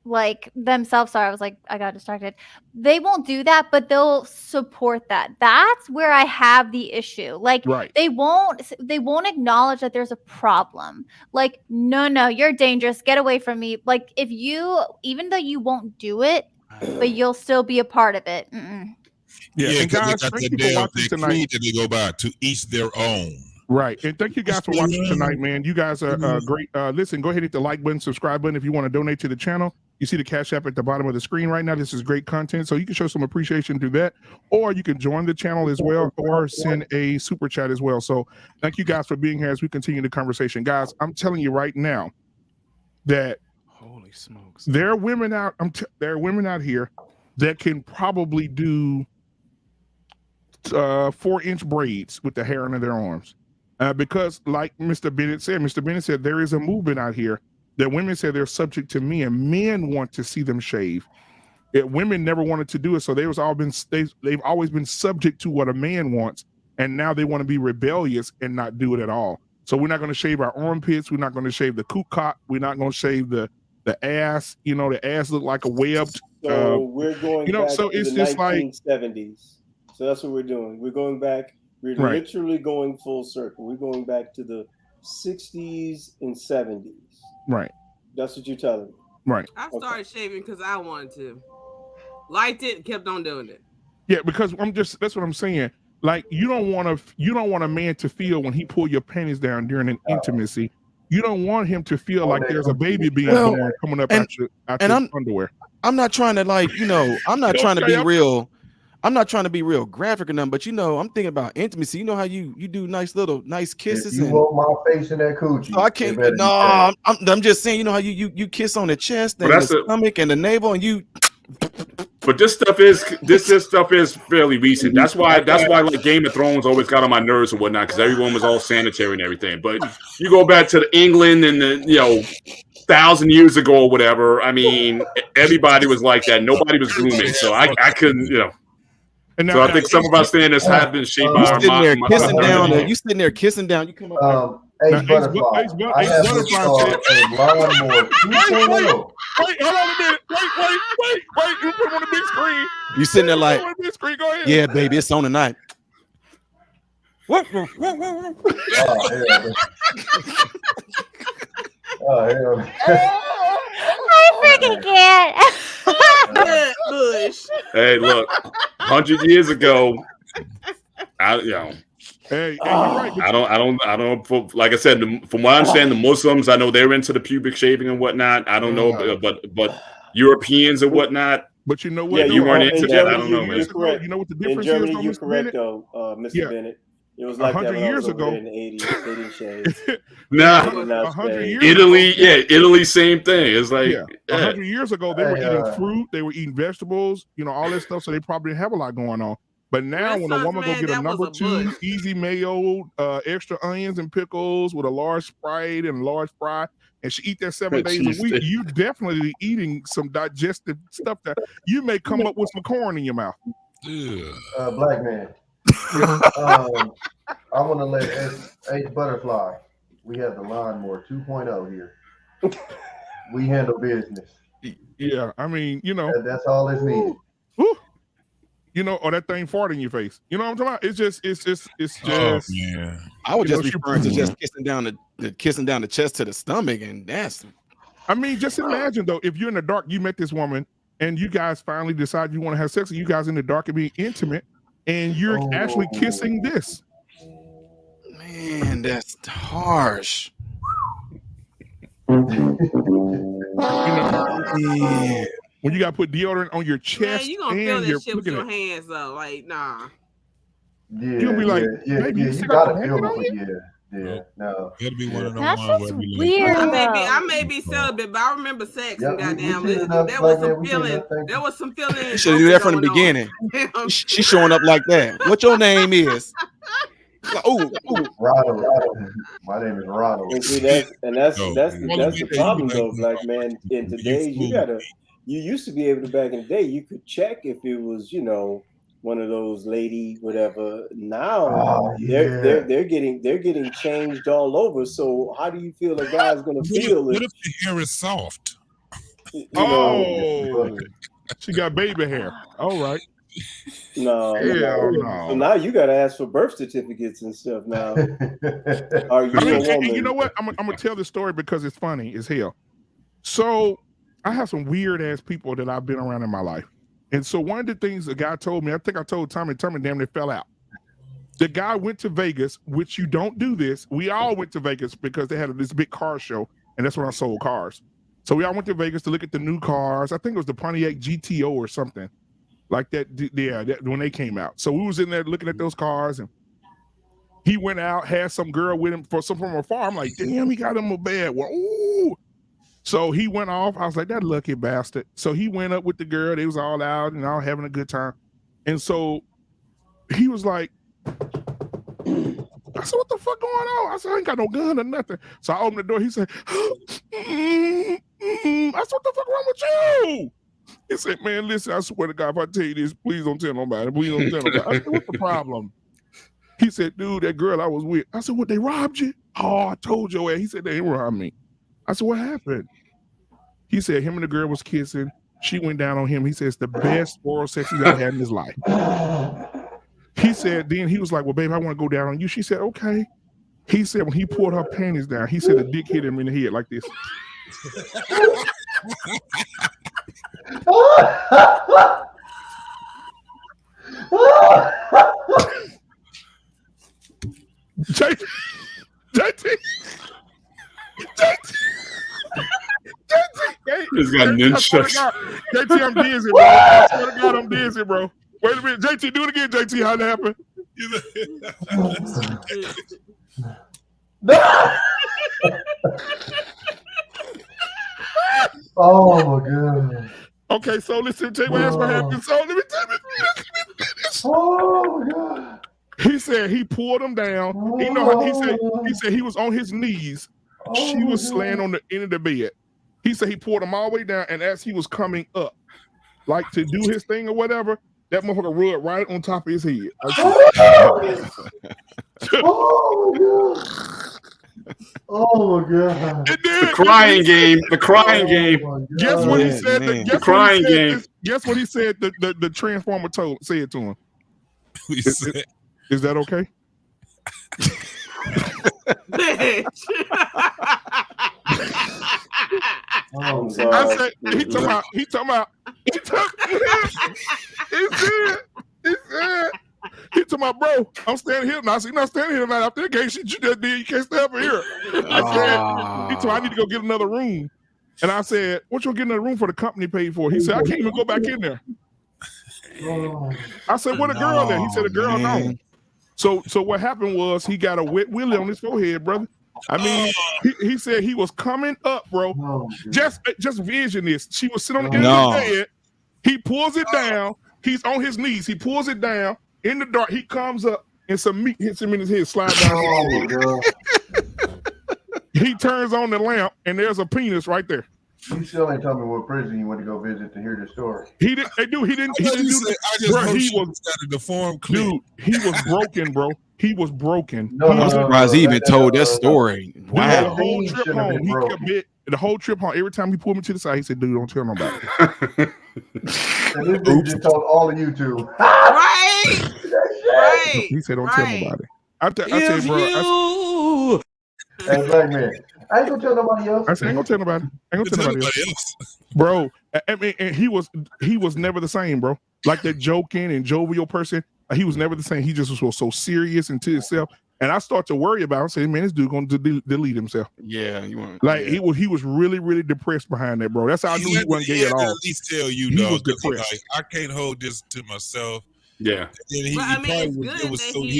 Like themselves. Sorry, I got distracted. They won't do that, but they'll support that. That's where I have the issue. Like they won't acknowledge that there's a problem. Like, no, you're dangerous. Get away from me. Like even though you won't do it, but you'll still be a part of it. Yeah, because they got that damn creed that they go by, to each their own. Right. And thank you guys for watching tonight, man. You guys are great. Listen, go ahead and hit the like button, subscribe button if you want to donate to the channel. You see the Cash App at the bottom of the screen right now. This is great content. So you can show some appreciation through that, or you can join the channel as well, or send a super chat as well. So thank you guys for being here as we continue the conversation. Guys, I'm telling you right now that holy smokes, there are women out here that can probably do 4-inch braids with the hair under their arms. Because like Mr. Bennett said, there is a movement out here that women say they're subject to men. Men want to see them shave. Women never wanted to do it, so they've always been subject to what a man wants, and now they want to be rebellious and not do it at all. So we're not going to shave our armpits. We're not going to shave the coot cock. We're not going to shave the ass. The ass look like a webbed. So we're going back so to it's the just 1970s. So that's what we're doing. We're going back. We're literally going full circle. We're going back to the 60s and 70s. Right. That's what you're telling me. Right. I started shaving because I wanted to. Liked it and kept on doing it. Yeah, because that's what I'm saying. Like you don't want a man to feel when he pull your panties down during an intimacy. You don't want him to feel like there's a baby being born coming up out your underwear. I'm not trying to I'm not trying to be real. I'm not trying to be real graphic or nothing, but I'm thinking about intimacy. You know how you do nice kisses. If you want my face in that coochie. I can't. No, I'm just saying. You know how you kiss on the chest and the stomach and the navel, and you. But this stuff is fairly recent. That's why like Game of Thrones always got on my nerves and whatnot, because everyone was all sanitary and everything. But you go back to England and 1,000 years ago or whatever. I mean, everybody was like that. Nobody was grooming, so I couldn't. So I think some of our standards have been shaped by our mind. You sitting there kissing down. You come up. Ace Butterfly. I have installed a lawnmower 2.0. Wait, hold on a minute. Wait. You put it on the big screen. You sitting there like, go ahead. Yeah, baby, it's on tonight. What? Oh, hell. freaking can't. Bush. Hey, look, 100 years ago, Hey, you're right. I don't. Like I said, from what I understand, the Muslims, I know they're into the pubic shaving and whatnot. I don't know, but Europeans and whatnot. But you know what? Yeah, you weren't into that. I don't know, man. You know what the difference in Germany, is, you're Mr. correct, Bennett? though, Mr. Yeah. Bennett. It was like 100 that when years I was over ago. there in the 80s. They didn't shave. Nah, 100 years Italy, ago. yeah, Italy, same thing. It's like 100 years ago, they were eating fruit, they were eating vegetables, all that stuff. So they probably didn't have a lot going on. But now, when a woman go get a number 2 easy mayo, extra onions and pickles with a large Sprite and a large fry, and she eat that 7 days a week, you definitely eating some digestive stuff that you may come up with some corn in your mouth. Black man. I want to let H Butterfly. We have the lawnmower 2.0 here. We handle business. Yeah, I mean, that's all that's needed. Or that thing fart in your face. You know what I'm talking about? It's just. Yeah. I was just referring to just kissing down the chest to the stomach, and that's. I mean, just imagine though, if you're in the dark, you met this woman, and you guys finally decide you want to have sex, and you guys in the dark and be intimate, and you're actually kissing this. Man, that's harsh. When you got to put deodorant on your chest, Man, you gonna feel and that shit with your hands though, like nah. Yeah, You'll be like, baby, you gotta feel it. Yeah, no. It'll be one of them That's ones just where we weird. I may be celibate, but I remember sex and goddamn, there was some feeling. You should do that from the beginning. She's showing up like that. What your name is? Ronald. My name is Ronald. And see, that's the problem though, Black man. In today's, you used to be able to, back in the day, you could check if it was, one of those lady whatever. Now they're getting changed all over. So how do you feel a guy's gonna feel? What if the hair is soft? She got baby hair. All right. No. So now you got to ask for birth certificates and stuff. Now, are you a woman? And you know what? I'm gonna tell this story because it's funny as hell. So I have some weird ass people that I've been around in my life, and so one of the things the guy told me, I think I told Tommy damn near fell out. The guy went to Vegas, which you don't do this. We all went to Vegas because they had this big car show, and that's when I sold cars. So we all went to Vegas to look at the new cars. I think it was the Pontiac GTO or something like that. Yeah, when they came out. So we was in there looking at those cars, and he went out, had some girl with him from afar. I'm like, damn, he got him a bad one. Ooh. So he went off. I was like, that lucky bastard. So he went up with the girl. They was all out and all having a good time. And so he was like, I said, what the fuck going on? I said, I ain't got no gun or nothing. So I opened the door. He said, I said, what the fuck wrong with you? He said, man, listen, I swear to God, if I tell you this, please don't tell nobody. Please don't tell nobody. I said, what's the problem? He said, dude, that girl I was with. I said, what, they robbed you? Oh, I told your ass. He said, they ain't robbed me. I said, what happened? He said, him and the girl was kissing. She went down on him. He said, it's the best oral sex he's ever had in his life. He said, then he was like, well, babe, I want to go down on you. She said, okay. He said, when he pulled her panties down, he said the dick hit him in the head like this. JT. He's got ninjas. JT, I'm dizzy, bro. I swear to God, I'm dizzy, bro. Wait a minute, JT, do it again, JT. How'd it happen? Oh my God. Okay, so listen, tell you what happened. So let me tell you. Oh my God. He said he pulled him down. You know how he said he was on his knees. She was laying on the end of the bed. He said he pulled him all the way down, and as he was coming up, like to do his thing or whatever, that motherfucker rubbed right on top of his head. Oh my God. The crying game. The crying game. Guess what he said? The crying game. Guess what he said? The transformer said to him. Is that okay? Bitch. I'm I sorry. said, he talking about, he said, he talking about, bro, I'm standing here. Now, I said, you're not standing here tonight. After the game shit you just did, you can't stay up here. I said, he told me I need to go get another room. And I said, what you get another room for the company paid for? He said, I can't even go back in there. I said, what a girl there? He said, a girl no. So what happened was he got a wet willy on his forehead, brother. I mean, he said he was coming up, bro. Just vision this. She was sitting on the end of the bed. He pulls it down. He's on his knees. He pulls it down in the dark. He comes up and some meat hits him in his head, slides down. He turns on the lamp and there's a penis right there. You still ain't telling me what prison you went to go visit to hear this story. He didn't. He didn't do that. Bro, he was a deformed clip. Dude, he was broken, bro. He was broken. I'm surprised he even told that story. Wow. The whole trip home, he kept it. The whole trip home, every time he pulled me to the side, he said, "Dude, don't tell nobody." And this dude just told all of you two. Right. Right. He said, "Don't tell nobody." I said, bro. Hey, Black Man, I ain't gonna tell nobody else. I said, ain't gonna tell nobody. Ain't gonna tell nobody else. Bro, I mean, and he was never the same, bro. Like that joking and jovial person, he was never the same. He just was so serious and to himself. And I start to worry about him, saying, man, this dude gonna delete himself. Yeah, you want like he was really, really depressed behind that, bro. That's how I knew he wasn't gay at all. At least tell you, he dog, was depressed. like, I can't hold this to myself. Yeah. And he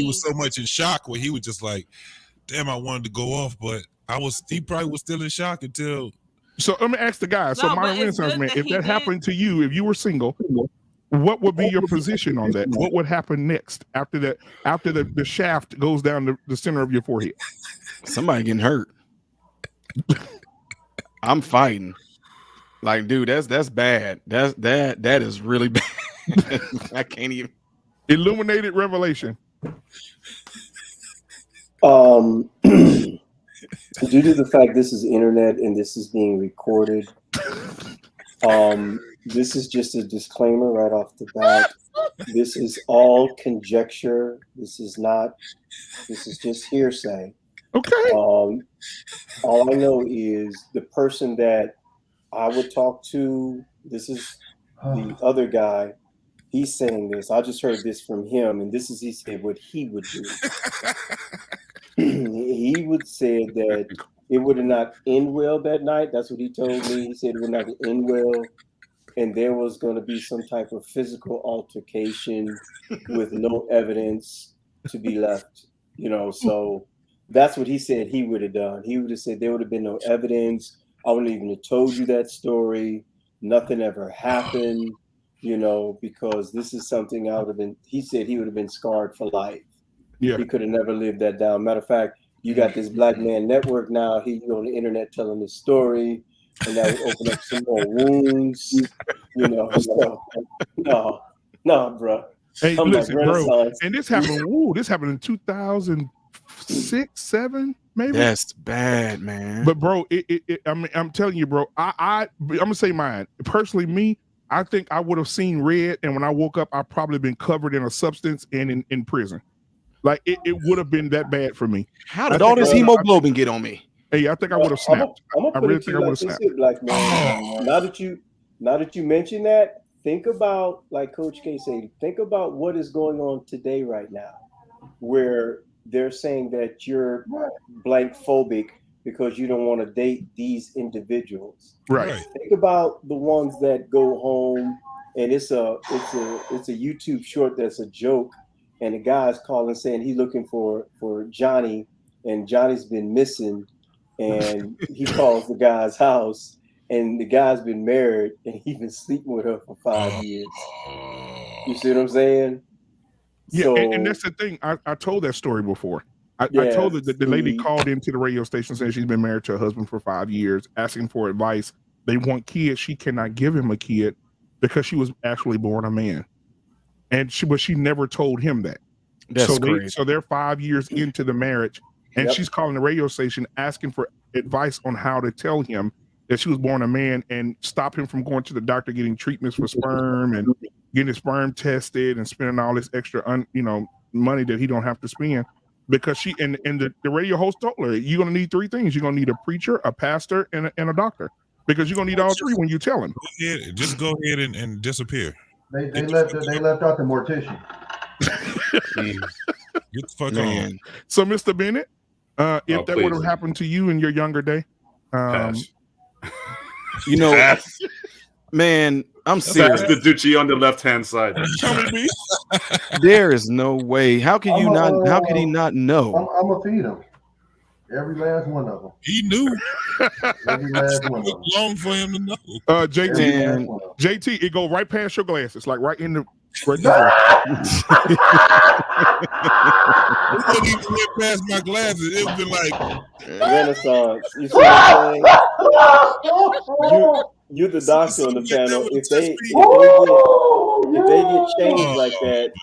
was so much in shock where he was just like, damn, I wanted to go off, but he probably was still in shock until. So let me ask the guy. So Modern Renaissance man, if that happened to you, if you were single, what would be your position on that? What would happen next after that? After the shaft goes down the center of your forehead? Somebody getting hurt. I'm fighting. Like, dude, that's bad. That is really bad. I can't even. Illuminated revelation. Due to the fact this is internet and this is being recorded, this is just a disclaimer right off the bat. This is all conjecture. This is just hearsay. Okay. All I know is the person that I would talk to, this is the other guy. He's saying this. I just heard this from him, and this is he said what he would do. He would say that it would not end well that night. That's what he told me. He said it would not end well, and there was going to be some type of physical altercation with no evidence to be left. So that's what he said he would have done. He would have said there would have been no evidence. I wouldn't even have told you that story. Nothing ever happened. Because this is something I would have been. He said he would have been scarred for life. Yeah, he could have never lived that down. Matter of fact, you got this Black Man Network now. He's on the internet telling this story, and that would open up some more wounds. No, bro. Hey, listen, bro. And this happened. This happened in 2006, 7, maybe. That's bad, man. But bro, I'm telling you, bro. I'm gonna say mine personally. Me, I think I would have seen red, and when I woke up, I'd probably been covered in a substance and in prison. Like it would have been that bad for me. How did all this hemoglobin get on me? Hey, I think I would have snapped. I really think I would have snapped. Black man. Now that you mention that, think about, like Coach K said, think about what is going on today right now, where they're saying that you're blank phobic because you don't want to date these individuals. Right. Think about the ones that go home and it's a YouTube short that's a joke, and the guy's calling saying he's looking for Johnny, and Johnny's been missing, and he calls the guy's house, and the guy's been married and he's been sleeping with her for 5 years. You see what I'm saying? Yeah, so, and that's the thing. I told that story before. I told that the lady called into the radio station saying she's been married to her husband for 5 years, asking for advice. They want kids. She cannot give him a kid because she was actually born a man, but she never told him that. That's crazy. So they're 5 years into the marriage, and she's calling the radio station asking for advice on how to tell him that she was born a man and stop him from going to the doctor, getting treatments for sperm and getting his sperm tested and spending all this extra money that he don't have to spend. because she and the radio host told her, you're gonna need 3 things. You're gonna need a preacher, a pastor, and a doctor, because you're gonna need all 3 when you tell him. Just go ahead and disappear. They left out the mortician. Get the fuck on. So, Mr. Bennett, if that would have please. happened to you in your younger day, you know, man, I'm serious. That's the Ducci on the left-hand side. There is no way. How can you not? How can he not know? I'm gonna feed him. Every last one of them. He knew. Every last one of them. Long for him to know. JT, it go right past your glasses, like right in the right there. It wouldn't even get past my glasses. It would be like Renaissance. You see what I'm saying? You the doctor on the panel. If they get changed like that,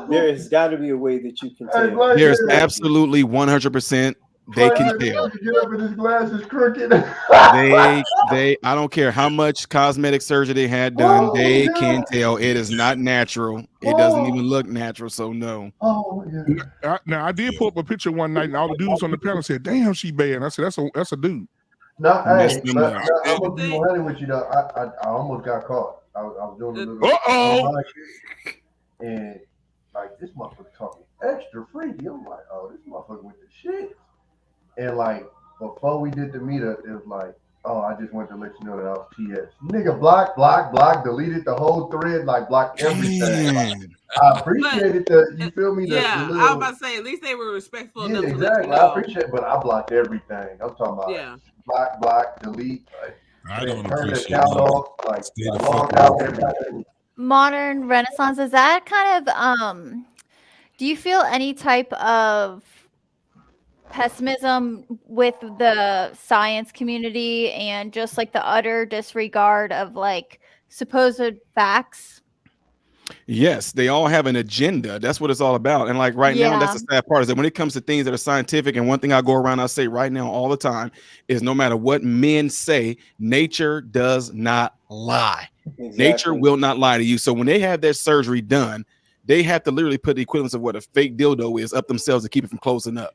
there has got to be a way that you can tell. There's absolutely 100%. They can tell. Get up and his glass is crooked. They I don't care how much cosmetic surgery they had done, they can tell it is not natural. It doesn't even look natural, so no. Now I did pull up a picture one night, and all the dudes on the panel said, "Damn, she bad." I said, "That's a dude." No, hey, I'm gonna be 100 with you though. I almost got caught. I was doing a little. And like this motherfucker talking extra freaky. I'm like, oh, this motherfucker with the shit. And like before we did the meetup, it was like, oh, I just wanted to let you know that I was TS. Nigga, block, deleted the whole thread, like blocked everything. Like, I appreciated you feel me? Yeah, I was about to say, at least they were respectful enough to let you exactly. know. I appreciate it, but I blocked everything. I'm talking about block, delete. Like, I don't turn the appreciate account it. off. Like, I logged out everything. Modern Renaissance, is that kind of do you feel any type of pessimism with the science community and just like the utter disregard of like supposed facts? Yes, they all have an agenda. That's what it's all about. And like right now, that's the sad part, is that when it comes to things that are scientific, and one thing I go around, I say right now all the time, is no matter what men say, nature does not lie. Exactly. Nature will not lie to you. So when they have their surgery done, they have to literally put the equivalence of what a fake dildo is up themselves to keep it from closing up.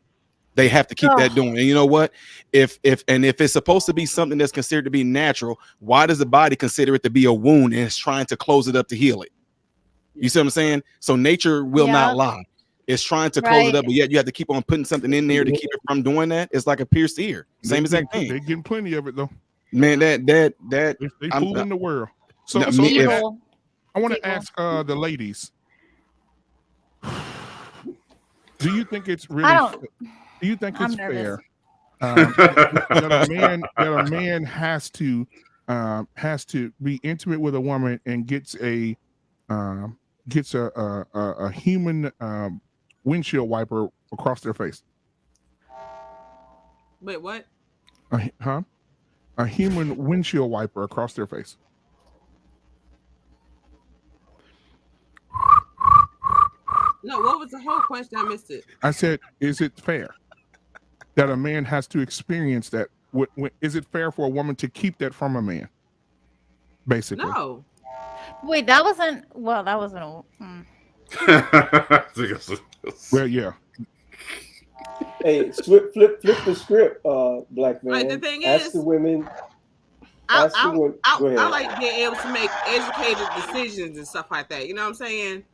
They have to keep that doing. And you know what? If it's supposed to be something that's considered to be natural, why does the body consider it to be a wound and it's trying to close it up to heal it? You see what I'm saying? So nature will not lie. It's trying to close it up, but yet you have to keep on putting something in there to keep it from doing that. It's like a pierced ear. Same exact thing. They're getting plenty of it though. Man, they fooling the world. So, I want to ask the ladies. Do you think it's really? Do you think it's fair that a man has to be intimate with a woman and gets a human windshield wiper across their face? Wait, what? A human windshield wiper across their face. No, what was the whole question? I missed it. I said, is it fair that a man has to experience that? Is it fair for a woman to keep that from a man? Basically. No. Wait, that wasn't. Well, that wasn't a. Well, yeah. Hey, flip the script, Black Man. Like, the thing ask is, the women. I Go ahead. like being able to make educated decisions and stuff like that. You know what I'm saying?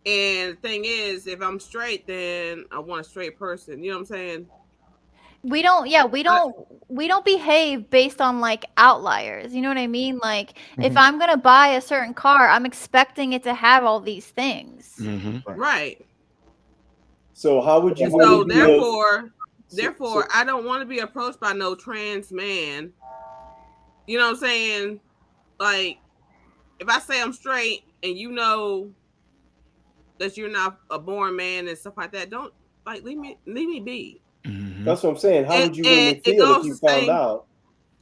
And the thing is, if I'm straight, then I want a straight person. You know what I'm saying? We don't behave based on like outliers. You know what I mean? Like if I'm gonna buy a certain car, I'm expecting it to have all these things. Right. So how would you? So therefore, I don't want to be approached by no trans man. You know what I'm saying? Like, if I say I'm straight and you know that you're not a born man and stuff like that, don't like leave me be. That's what I'm saying. How would you really feel if you found out?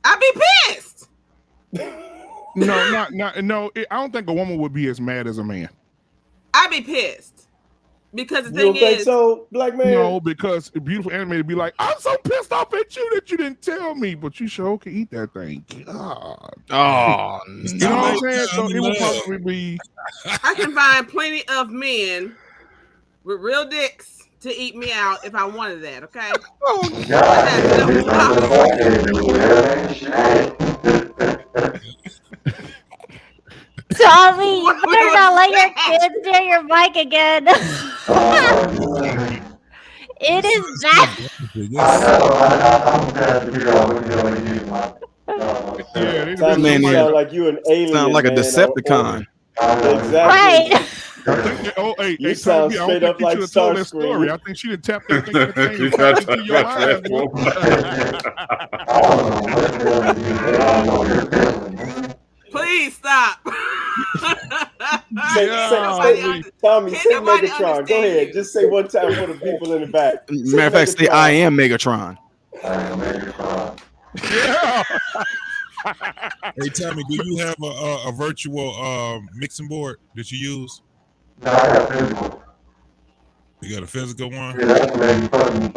I'd be pissed. No. I don't think a woman would be as mad as a man. I'd be pissed. Because the You thing don't think is, so, Black Man? No, because a beautiful anime would be like, I'm so pissed off at you that you didn't tell me, but you sure can eat that thing. God. Oh, you know what I'm saying? So it would probably be. I can find plenty of men with real dicks to eat me out if I wanted that. Okay. Tommy, you better not let your kids near your mic again. It is bad. Tommy, you sound like you an alien. Sound like a Decepticon. Exactly. Right. I think oh, hey, You hey, sound Tommy, I straight don't up think you like should have told that story. Starscream. I think she done tapped that thing and tapped into your mind. Please stop. Tommy, say Megatron. Go ahead. Just say one time for the people in the back. Matter of fact, say I am Megatron. Yeah. Hey Tommy, do you have a virtual mixing board that you use? No, I got physical. You got a physical one? Yeah, that's maybe fucking me.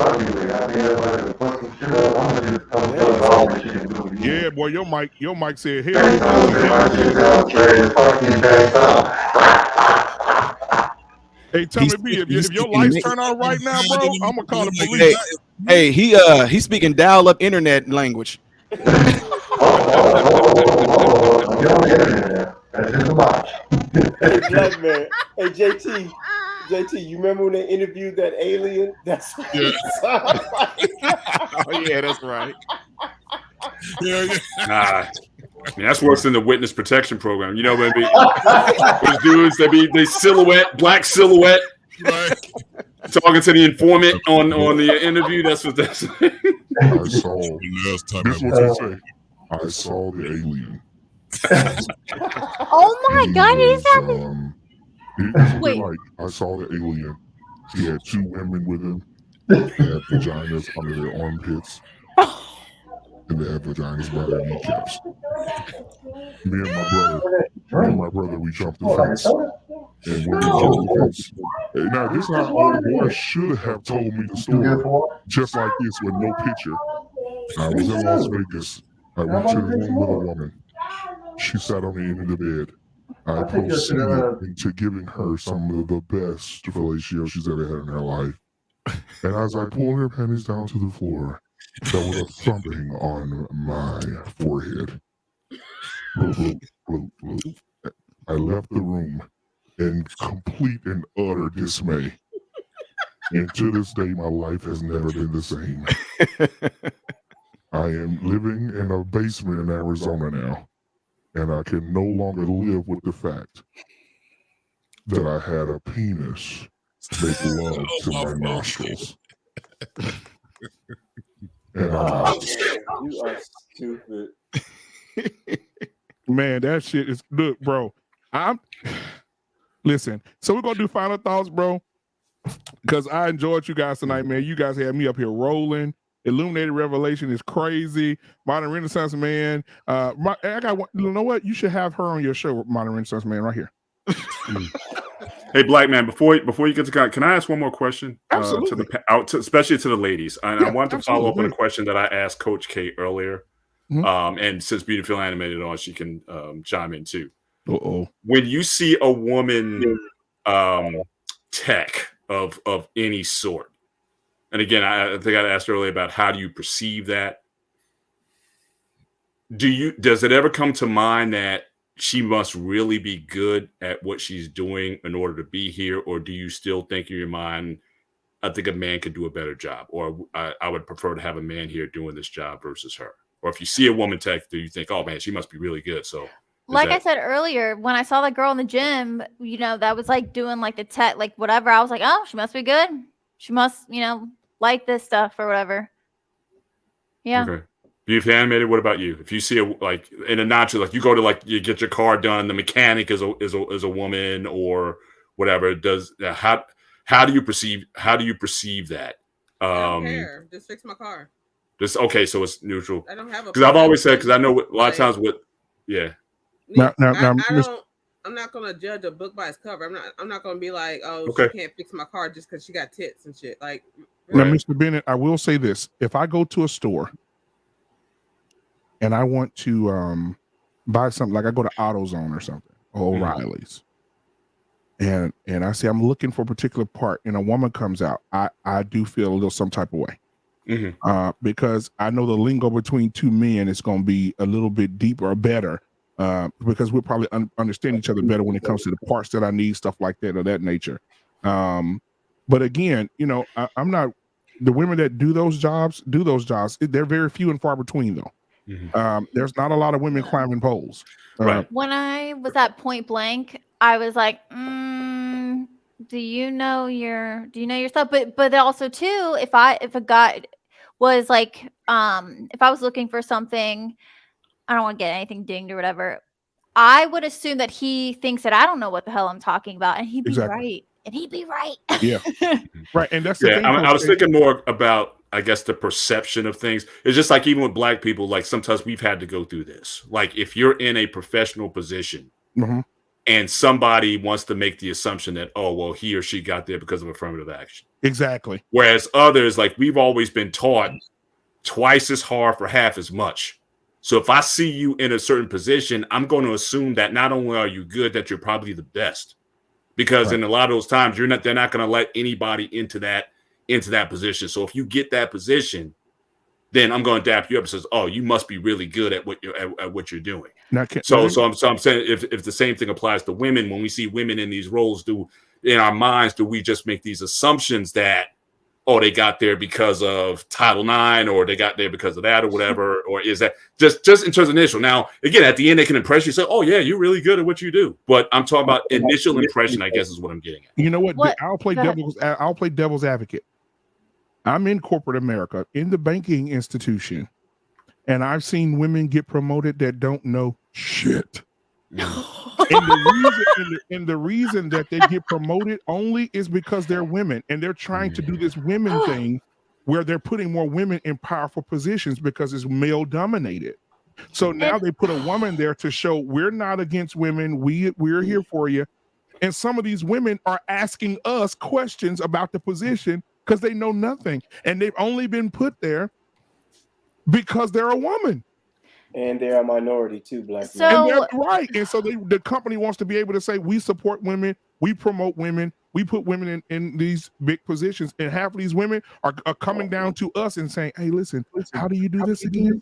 I mean, like, fuck some shit up. I'm gonna just come to all this shit and do it again. Yeah, boy, your mic said Hey, hell. Tommy, my shit sounds crazy. Fucking back up. Hey, Tommy B, if your lights turn on right now, bro, I'm gonna call the police. Hey, he's speaking dial-up internet language. Hey, Black Man. Hey, JT, you remember when they interviewed that alien? That's what it sounds like. Oh yeah, that's right. Nah, I mean, that's worse than the witness protection program. You know, maybe those dudes, they silhouette, black silhouette, talking to the informant on the interview. That's what that's. I saw. This is what you say. I saw the alien. Oh my God! Is that? Wait. Like, I saw the alien. He had two women with him. They had vaginas under their armpits. And they had vaginas by their kneecaps. Me and my brother, we jumped the fence. And when we jumped the fence, now this is how old boy should have told me the story. Just like this with no picture. I was in Las Vegas. I went to the room with a woman. She sat on the end of the bed. I proceeded into giving her some of the best fellatio she's ever had in her life. And as I pulled her panties down to the floor, there was a thumping on my forehead. Bloop, bloop, bloop, bloop. I left the room in complete and utter dismay. And to this day, my life has never been the same. I am living in a basement in Arizona now, and I can no longer live with the fact that I had a penis make love to my nostrils. And You are stupid. Man, that shit is look, bro. Listen. So we're gonna do final thoughts, bro. Because I enjoyed you guys tonight, man. You guys had me up here rolling. Illuminated Revelation is crazy. Modern Renaissance Man. I got one. You know what? You should have her on your show, Modern Renaissance Man, right here. Hey, Black Man, before you get to can I ask one more question? Absolutely. Especially to the ladies. I want to follow up on a absolutely. question that I asked Coach K earlier. And since Beautiful Animated on, she can chime in too. When you see a woman tech of any sort, and again, I think I asked earlier about how do you perceive that? Does it ever come to mind that she must really be good at what she's doing in order to be here, or do you still think in your mind, I think a man could do a better job, or I would prefer to have a man here doing this job versus her? Or if you see a woman tech, do you think, oh man, she must be really good? So, Like I said earlier, when I saw that girl in the gym, you know, that was like doing like the tech, like whatever. I was like, oh, she must be good. She must, you know, like this stuff or whatever. Yeah. Okay. Beautiful Animated, what about you? If you see like in a notch, like you go to like you get your car done, the mechanic is a woman or whatever. How do you perceive that? I don't care. Just fix my car. Just okay, so it's neutral. I don't have a because I've always said because I know a lot of times with I'm not gonna judge a book by its cover. I'm not gonna be like, oh, Okay. she can't fix my car just because she got tits and shit. Like, Now, Mr. Bennett, I will say this: if I go to a store and I want to buy something, like I go to AutoZone or something or O'Reilly's, and I say I'm looking for a particular part, and a woman comes out, I do feel a little some type of way. Because I know the lingo between two men is going to be a little bit deeper or better, because we'll probably understand each other better when it comes to the parts that I need, stuff like that, of that nature. But again, you know, I'm not, the women that do those jobs. They're very few and far between, though. There's not a lot of women climbing poles. When I was at Point Blank, I was like, do you know your stuff? But also too, if a guy was like, if I was looking for something, I don't want to get anything dinged or whatever, I would assume that he thinks that I don't know what the hell I'm talking about, and he'd be right. And he'd be right. Yeah. Right. And that's the thing. I was thinking more about, I guess, the perception of things. It's just like, even with Black people, like sometimes we've had to go through this. Like if you're in a professional position and somebody wants to make the assumption that, oh, well, he or she got there because of affirmative action. Exactly. Whereas others, like we've always been taught, twice as hard for half as much. So if I see you in a certain position, I'm going to assume that not only are you good, that you're probably the best. Because in a lot of those times, they're not going to let anybody into that position. So if you get that position, then I'm going to dap you up and says, "Oh, you must be really good at what you're doing." So I'm saying, if the same thing applies to women, when we see women in these roles, in our minds, do we just make these assumptions that, oh, they got there because of Title IX, or they got there because of that, or whatever, or is that just in terms of initial? Now, again, at the end, they can impress you, say, "Oh yeah, you're really good at what you do." But I'm talking about initial impression, I guess, is what I'm getting at. You know what? I'll play devil's advocate. I'm in corporate America, in the banking institution, and I've seen women get promoted that don't know shit. And the reason that they get promoted only is because they're women, and they're trying to do this women thing where they're putting more women in powerful positions because it's male dominated. So now they put a woman there to show we're not against women. We're here for you. And some of these women are asking us questions about the position because they know nothing, and they've only been put there because they're a woman. And they're a minority too, Black So, men. And they're right. And so the company wants to be able to say, we support women, we promote women, we put women in these big positions. And half of these women are coming down to us and saying, hey, listen, how do you do this again?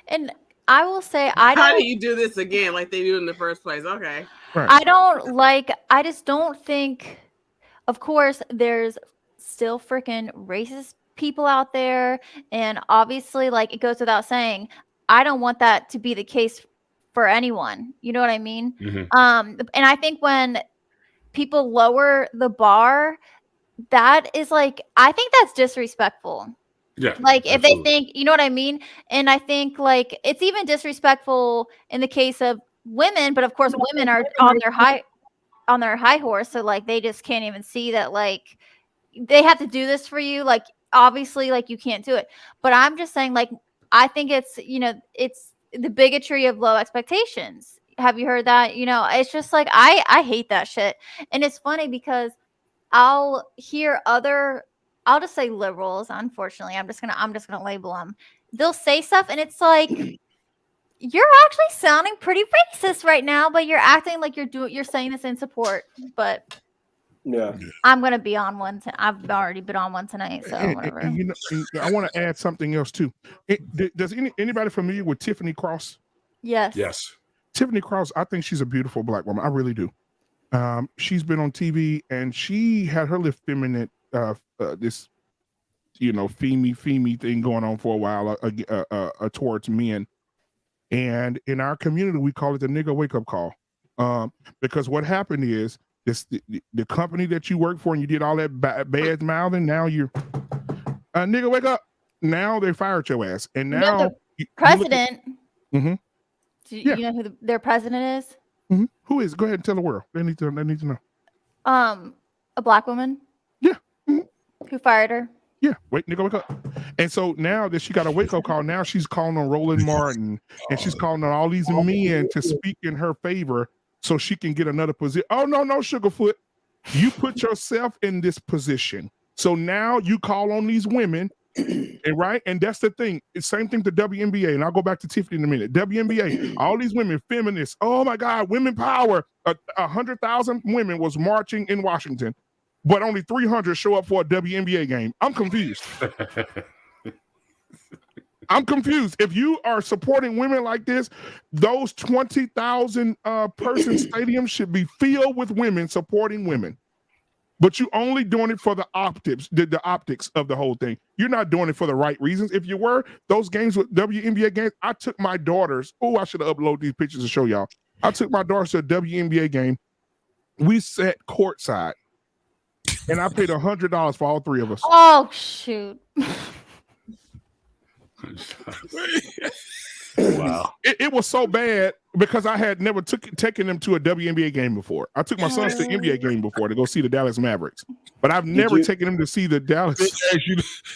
And I will say, how do you do this again like they do in the first place? Okay. I just don't think, of course, there's still freaking racist people out there. And obviously, like, it goes without saying, I don't want that to be the case for anyone. You know what I mean? And I think when people lower the bar, that is like, I think that's disrespectful. Yeah. Like if they think, you know what I mean? And I think like it's even disrespectful in the case of women, but of course women are on their high horse. So like they just can't even see that like they have to do this for you. Like obviously like you can't do it. But I'm just saying like I think it's, you know, it's the bigotry of low expectations. Have you heard that? You know, it's just like I hate that shit. And it's funny because I'll hear I'll just say liberals, unfortunately. I'm just gonna label them. They'll say stuff and it's like you're actually sounding pretty racist right now, but you're acting like you're saying this in support. But yeah, I'm gonna be on one. I've already been on one tonight, so whatever. And, you know, I want to add something else too. Does anybody familiar with Tiffany Cross? Yes. Yes. Tiffany Cross. I think she's a beautiful Black woman. I really do. She's been on TV and she had her little feminine, this, you know, femmy thing going on for a while towards men. And in our community, we call it the nigga wake up call. Because what happened is the company that you work for and you did all that bad mouthing, now you're nigga wake up. Now they fired your ass. And now the president. Mm-hmm. You know who their president is? Mm-hmm. Who is? Go ahead and tell the world. They need to know. A Black woman. Yeah. Mm-hmm. Who fired her? Yeah. Wait, nigga, wake up. And so now that she got a wake up call, now she's calling on Roland Martin and she's calling on all these men to speak in her favor so she can get another position. Oh, no, Sugarfoot. You put yourself in this position. So now you call on these women And right, and that's the thing. It's same thing to WNBA, and I'll go back to Tiffany in a minute. WNBA, all these women, feminists. Oh my God, women power. 100,000 women was marching in Washington, but only 300 show up for a WNBA game. I'm confused. I'm confused. If you are supporting women like this, those 20,000 person stadiums should be filled with women supporting women. But you only doing it for the optics, the optics of the whole thing. You're not doing it for the right reasons. If you were, those games with WNBA games, I took my daughters. Oh, I should have uploaded these pictures to show y'all. I took my daughters to a WNBA game. We sat courtside, and I paid $100 for all three of us. Oh shoot! Wow. It was so bad because I had never taken them to a WNBA game before. I took my sons to NBA game before to go see the Dallas Mavericks, but I've never taken them to see the Dallas.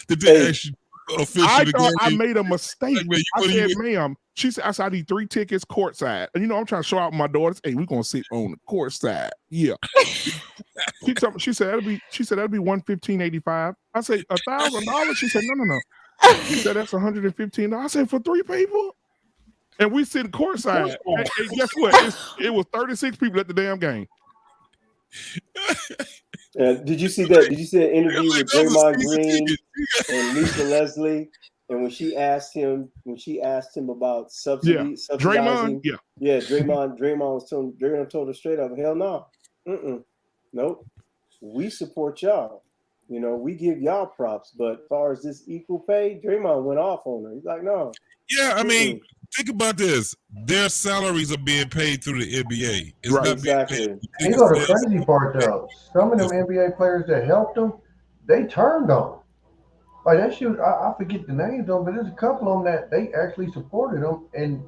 Did they ask you I thought I made a mistake. I said, ma'am, she said, I need 3 tickets courtside. And I'm trying to show out my daughters, hey, we're gonna sit on the courtside. Yeah. She said that'll be $115.85. I said $1,000. She said, no. She said that's $115. I said for 3 people. And we sitting courtside. And guess what? It was 36 people at the damn game. Did you see that? Did you see an interview with Draymond Green and Lisa Leslie? And when she asked him about subsidizing, Draymond, Draymond told her straight up, hell no, nope. We support y'all. We give y'all props, but as far as this equal pay, Draymond went off on her. He's like, no. Yeah, I mean, think about this. Their salaries are being paid through the NBA. It's Right. not Exactly. being paid. You know the crazy part though, some of them NBA players that helped them, they turned on them. Like that shit, I forget the names of them, but there's a couple of them that they actually supported them. And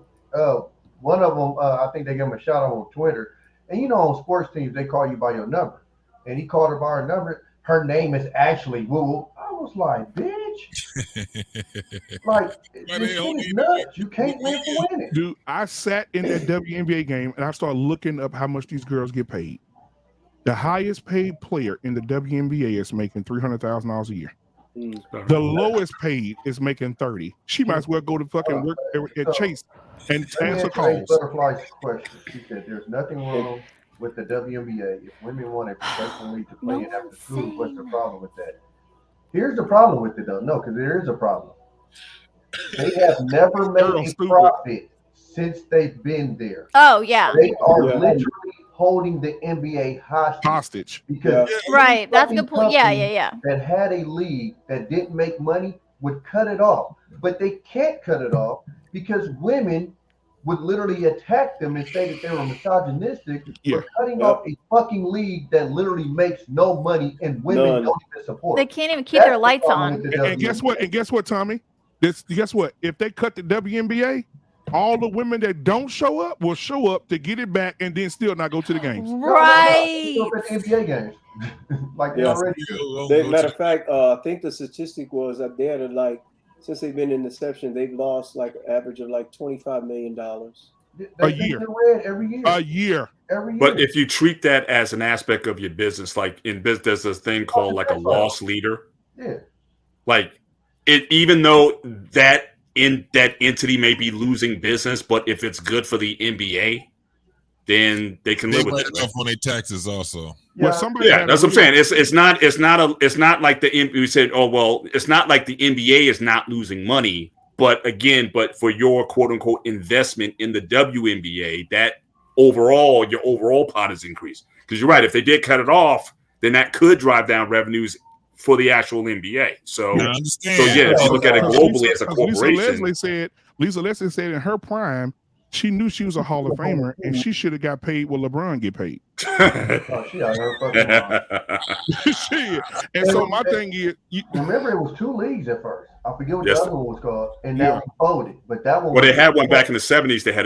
one of them, I think they gave him a shout out on Twitter. And on sports teams, they call you by your number. And he called her by her number. Her name is actually Woo. I was like, bitch. Like, this shit is nuts. You can't win for winning. Dude, I sat in that WNBA game and I started looking up how much these girls get paid. The highest paid player in the WNBA is making $300,000 a year. The lowest paid is making 30. She might as well go to fucking work at Chase and answer calls. Butterfly's question. She said, "There's nothing wrong with the WNBA. If women want a professional league to play in after school, what's the problem with that?" Here's the problem with it, though. No, because there is a problem. They have never made a profit since they've been there. Oh yeah. They are literally holding the NBA hostage. Because right, that's a good point. Yeah. That had a league that didn't make money would cut it off, but they can't cut it off because women would literally attack them and say that they were misogynistic for cutting off a fucking league that literally makes no money and women don't even support. They can't even keep their lights on. And guess what, Tommy? Guess what? If they cut the WNBA, all the women that don't show up will show up to get it back and then still not go to the games. Right. No, NBA games. Like they already matter of fact, I think the statistic was that they had since they've been in inception, they've lost like an average of like $25 million a year. Every year. A year. Every year. But if you treat that as an aspect of your business, like in business, there's this thing called like a loss leader. Yeah. Like even though that entity may be losing business, but if it's good for the NBA, then they can live with it. Off on their taxes also. That's what I'm saying. It's not like we said. Oh well, it's not like the NBA is not losing money, but for your quote unquote investment in the WNBA, that your overall pot is increased. Because you're right, if they did cut it off, then that could drive down revenues for the actual NBA. So if you look at it globally as a corporation, Lisa Leslie said in her prime, she knew she was a Hall of Famer and she should have got paid what LeBron get paid. She out her fucking Shit. And so my thing is, remember it was 2 leagues at first. I forget what the other one was called, and now we folded. But that one. Well, they had one back in the 70s. They had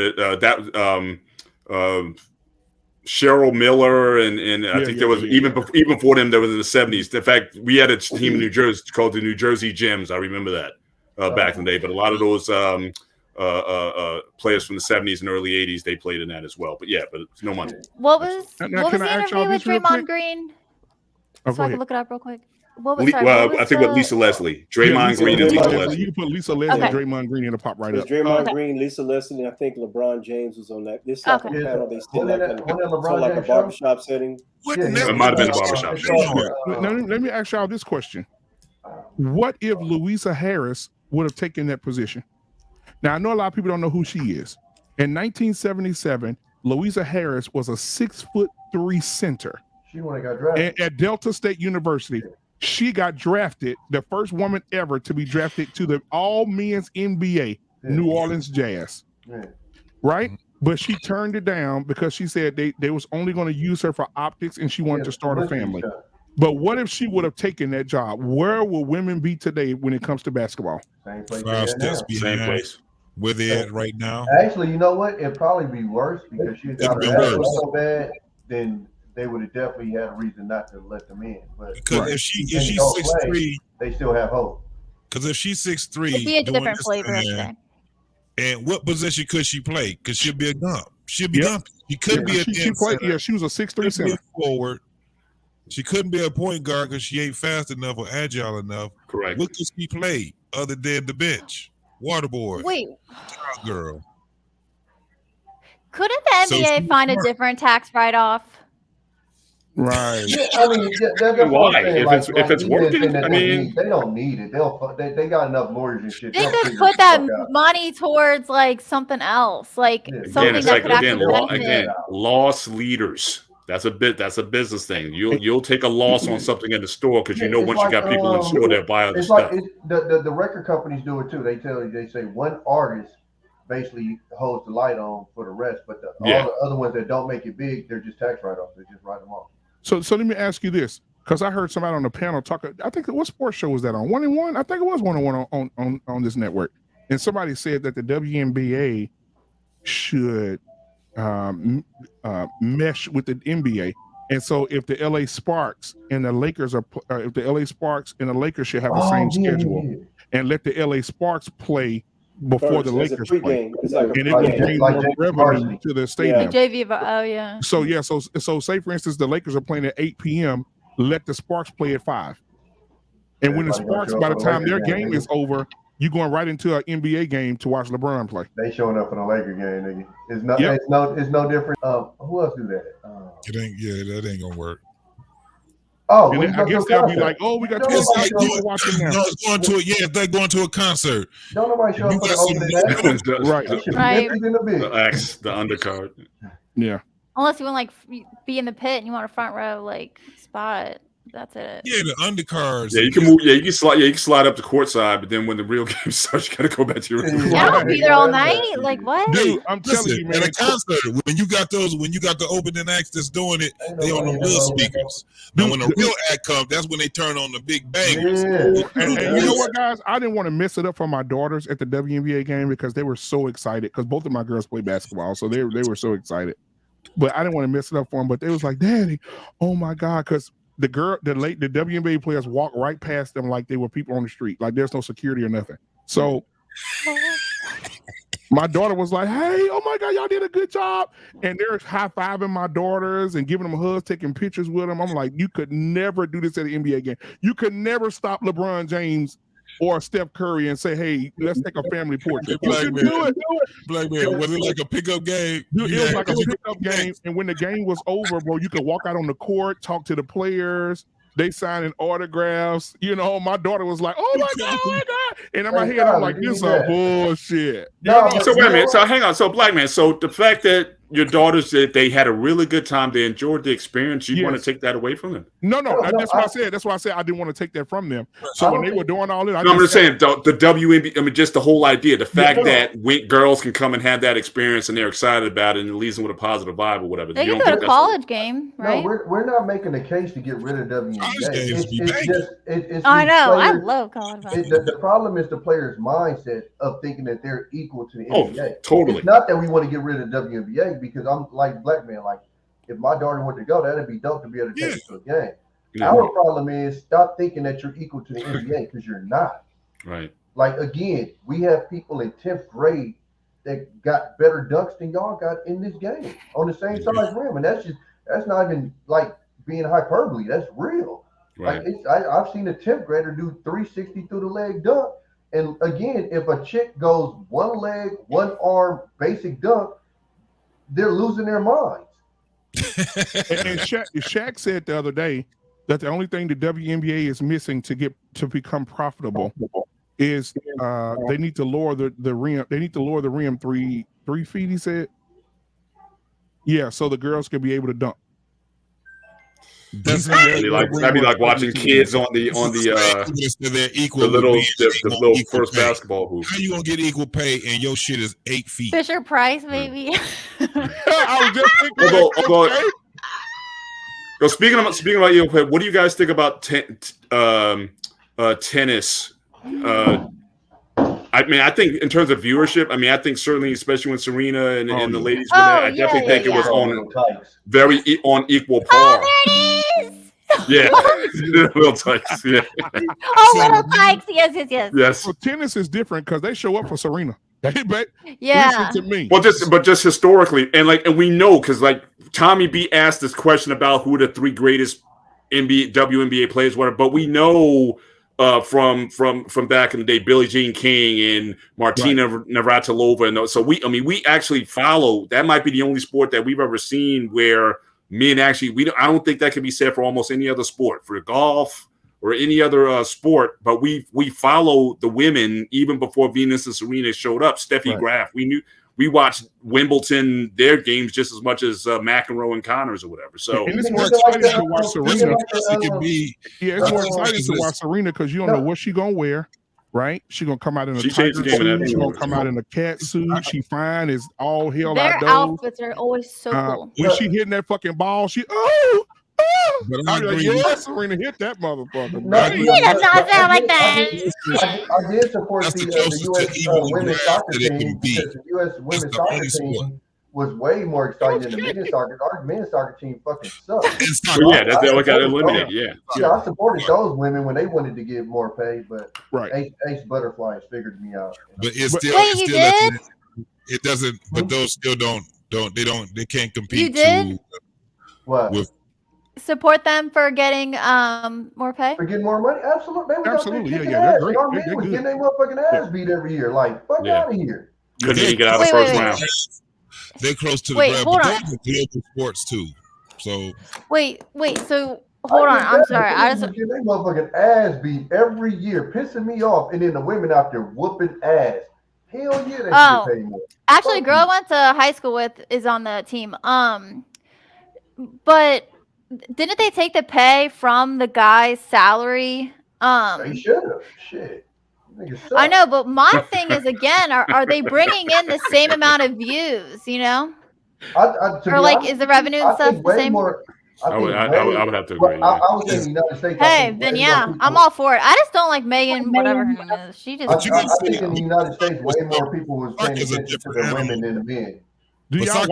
Cheryl Miller, and I think there was even before them. There was in the 70s. In fact, we had a team in New Jersey called the New Jersey Gems. I remember that back in the day. But a lot of those players from the 70s and early 80s, they played in that as well. But it's no money. What was the interview with Draymond Green? So I can look it up real quick. What was, sorry, what was I think what Lisa Leslie, Draymond Green, and Lisa Leslie. You can put Lisa Leslie and Okay. Draymond Green in the pop right There's up. Draymond Green, Lisa Leslie, and I think LeBron James was on that. This like Okay. a panel they still Wasn't like that- in wasn't that LeBron so like a James show? barbershop setting. It might have been a barbershop show. Let me ask y'all this question. What if Louisa Harris would have taken that position? Now, I know a lot of people don't know who she is. In 1977, Louisa Harris was a 6'3" center. She would have got drafted. At Delta State University. She got drafted, the first woman ever to be drafted to the all-men's NBA, New Orleans Jazz. Yeah. Right? But she turned it down because she said they was only going to use her for optics and she wanted to start a family. But what if she would have taken that job? Where will women be today when it comes to basketball? Same place. 5 steps Same behind place. where they at right now. Actually, you know what? It'd probably be worse because she's got her ass so bad. Then they would have definitely had a reason not to let them in. But Because if she's 6'3", they still have hope. Because if she's 6'3", It'd be a doing different this flavor of thing, thing. and what position could she play? Because she'll be a gump. She'll be gump. She could be a she played. Yeah, she was a 6'3" center. forward. She couldn't be a point guard because she ain't fast enough or agile enough. Correct. What could she play other than the bench? Waterboard. Wait, Child girl. couldn't the So NBA she- find a different tax write-off? Right. Yeah, I mean, that's what Why? I'm saying. If it's even working, in the I mean- league, they don't need it. They got enough lawyers and shit. They They'll could figure put the that fuck out. money towards like something else, like Again, something it's that like could actually benefit. again, loss leaders. That's a business thing. You'll take a loss on something in the store because you know It's once you got people in the store that buy other it's stuff. like the record companies do it too. They say one artist basically holds the light on for the rest, but all the other ones that don't make it big, they're just tax write-offs. They just write them off. So let me ask you this, because I heard somebody on the panel talk. I think what sports show was that on? 1-on-1? I think it was 1-on-1 on this network. And somebody said that the WNBA should mesh with the NBA. And so if the LA Sparks and the Lakers if the LA Sparks and the Lakers should have the same schedule and let the LA Sparks play before the Lakers play, It's like a and it would bring more revenue varsity. to the stadium. JV, oh yeah. So yeah, so say for instance the Lakers are playing at 8 p.m. Let the Sparks play at 5, and when the Everybody gonna Sparks, show by up the for the time their Lakers game game, is over, you going right into an NBA game to watch LeBron play. They showing up for the Laker game, nigga. It's no, Yep. it's no different. Who else do that? It ain't. Yeah, that ain't gonna work. Oh, And when then you I go to guess a they'll be concert. like, "Oh, we got Don't 12 nobody people show up- watching now." No, it's going to a they're going to a concert. Don't nobody show You up for got the opening act. Right. It should be Right. empty in the big. The X, the undercard. Yeah. Unless you want like be in the pit and you want a front row like spot, that's it. Yeah, the undercards. Yeah, you can move. Yeah, you can slide. Yeah, you can slide up the court side, but then when the real game starts, you got to go back to your room. Yeah, I'll be there all night. Like what? Dude, I'm telling Listen, you, man. at a concert, when you got the opening acts that's doing it, they on them little speakers. But when the real act comes, that's when they turn on the big bangers. Yeah. And you know what, guys? I didn't want to mess it up for my daughters at the WNBA game because they were so excited. Because both of my girls play basketball, so they were so excited. But I didn't want to mess it up for them. But they was like, "Daddy, oh my God!" Because the WNBA players walked right past them like they were people on the street, like there's no security or nothing. So my daughter was like, "Hey, oh my God, y'all did a good job!" And they're high-fiving my daughters and giving them hugs, taking pictures with them. I'm like, you could never do this at an NBA game. You could never stop LeBron James or Steph Curry and say, "Hey, let's take a family portrait." You Black can man. do it. Black man, was it like a pickup game? Dude, You it was had- like a pickup game, and when the game was over, bro, you could walk out on the court, talk to the players. They signing autographs. You know, my daughter was like, "Oh my God, oh my God!" And in my head, I'm like, "This is bullshit." So wait a minute. So hang on. So Black man. So the fact that your daughters they had a really good time, they enjoyed the experience. You want to take that away from them? No, that's what I said. That's why I said I didn't want to take that from them. So when they were doing all this, I'm just saying the WNBA. I mean, just the whole idea, the fact that girls can come and have that experience and they're excited about it and it leaves them with a positive vibe or whatever. They You can don't go think to that's- college game, right? No, we're not making a case to get rid of WNBA. It's I these know. I players- love college basketball. The problem is the player's mindset of thinking that they're equal to the Oh, NBA. totally. It's not that we want to get rid of WNBA because I'm like Black man. Like if my daughter wanted to go, that'd be dope to be able to take her to a game. Yeah. Our problem is stop thinking that you're equal to the NBA because you're not. Right. Like again, we have people in 10th grade that got better dunks than y'all got in this game on the same size rim, and that's not even like being hyperbole. That's real. Like I've seen a 10th grader do 360 through the leg dunk. And again, if a chick goes one leg, one arm, basic dunk, they're losing their minds. And Shaq said the other day that the only thing the WNBA is missing to become profitable is they need to lower the rim. They need to lower the rim 3 feet. He said, yeah, so the girls can be able to dunk. That'd be like watching kids on the little first basketball hoop. How you gonna get equal pay and your shit is 8 feet? Fisher Price, maybe. I was just thinking. So speaking about equal pay, what do you guys think about tennis? I mean, I think in terms of viewership, I mean, I think certainly, especially when Serena and the ladies were there, I definitely think it was on equal par. Oh, there it is. Yeah, little tykes. Yeah. Oh, little tykes. Yes. Well, tennis is different because they show up for Serena. Yeah. Listen to me. Well, just historically, and we know because like Tommy B asked this question about who the 3 greatest WNBA players were, but we know. From back in the day, Billie Jean King and Martina Navratilova, and so we actually follow. That might be the only sport that we've ever seen where men actually I don't think that can be said for almost any other sport, for golf or any other sport. But we follow the women even before Venus and Serena showed up. Steffi Graf, we watched Wimbledon, their games just as much as McEnroe and Connors or whatever. So and it's more exciting to watch Serena. It's more exciting to watch Serena because you don't know what she's gonna wear, right? She's gonna come out in a tiger suit. She's gonna come out in a cat suit. She fine as all hell Their outdoors. outfits are always so cool. When she hitting that fucking ball, I'm like, yeah, Serena hit that motherfucker. He does not sound like that. I did support the U.S. women's soccer team because the U.S. women's soccer team was way more exciting than the men's soccer. Our men's soccer team fucking sucked. Yeah, that's they got eliminated. Yeah, I supported those women when they wanted to get more pay, but Ace Butterflies figured me out. But it's still, it doesn't. But those still don't. They can't compete. You did what? Support them for getting more pay? For getting more money? Absolutely. Absolutely. They're great. Our men was getting their motherfucking ass beat every year. Like, fuck out of here. Couldn't even get out of the first round. They're close to the ground. But Hold on. those are global sports too. So wait. So hold on. I'm sorry. I just getting their motherfucking ass beat every year, pissing me off, and then the women out there whooping ass. Hell yeah, they should pay more. Actually, the girl I went to high school with is on the team. But didn't they take the pay from the guy's salary? They should have. Shit. I know, but my thing is, again, are they bringing in the same amount of views? You know, or like, is the revenue and stuff the same? I would have to agree. I was in the United States. Hey, then yeah, I'm all for it. I just don't like Megan, whatever her name is. She just. I think in the United States, way more people was paying attention to the women than the men. Do y'all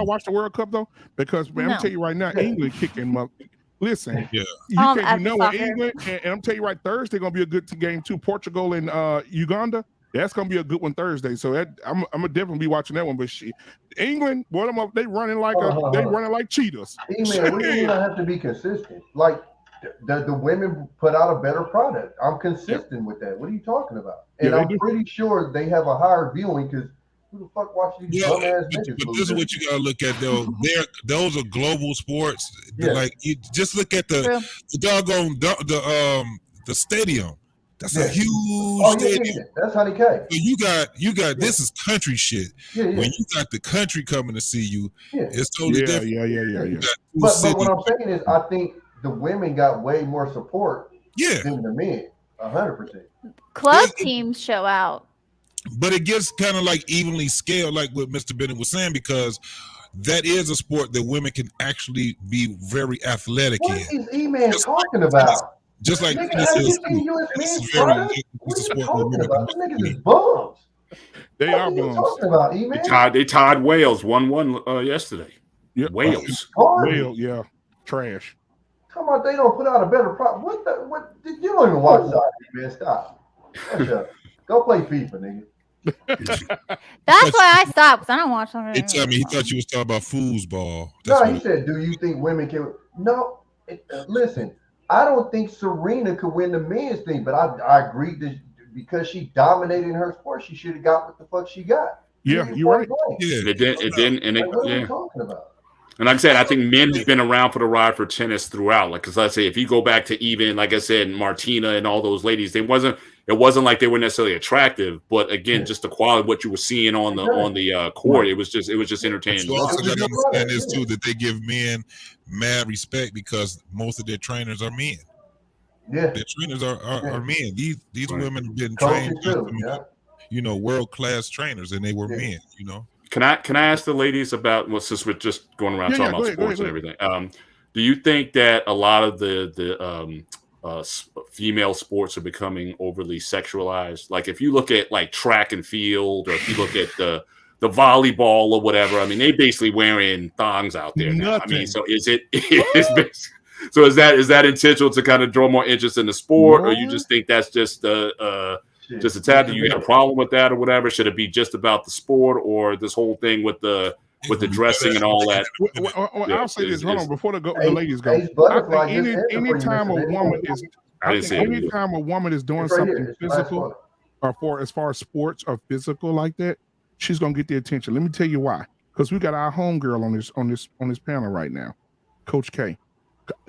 watch the World Cup though? Because man, I'm telling you right now, England kicking up. Listen, you know what, England, and I'm telling you right, Thursday gonna be a good game too. Portugal and Uganda. That's gonna be a good one Thursday. So I'm gonna definitely be watching that one. But England, they running like cheetahs. Man, we don't have to be consistent. Like the women put out a better product. I'm consistent with that. What are you talking about? And I'm pretty sure they have a higher viewing because. Who the fuck watches these dumb ass niggas? But this is what you gotta look at though. Those are global sports. Like you just look at the doggone the stadium. That's a huge stadium. That's 100K. So you got this is country shit. When you got the country coming to see you, it's totally different. Yeah. But what I'm saying is, I think the women got way more support than the men. 100%. Club teams show out. But it gets kind of like evenly scaled, like what Mr. Bennett was saying, because that is a sport that women can actually be very athletic in. What is E-Man talking about? Just like this is very sport where women can be bums. They are bums. They tied Wales 1-1 yesterday. Yep. Wales. Wales, yeah. Trash. Come on, they don't put out a better product. What you don't even watch soccer, man. Stop. Go play FIFA, nigga. That's why I stopped, because I don't watch something. He told me he thought you was talking about foosball. No, he said, do you think women can? No, listen, I don't think Serena could win the men's thing, but I agree that because she dominated in her sport, she should have got what the fuck she got. Yeah, you're right. Yeah, It didn't, and Like, what are yeah. we talking about? And like I said, I think men have been around for the ride for tennis throughout. Like, because let's say if you go back to even, like I said, Martina and all those ladies, it wasn't like they were necessarily attractive, but again, just the quality of what you were seeing on the court, it was just entertaining. But you also got to understand this too, that they give men mad respect because most of their trainers are men. Yeah, their trainers are men. These women have been Coaches trained, too, you know, world class trainers, and they were men. You know. Can I ask the ladies about, well, since we're just going around talking about sports and everything, do you think that a lot of the female sports are becoming overly sexualized? Like if you look at like track and field, or if you look at the volleyball or whatever, I mean, they basically wearing thongs out there now. I mean, so is that intentional to kind of draw more interest in the sport, or you just think that's just just a tad? Do you got a problem with that or whatever? Should it be just about the sport, or this whole thing with the dressing and all that? Well, I'll say this. Hold on, before the ladies go. I think anytime a woman is, anytime a woman is doing something physical, or as far as sports or physical like that, she's gonna get the attention. Let me tell you why. Because we got our homegirl on this panel right now, Coach K.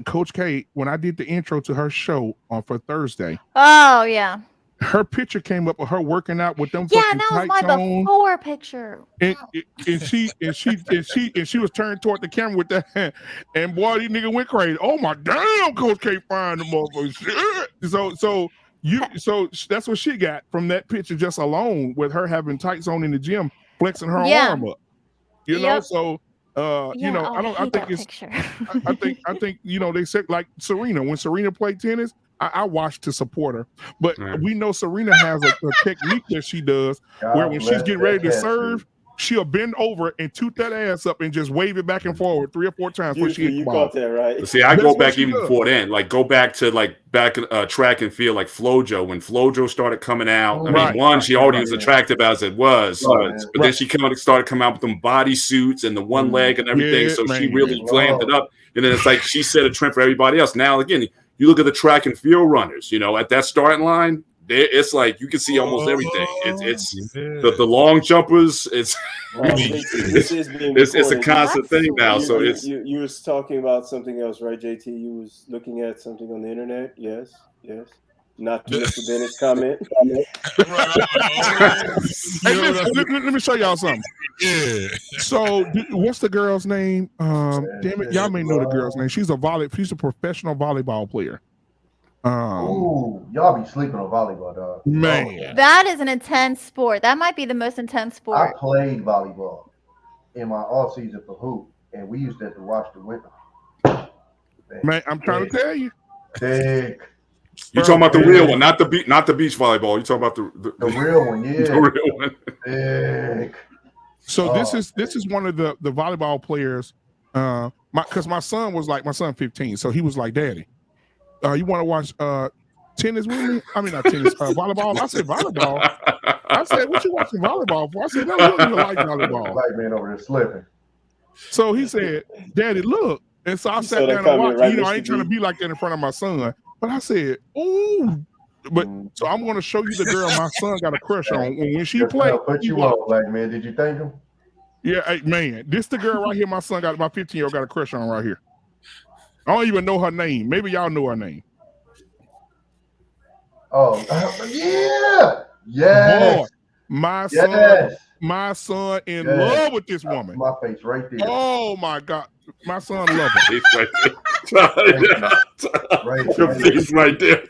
Coach K, when I did the intro to her show for Thursday. Oh yeah. Her picture came up of her working out with them. Yeah, fucking that was tights my on. before picture. And she was turned toward the camera with that, and boy, these nigga went crazy. Oh my damn, Coach K find the motherfucker. So that's what she got from that picture just alone, with her having tights on in the gym, flexing her arm up. You know, so you know, I think you know, they said like Serena, when Serena played tennis, I watched to support her, but we know Serena has a technique that she does where when she's getting ready to serve, she'll bend over and toot that ass up and just wave it back and forward 3 or 4 times before she hits the ball. You caught that right. See, I go back even before then. Like go back to track and field, like FloJo. When FloJo started coming out, I mean, she already was attractive as it was, but then she started coming out with them bodysuits and the one leg and everything. So she really glammed it up, and then it's like she set a trend for everybody else. Now again, you look at the track and field runners, you know, at that starting line, it's like you can see almost everything. It's the long jumpers. It's it's a constant thing now. So you was talking about something else, right, JT? You was looking at something on the internet. Yes. Not to Mr. Bennett's comment. Let me show y'all something. Yeah. So, what's the girl's name? Damn it, y'all may know the girl's name. She's a professional volleyball player. Y'all be sleeping on volleyball, dog. Man, that is an intense sport. That might be the most intense sport. I played volleyball in my off season for hoop, and we used that to watch the winter. Man, I'm trying to tell you. You talking about the real one, not the beach volleyball. You talking about the real one, yeah. The real one. So this is one of the volleyball players. Because my son was like, my son 15, so he was like, Daddy, you want to watch tennis with me? I mean, not tennis, volleyball. I said volleyball. I said, what you watching volleyball for? I said, no, we don't even like volleyball. White man over there slipping. So he said, Daddy, look. And so I sat down and watched. Right, I ain't trying to be like that in front of my son. But I said, ooh. But so I'm going to show you the girl my son got a crush on. When she played. Put you on, Black man. Did you thank him? Yeah, hey, man. This the girl right here my 15-year-old got a crush on right here. I don't even know her name. Maybe y'all know her name. Oh, yeah. Yes. Boy, my son in love with this woman. My face right there. Oh my God. My son love her. Face right there. Your face right there.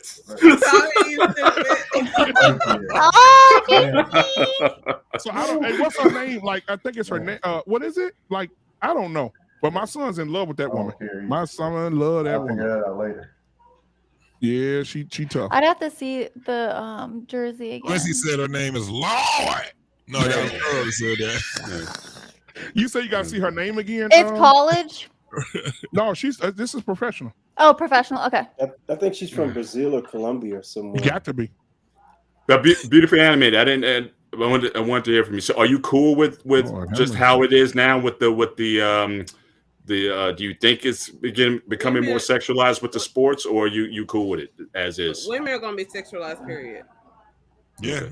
So I don't. Hey, what's her name? Like I think it's her name. What is it? Like I don't know. But my son's in love with that woman. My son love that woman. Figure that out later. Yeah, she tough. I'd have to see the jersey again. Quincy said her name is Lord. No, y'all already said that. You say you got to see her name again? It's college. No, this is professional. Oh, professional. Okay. I think she's from Brazil or Colombia or somewhere. Got to be. But beautifully animated. I wanted to hear from you. So, are you cool with just how it is now with the Do you think it's becoming more sexualized with the sports, or you cool with it as is? Women are gonna be sexualized. Period. Yeah.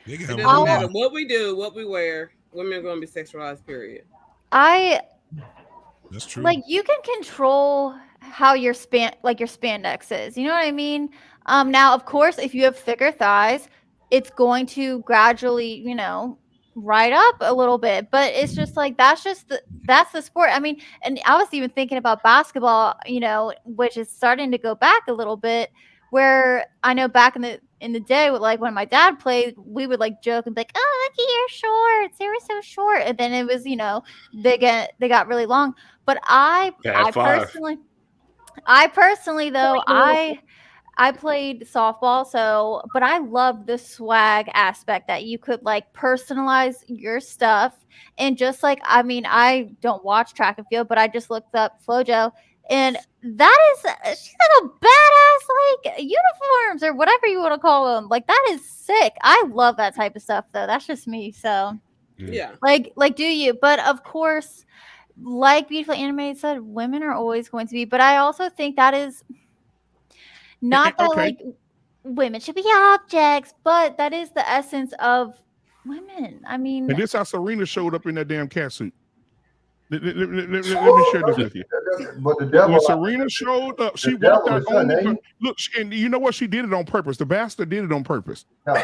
It doesn't matter what we do, what we wear. Women are gonna be sexualized. Period. That's true. Like, you can control how your spandex is. You know what I mean? Now, of course, if you have thicker thighs, it's going to gradually, ride up a little bit. But it's just like that's the sport. I mean, and I was even thinking about basketball, which is starting to go back a little bit. Where I know back in the day, like when my dad played, we would like joke and be like, "Oh, look at your shorts; they were so short." And then it was, they got really long. But I personally though, I played softball, but I loved the swag aspect that you could like personalize your stuff. And just like, I mean, I don't watch track and field, but I just looked up Flojo, and she's like a badass like uniforms or whatever you want to call them. Like, that is sick. I love that type of stuff though. That's just me. So yeah, like do you? But of course, like Beautiful Animated said, women are always going to be. But I also think that is not that like women should be objects, but that is the essence of women. I mean, and this how Serena showed up in that damn cat suit. Let me share this with you. But the devil, when Serena showed up, she walked out on the look, and you know what? She did it on purpose. The bastard did it on purpose. But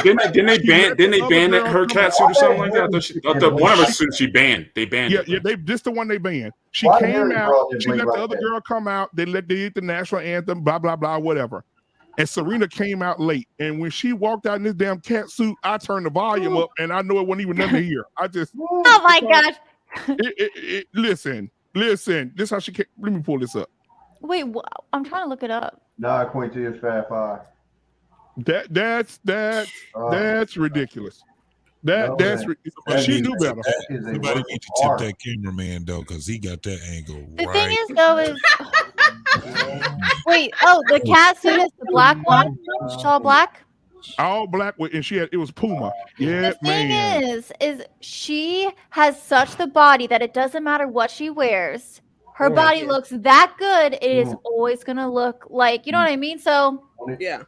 didn't they ban her cat suit or something like that? I thought one of her suits she banned. They banned it. Yeah, this the one they banned. She came out. She let the other girl come out. They did the national anthem. Blah blah blah. Whatever. And Serena came out late. And when she walked out in this damn cat suit, I turned the volume up, and I know it wasn't even nothing to hear. I just. Oh my gosh. Listen. This is how she came. Let me pull this up. Wait, I'm trying to look it up. Nah, Quincy is Fat Five. That's ridiculous. She knew better. Somebody need to tip that cameraman though, because he got that angle. The thing is though is wait, the cat suit is the black one? She's all black? All black, and it was Puma. Yeah, the thing is she has such the body that it doesn't matter what she wears. Her body looks that good. It is always gonna look like, you know what I mean? So yeah,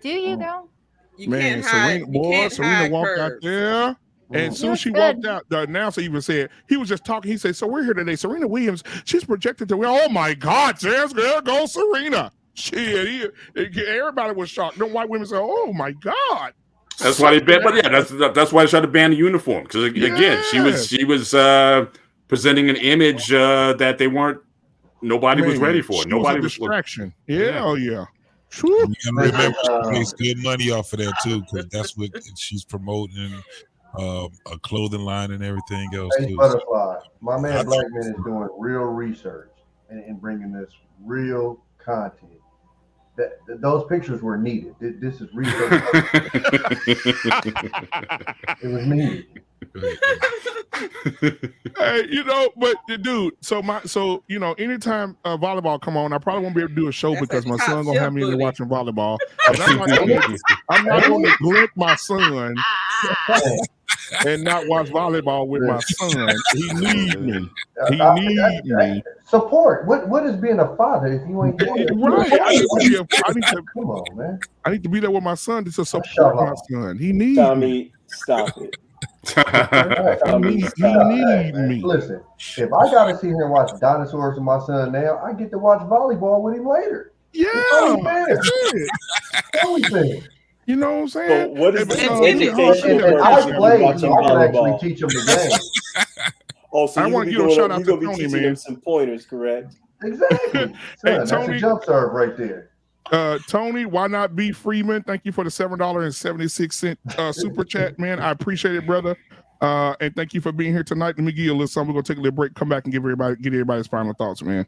do you girl? Serena walked out there. And as soon as she walked out, the announcer even said, he was just talking. He said, "So we're here today. Serena Williams, she's projected to win." Oh my God, there goes Serena. Everybody was shocked. The white women said, "Oh my God." That's why they banned. But yeah, that's why they tried to ban the uniform, because again, she was presenting an image that nobody was ready for. Nobody was distraction. Oh yeah. Remember, she makes good money off of that too, because that's what she's promoting. A clothing line and everything else. Hey, Butterfly, my man Black Man is doing real research and bringing this real content. Those pictures were needed. This is research. It was needed. Hey, but dude, anytime volleyball come on, I probably won't be able to do a show because my son gonna have me in there watching volleyball. I'm not gonna neglect my son and not watch volleyball with my son. He needs me. Me. Support. What is being a father if you ain't doing it? Right. Come on, man. I need to be there with my son to support my son. He needs me. Stop it. He need me. Listen, if I gotta sit here and watch dinosaurs with my son now, I get to watch volleyball with him later. Yeah, you know what I'm saying? So what is the education? I play, so I can actually teach him the game. Oh, so I want you to shout out to Tony, man. Him some pointers, correct? Exactly. That's a jump serve right there. Tony, why not be Freeman? Thank you for the $7.76 super chat, man. I appreciate it, brother. And thank you for being here tonight. Let me give you a little something. We're gonna take a little break, come back and get everybody's final thoughts, man.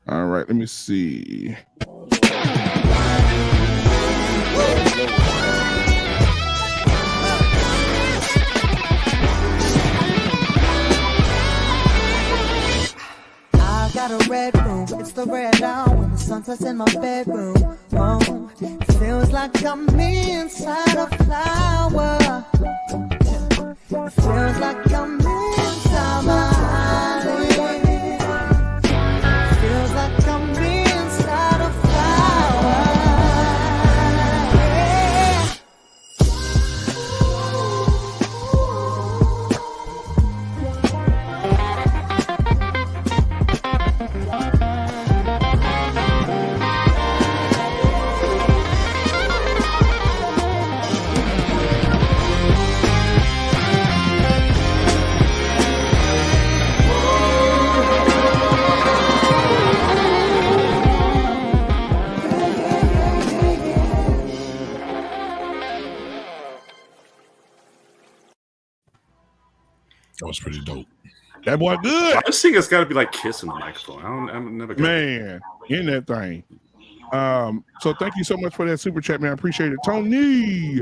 All right, let me see. I got a red room, it's the red down when the sun sets in my bedroom. Oh, it feels like I'm inside a flower. It feels like I'm inside my eyelid. pretty dope. That boy good. I just think it's got to be like kissing the microphone. I'm never gonna Man, in that thing. So thank you so much for that super chat, man. I appreciate it, Tony.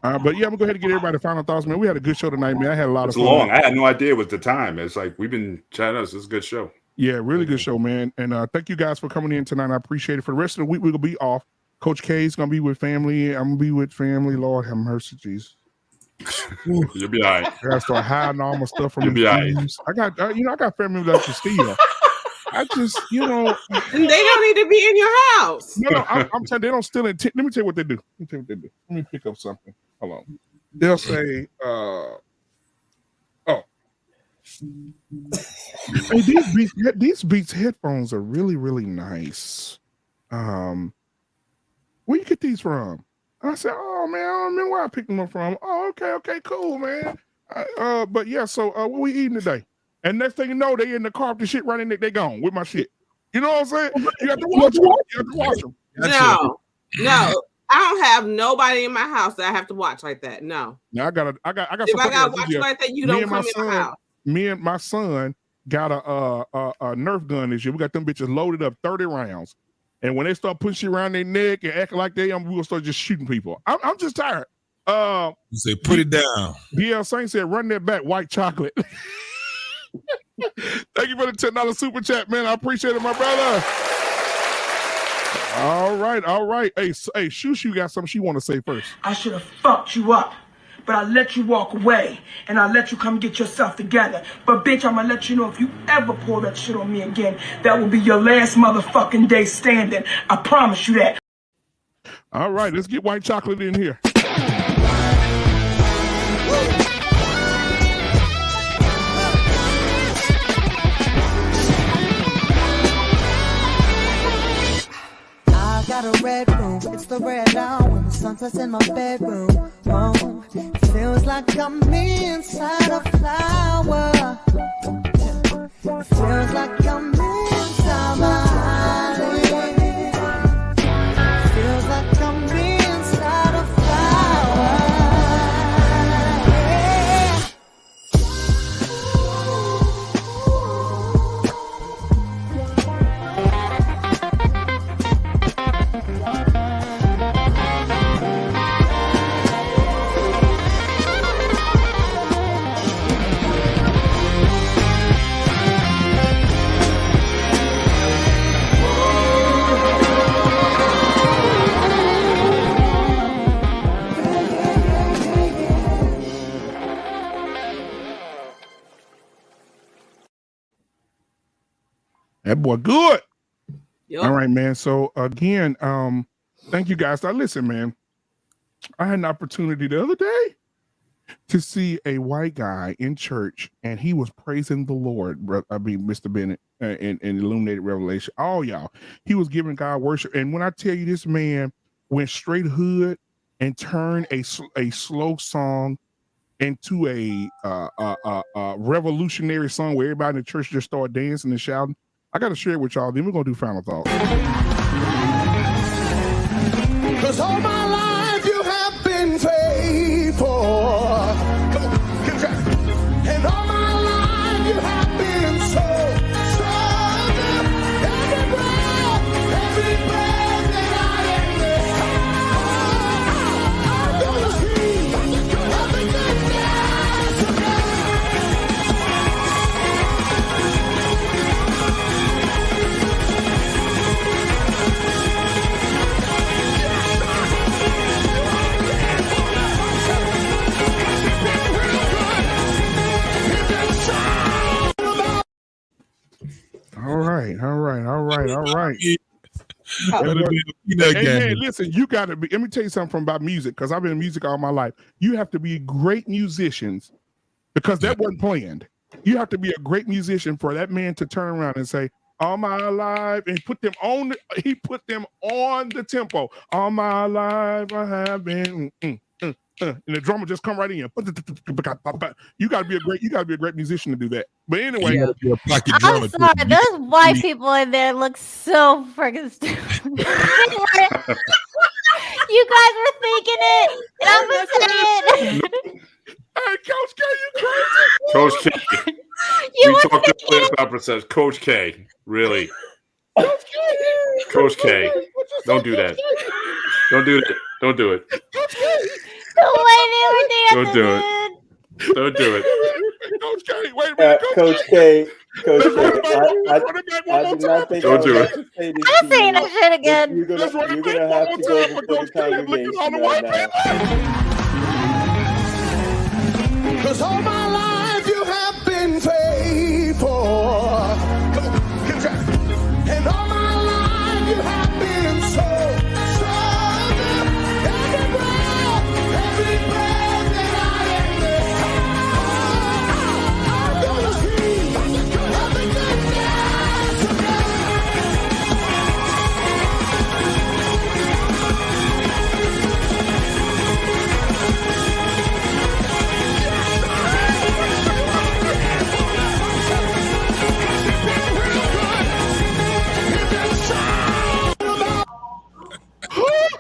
But yeah, I'm gonna go ahead and get everybody final thoughts, man. We had a good show tonight, man. I had a lot It's of fun. long. I had no idea it was the time. It's like we've been chatting. This is a good show. Yeah, really good show, man. And thank you guys for coming in tonight. I appreciate it. For the rest of the week, we're gonna be off. Coach K is gonna be with family. I'm gonna be with family. Lord have mercy, Jesus. You'll be all right. I gotta start hiding all my stuff from You'll the be all right. thieves. I got, I got family members that can steal. I just, They don't need to be in your house. No, I'm telling you, they don't steal intent. Let me tell you what they do. Let me pick up something. Hold on. They'll say, hey, these Beats headphones are really, really nice. Where you get these from? And I said, oh man, I don't remember where I picked them up from. Oh, okay, cool, man. But yeah, so what we eating today? And next thing you know, they in the car with the shit running, they gone with my shit. You know what I'm saying? You got to watch them. You have to watch them. No, I don't have nobody in my house that I have to watch like that. No. Now I got. If I got to watch like that, you don't come in my house. Me and my son got a Nerf gun this year. We got them bitches loaded up 30 rounds. And when they start putting shit around their neck and acting like we gonna start just shooting people. I'm just tired. You say put it down. DL Saint said run that back, white chocolate. Thank you for the $10 super chat, man. I appreciate it, my brother. All right. Hey, Shushu got something she want to say first. I should have fucked you up, but I let you walk away, and I let you come get yourself together. But bitch, I'm gonna let you know if you ever pull that shit on me again, that will be your last motherfucking day standing. I promise you that. All right, let's get white chocolate in here. I got a red room, it's the red hour when the sun sets in my bedroom. Oh, it feels like I'm inside a flower. It feels like I'm inside my eyelid. It feels like I'm inside a flower. That boy good. Yep. All right, man. So again, thank you guys. Now listen, man. I had an opportunity the other day to see a white guy in church, and he was praising the Lord. Mr. Bennett in Illuminated Revelation. All y'all, he was giving God worship. And when I tell you, this man went straight hood and turned a slow song into a revolutionary song where everybody in the church just started dancing and shouting. I got to share it with y'all. Then we're gonna do final thoughts. Cause all my life you have been faithful. Come on, get track. And all my life you have been so good. Every breath that I am, I'm gonna see everything that's okay. All right. Hey, listen, you got to be. Let me tell you something about music, because I've been in music all my life. You have to be great musicians, because that wasn't planned. You have to be a great musician for that man to turn around and say, "All my life," and put them on. He put them on the tempo. All my life I have been. And the drummer just come right in. You gotta be a great musician to do that. But anyway, I'm sorry, those white people in there look so freaking stupid. You guys were thinking it, and I'm gonna say it. Hey, Coach K, you crazy? Coach K. We talked this last episode. Coach K, really. Coach K, don't do that. Don't do that. Don't do it. Don't do it. Don't do it. Coach K, wait a minute. Coach K, I did not think Don't do it. I'm saying that shit again. You're gonna have to go before the congregation right now. Cause all my life you have been faithful. Come on, get track. And all my life you have been so good. Every breath that I am, I'm gonna see every good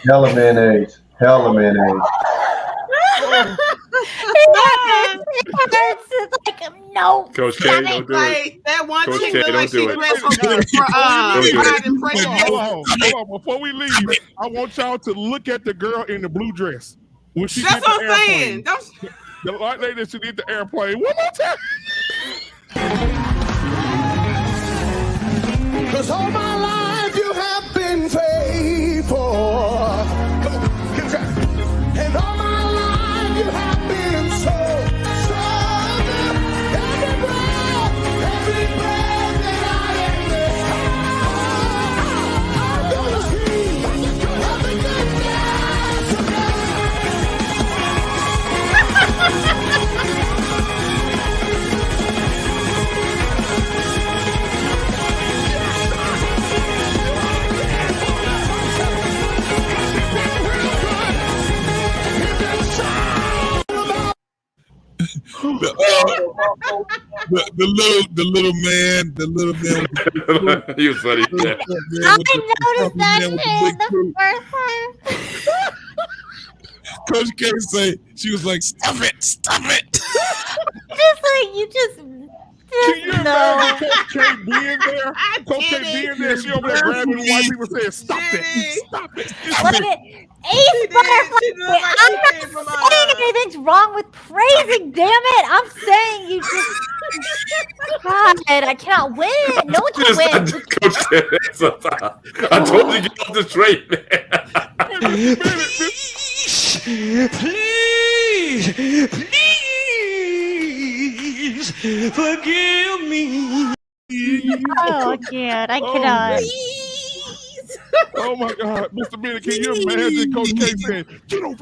Hella mayonnaise. Hella mayonnaise. No. Coach K, don't do it. Like that one Coach chick K, look like don't she do it. dressed for Don't do Pride and Hold Prejudice. on. Before we leave, I want y'all to look at the girl in the blue dress. When she That's did the what I'm saying. airplane. The white lady that she did the airplane. One more time. Cause all my life you have been faithful. Come on, get track. And all my life you have been so good. Every breath that I am, I'm gonna see every the little man. He was funny. Yeah. I noticed that shit the first time. Coach K say she was like, "Stop it! Just like you just Can you imagine Coach K being there? Coach K being there, she over there grabbing the white people saying, "Stop it! Stop it!" Look at Ace Butterfly. I'm not saying anything's wrong with praising. Damn it! I'm saying you just. God, I cannot win. No one can win. Coach K, I told you to get off the train, Please forgive me. Oh God, I cannot. Oh my God, Mr. Bennett, can you imagine Coach K saying, "Get over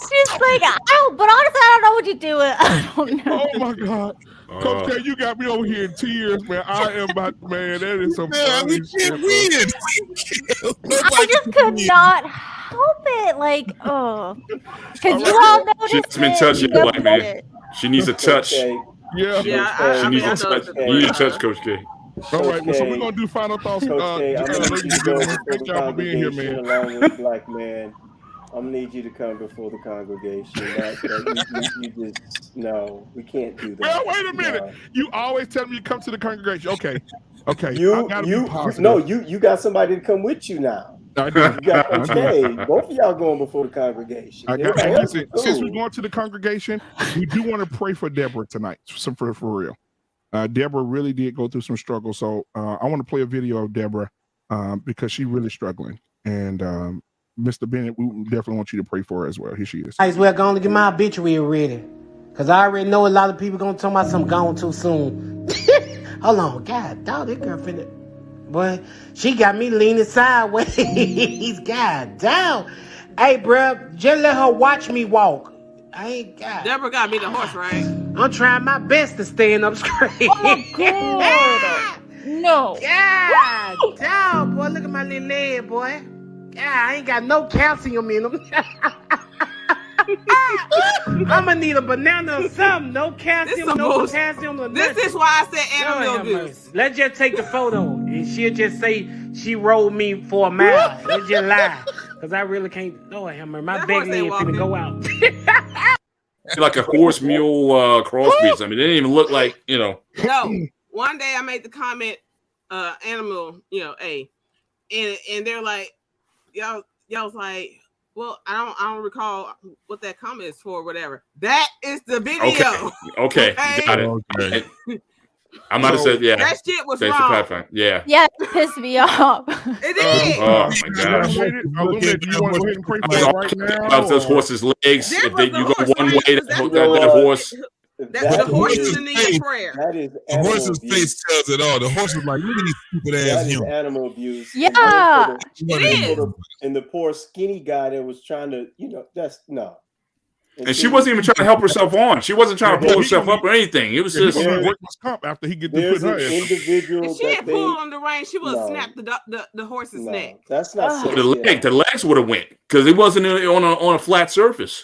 She's like, I don't. But honestly, I don't know what you're doing. I don't know. Oh my God. Coach K, you got me over here in tears, man. I am about, man, that is some funny shit. I just could not help it. Like, oh. Because you all know She this. hasn't been touched yet, Black Man. She needs a touch. Yeah. She needs a touch. You need a touch, Coach K. All right, well, so we're going to do final thoughts. Coach K, I'm gonna need you to go before Thank the y'all for being here, congregation man. along with Black Man. I'm gonna need you to come before the congregation. You just no, we can't do that. Well, wait a minute. No. You always tell me you come to the congregation. Okay. I gotta be positive. No, you got somebody to come with you now. I do. You got Coach I K. do. Both of y'all going before the congregation. I got, Everybody and else listen, is since cool. we're going to the congregation, we do want to pray for Deborah tonight. For real. Deborah really did go through some struggle. So I want to play a video of Deborah because she's really struggling. And Mr. Bennett, we definitely want you to pray for her as well. Here she is. Might as well go on and get my obituary ready. Because I already know a lot of people going to tell me I'm gone too soon. Hold on. God, dog, that girl finna... Boy, she got me leaning sideways. God damn. Hey, bruh, just let her watch me walk. I ain't got... Deborah got me the horse, right? I'm trying my best to stand up straight. Oh my God. No. God damn, boy. Look at my little leg, boy. God, I ain't got no calcium in them. I'm gonna need a banana or something. No calcium, no potassium, or nothing. This is why I said animal Lord have abuse. mercy. Let's just take the photo and she'll just say she rolled me for a mile. Let's just lie. Cause I really can't. Lord hammer, my That back horse ain't leg finna go out. Like a horse mule crossbreed. I mean, it didn't even look like, you know. No, one day I made the comment, animal, you know, and they're like, y'all was like, well, I don't recall what that comment is for, or whatever. That is the video. Okay. Got it. Okay. I might have said, yeah. That shit was Thanks for wrong. clarifying. Yeah. Yeah, it pissed me off. It did. Oh my gosh. Illuminate, do you want to go ahead and pray for it right now? Those horses' legs. There If they, was the you go horse, one right? way, Was that that horse. That's the horse is in the prayer. That is The animal horse's abuse. face tells it all. The horse was like, look at these stupid ass That is humans. animal abuse. Yeah, it is. And the poor skinny guy that was trying to, you know, that's no. And she wasn't even trying to help herself on. She wasn't trying to pull herself up or anything. It was just workman's comp after he get to put There's her an in. individual If she had that pulled on the rein, she would have No. snapped the horse's neck. That's not the leg. The legs would have went because it wasn't on a flat surface.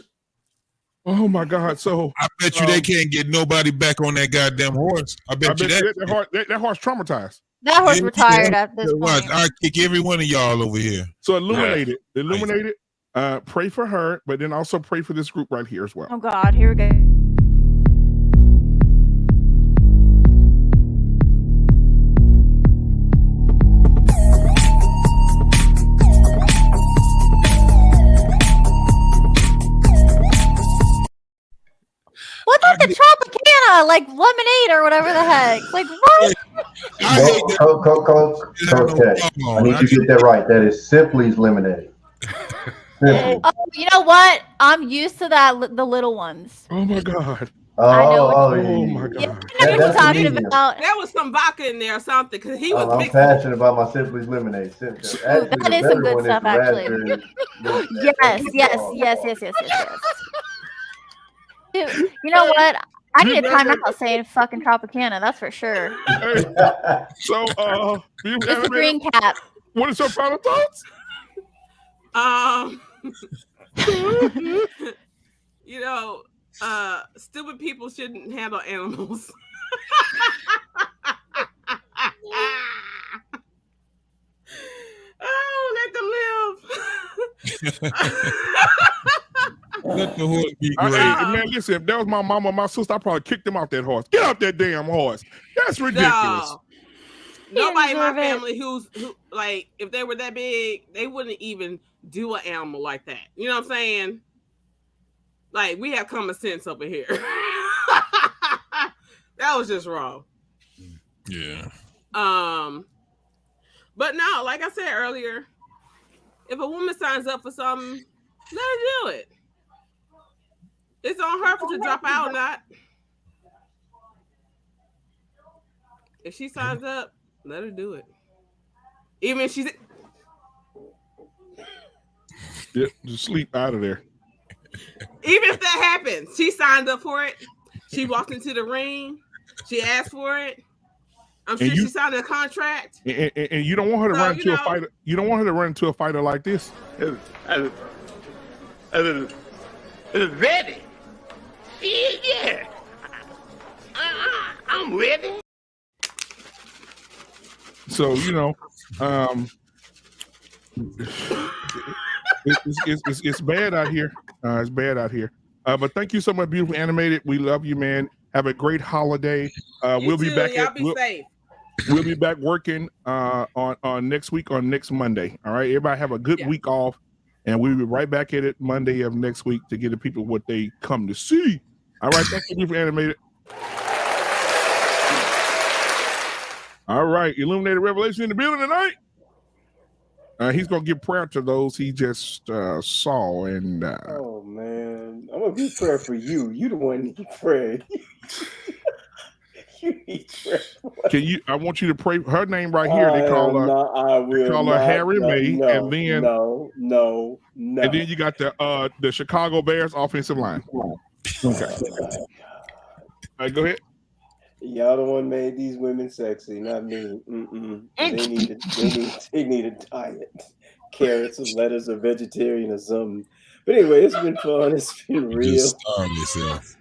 Oh my God! So I bet you they can't get nobody back on that goddamn horse. I bet you that horse traumatized. that horse Yeah, retired at this Watch, point. I kick every one of y'all over here. So illuminate it. Pray for her, but then also pray for this group right here as well. Oh God, here we go. What's up the Tropicana, like lemonade or whatever the heck? Like what? Coach K, I need you to get that right. That is Simply's lemonade. Simply. Oh, you know what? I'm used to that. The little ones. Oh my God. Oh my God. I know what you're talking about. There was some vodka in there or something because he was I'm mixing. passionate about my Simply's lemonade. Actually, That the is some better good one stuff, the actually. raspberry. Yes. Dude, you know what? I need a timeout saying fucking Tropicana. That's for sure. So, It's the green cap. What is your final thoughts? You know, stupid people shouldn't handle animals. Oh, let them live. Let the horse be great. Man, listen, if that was my mama or my sister, I probably kicked them off that horse. Get off that damn horse. That's ridiculous. No. Nobody in my family who like, if they were that big, they wouldn't even do an animal like that. You know what I'm saying? Like, we have common sense over here. That was just wrong. Yeah. But no, like I said earlier, if a woman signs up for something, let her do it. It's on her to drop out or not. If she signs up, let her do it. Even if she's Just sleep out of there. even if that happens, she signed up for it. She walked into the ring. She asked for it. I'm sure she signed a contract. And you don't want her to run into a fighter. You don't want her to run into a fighter like this. Ready? Yeah. I'm ready. So it's bad out here. It's bad out here. But thank you so much, beautiful animated. We love you, man. Have a great holiday. We'll be back. Safe. We'll be back working on next week, on next Monday. All right, everybody have a good week off, and we'll be right back at it Monday of next week to give the people what they come to see. All right, thank you for animated. All right, Illuminated Revelation in the building tonight. He's gonna give prayer to those he just saw, and oh man, I'm gonna be prayer for you. You the one need prayer. You need prayer. Can you? I want you to pray her name right here. They call her. I will. They call her Harry May, and then no. And then you got the Chicago Bears offensive line. Okay. All right, go ahead. Y'all the one made these women sexy, not me. They need a diet. Carrots or lettuce or vegetarian or something. But anyway, it's been fun. It's been real. Just starve yourself.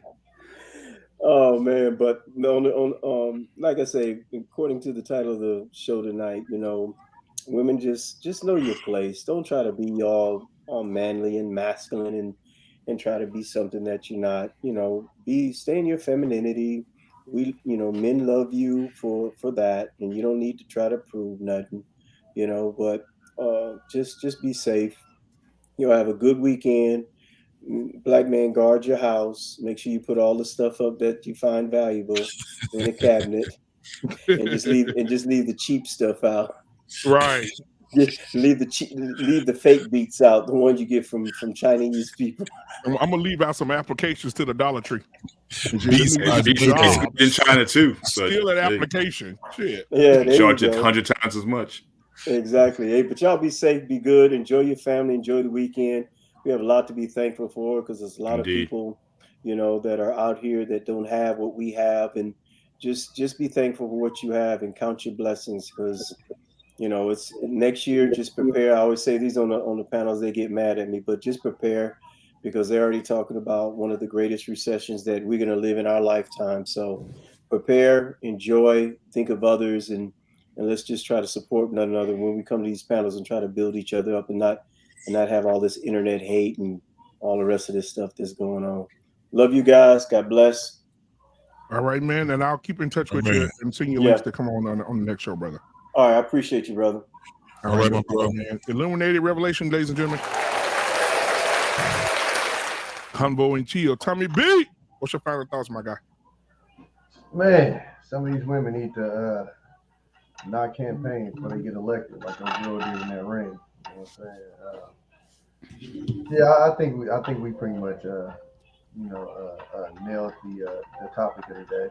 Oh man, but like I say, according to the title of the show tonight, women just know your place. Don't try to be all manly and masculine and try to be something that you're not. Stay in your femininity. Men love you for that, and you don't need to try to prove nothing. But just be safe. Have a good weekend. Black man, guard your house. Make sure you put all the stuff up that you find valuable in a cabinet, and just leave the cheap stuff out. Right. leave the fake beats out, the ones you get from Chinese people. I'm gonna leave out some applications to the Dollar Tree. Beats in China too. Steal an application. Shit. Yeah, there charge you it go. 100 times as much. Exactly. Hey, but y'all be safe, be good, enjoy your family, enjoy the weekend. We have a lot to be thankful for because there's a lot of people, that are out here that don't have what we have, and just be thankful for what you have and count your blessings because it's next year. Just prepare. I always say these on the panels, they get mad at me, but just prepare because they're already talking about one of the greatest recessions that we're going to live in our lifetime. So prepare, enjoy, think of others, and let's just try to support one another when we come to these panels and try to build each other up and not have all this internet hate and all the rest of this stuff that's going on. Love you guys. God bless. All right, man. And I'll keep in touch with you and send you links to come on the next show, brother. All right. I appreciate you, brother. All right, my brother, man. Illuminated Revelation, ladies and gentlemen. Humble and chill. Tommy B, what's your final thoughts, my guy? Man, some of these women need to not campaign before they get elected, like those girls did in that ring. You know what I'm saying? Yeah, I think we pretty much nailed the topic of the day.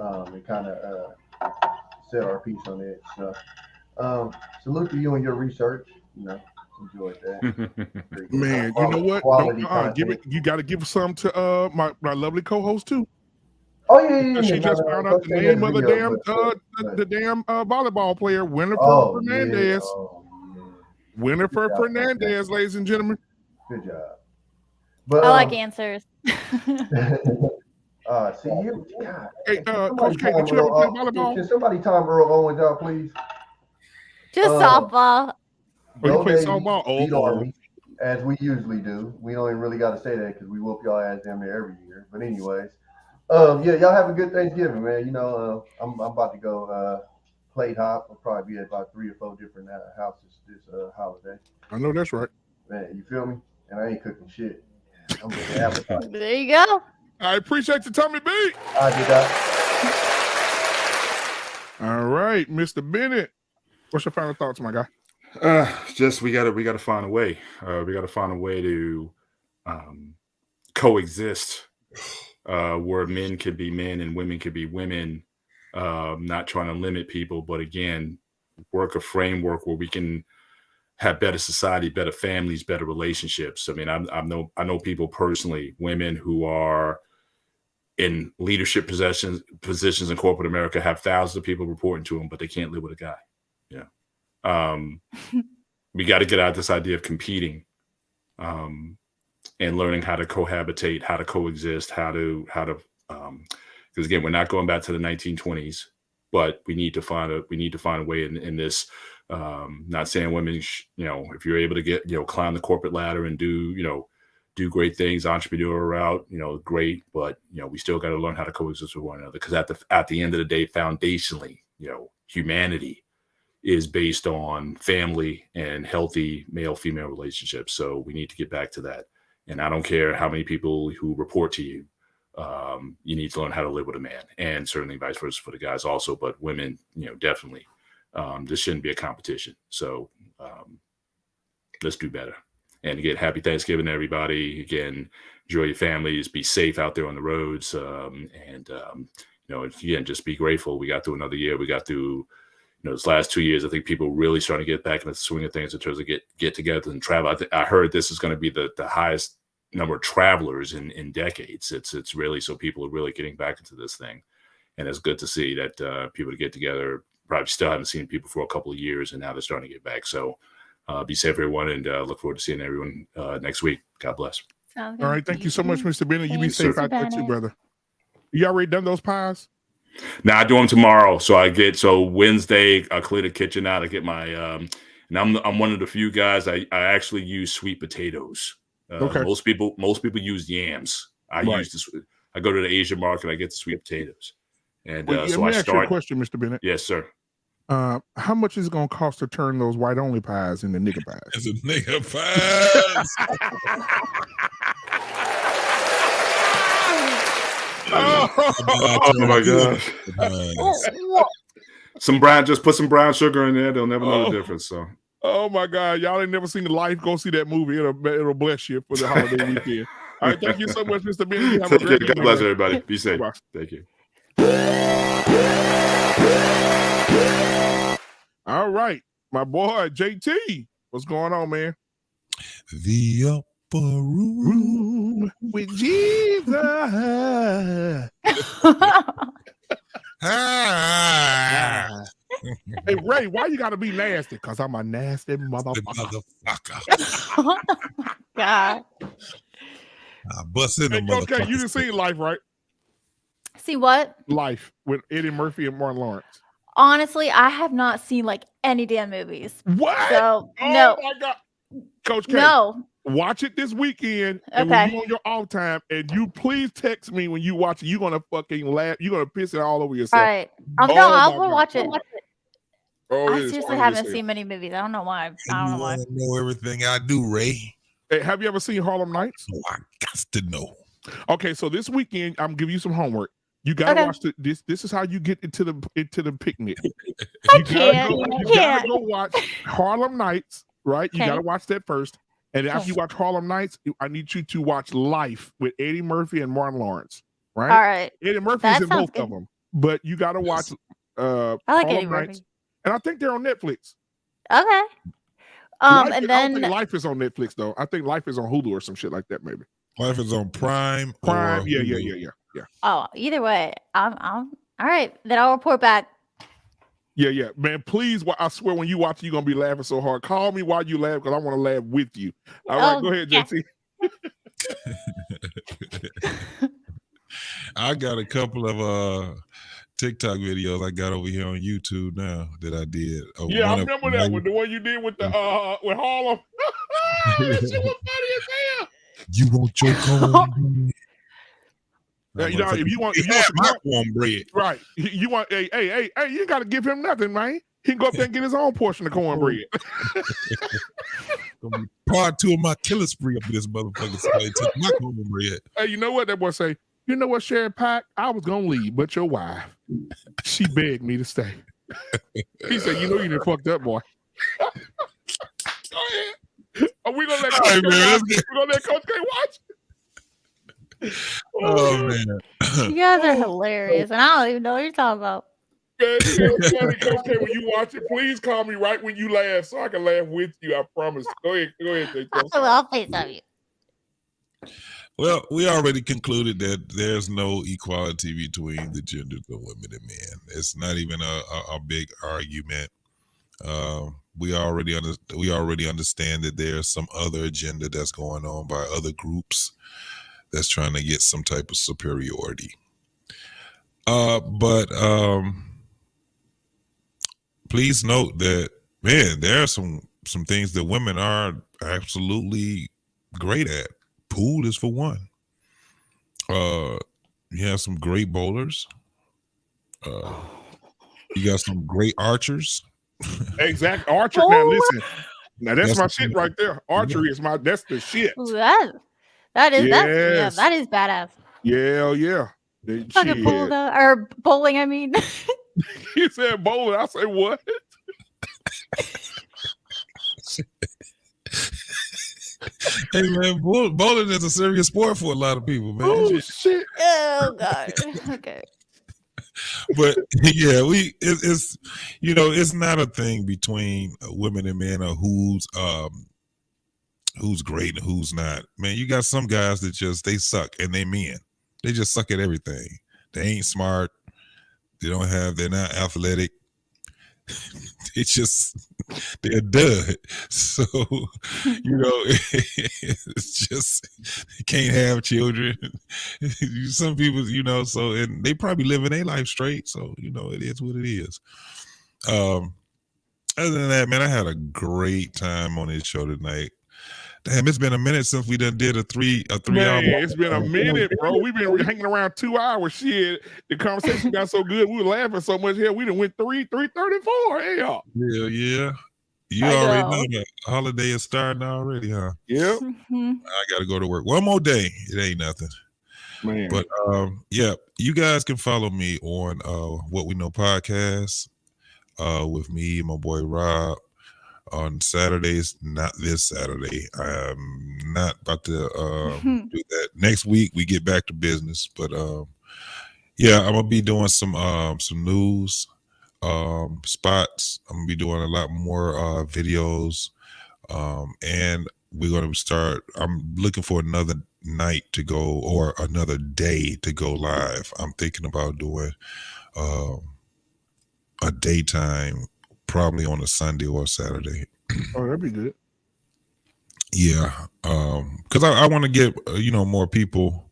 And kind of said our piece on it. So, salute to you and your research. Enjoyed that. Man, you know what? You got to give some to my lovely co-host too. Oh yeah. She just found out the name of the damn volleyball player, Winifred Fernandez. Winifred Fernandez, ladies and gentlemen. Good job. But I like answers. See you. God. Hey, Coach K, did you ever play volleyball? Can somebody time Earl Owens out, please? Just softball. You play softball? Army, as we usually do. We don't even really got to say that because we whoop y'all ass damn near every year. But anyways, y'all have a good Thanksgiving, man. I'm about to go plate hop. I'll probably be at about 3 or 4 different houses this holiday. I know that's right. Man, you feel me? And I ain't cooking shit. I'm going to appetite. There you go. I appreciate you, Tommy B. I did that. All right, Mr. Bennett. What's your final thoughts, my guy? Just we gotta find a way. We gotta find a way to coexist where men could be men and women could be women. Not trying to limit people, but again, work a framework where we can have better society, better families, better relationships. I mean, I know people personally, women who are in leadership positions in corporate America, have thousands of people reporting to them, but they can't live with a guy. We got to get out of this idea of competing, and learning how to cohabitate, how to coexist, how to because again, we're not going back to the 1920s, but we need to find a way in this. Not saying women, if you're able to get, climb the corporate ladder and do great things, entrepreneurial route, great, but we still got to learn how to coexist with one another, because at the end of the day, foundationally, humanity is based on family and healthy male-female relationships. So we need to get back to that. And I don't care how many people who report to you, you need to learn how to live with a man, and certainly vice versa for the guys also, but women, definitely. This shouldn't be a competition. So let's do better. And again, happy Thanksgiving to everybody. Again, enjoy your families, be safe out there on the roads. Again, just be grateful. We got through another year. We got through, this last 2 years. I think people really starting to get back in the swing of things in terms of get together and travel. I heard this is going to be the highest number of travelers in decades. It's really, so people are really getting back into this thing. And it's good to see that people get together. Probably still haven't seen people for a couple of years, and now they're starting to get back. So be safe, everyone, and look forward to seeing everyone next week. God bless. All right. Thank you so much, Mr. Bennett. You be safe out there too, brother. You already done those pies? Now I do them tomorrow. So Wednesday, I clear the kitchen out. I get my and I'm one of the few guys. I actually use sweet potatoes. Okay. Most people use yams. I use this. I go to the Asian market. I get the sweet potatoes, and Well, so let I me ask you a start. question, Mr. Bennett. Yes, sir. How much is it gonna cost to turn those white only pies into nigger pies? It's a nigger pies. Oh my gosh! Just put some brown sugar in there. They'll never know the difference. So. Oh my God, y'all ain't never seen the Life? Go see that movie. It'll bless you for the holiday weekend. All right, thank you so much, Mr. Bennett. You have a great God evening, bless man. everybody. Be safe. Bye. Thank you. All right, my boy JT, what's going on, man? The upper room with Jesus. Hey Ray, why you gotta be nasty? Cause I'm a nasty motherfucker. God. I bust in the motherfucker. Okay, you didn't see Life, right? See what? Life with Eddie Murphy and Martin Lawrence. Honestly, I have not seen like any damn movies. What? So Oh no. my God. Coach K. No. Watch it this weekend, and Okay. when you on your off time, and you please text me when you watch it. You're gonna fucking laugh. You're gonna piss it all over yourself. All right. Oh No, my I'll go God. watch it. Oh, I it is seriously funny haven't as seen many movies. I don't know why. I don't know why. I know everything I do, Ray. Hey, have you ever seen Harlem Nights? Oh, I got to know. Okay, so this weekend I'm giving you some homework. You gotta watch this. This is how you get into the picnic. You gotta go watch Harlem Nights, right? You gotta watch that first. And after you watch Harlem Nights, I need you to watch Life with Eddie Murphy and Martin Lawrence, right? All right. Eddie Murphy That is in sounds both of them, but you got to watch I like Harlem Eddie Nights. Murphy. And I think they're on Netflix. Okay. Life, And I don't then think Life is on Netflix though. I think Life is on Hulu or some shit like that, maybe. Life is on Prime. Prime, Or yeah. oh, either way, I'm all right. Then I'll report back. Yeah, man. Please, I swear, when you watch it, you're gonna be laughing so hard. Call me while you laugh because I want to laugh with you. All right, go ahead, JT. I got a couple of TikTok videos I got over here on YouTube now that I did. Yeah, I remember that one. The one you did with the with Harlem. That shit was funny as hell. You want your cornbread? You know, if you want my cornbread, right? You want, hey, you got to give him nothing, man. He can go up there and get his own portion of cornbread. Part two of my killer spree up in this motherfucker. So they took my cornbread. Hey, you know what that boy say? You know what, Sherry Pack? I was gonna leave, but your wife, she begged me to stay. He said, "You know you done fucked up, boy." Go ahead. Are we gonna let Coach K watch? We're gonna let Coach K watch? Oh man, You guys are hilarious, and I don't even know what you're talking about. Man, it's funny, Coach K, when you watch it, please call me right when you laugh so I can laugh with you. I promise. Go ahead, JT. I'll FaceTime you. well, we already concluded that there's no equality between the genders of women and men. It's not even a big argument. We already understand that there's some other agenda that's going on by other groups that's trying to get some type of superiority. But please note that, man, there are some things that women are absolutely great at. Pool is for one. You have some great bowlers. You got some great archers. Exact archer. Now listen. Now that's my shit right there. Archery is that's the shit. Ooh, that is that is badass. Yeah. Fucking pool though, or bowling. I mean, He said bowling. I say what? Hey man, bowling is a serious sport for a lot of people, man. Oh shit! Oh god. Okay. But yeah, it's it's not a thing between women and men or who's great and who's not. Man, you got some guys that they suck and they men. They just suck at everything. They ain't smart. They're not athletic. They just they're done. So, you know, it's just they can't have children. Some people, you know, so and they probably living their life straight. So, you know, it is what it is. Other than that, man, I had a great time on this show tonight. Damn, it's been a minute since we done did a three hour. It's been a minute, bro. We've been hanging around 2 hours. Shit, the conversation got so good. We were laughing so much here. We done went 3:34. Hey, y'all. Yeah. You already know the holiday is starting already, huh? Yep. I got to go to work. One more day. It ain't nothing. Man. But yeah, you guys can follow me on What We Know podcast with me and my boy Rob on Saturdays. Not this Saturday. I'm not about to do that. Next week we get back to business. But yeah, I'm gonna be doing some news spots. I'm gonna be doing a lot more videos, and we're gonna start. I'm looking for another night to go or another day to go live. I'm thinking about doing a daytime, probably on a Sunday or a Saturday. Oh, that'd be good. Yeah, because I want to get more people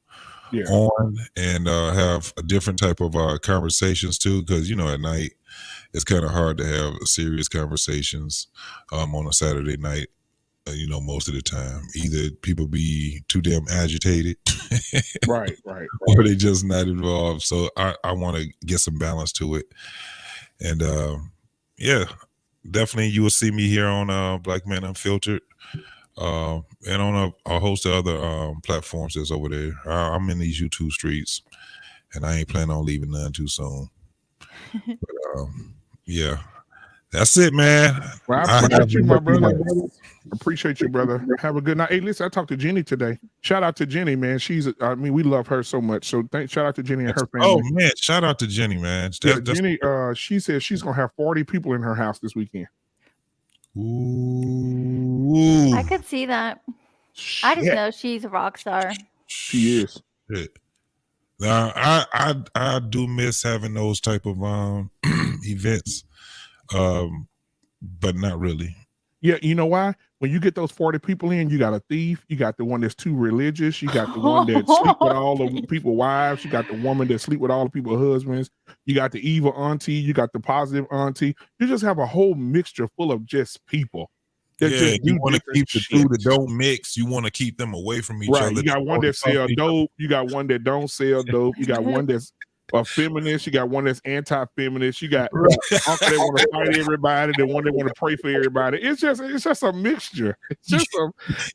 on and have a different type of conversations too. Because at night it's kind of hard to have serious conversations on a Saturday night. Most of the time, either people be too damn agitated, right, or they just not involved. So I want to get some balance to it, and yeah, definitely you will see me here on Black Man Unfiltered, and on a host of other platforms that's over there. I'm in these YouTube streets, and I ain't planning on leaving none too soon. But yeah, that's it, man. Well, I appreciate you, my brother. Appreciate you, brother. Have a good night. Hey, listen, I talked to Jenny today. Shout out to Jenny, man. We love her so much. So shout out to Jenny and her family. Oh man, shout out to Jenny, man. Jenny, she said she's gonna have 40 people in her house this weekend. Ooh. I could see that. I just know she's a rock star. She is. Now, I do miss having those type of events, but not really. Yeah, you know why? When you get those 40 people in, you got a thief, you got the one that's too religious, you got the one that sleep with all the people's wives, you got the woman that sleep with all the people's husbands, you got the evil auntie, you got the positive auntie. You just have a whole mixture full of just people. Yeah, you want to keep the two that don't mix. You want to keep them away from each other. You got one that sell dope. You got one that don't sell dope. You got one that's a feminist. You got one that's anti-feminist. You got uncle that want to fight everybody. The one that want to pray for everybody. It's just a mixture. It's just a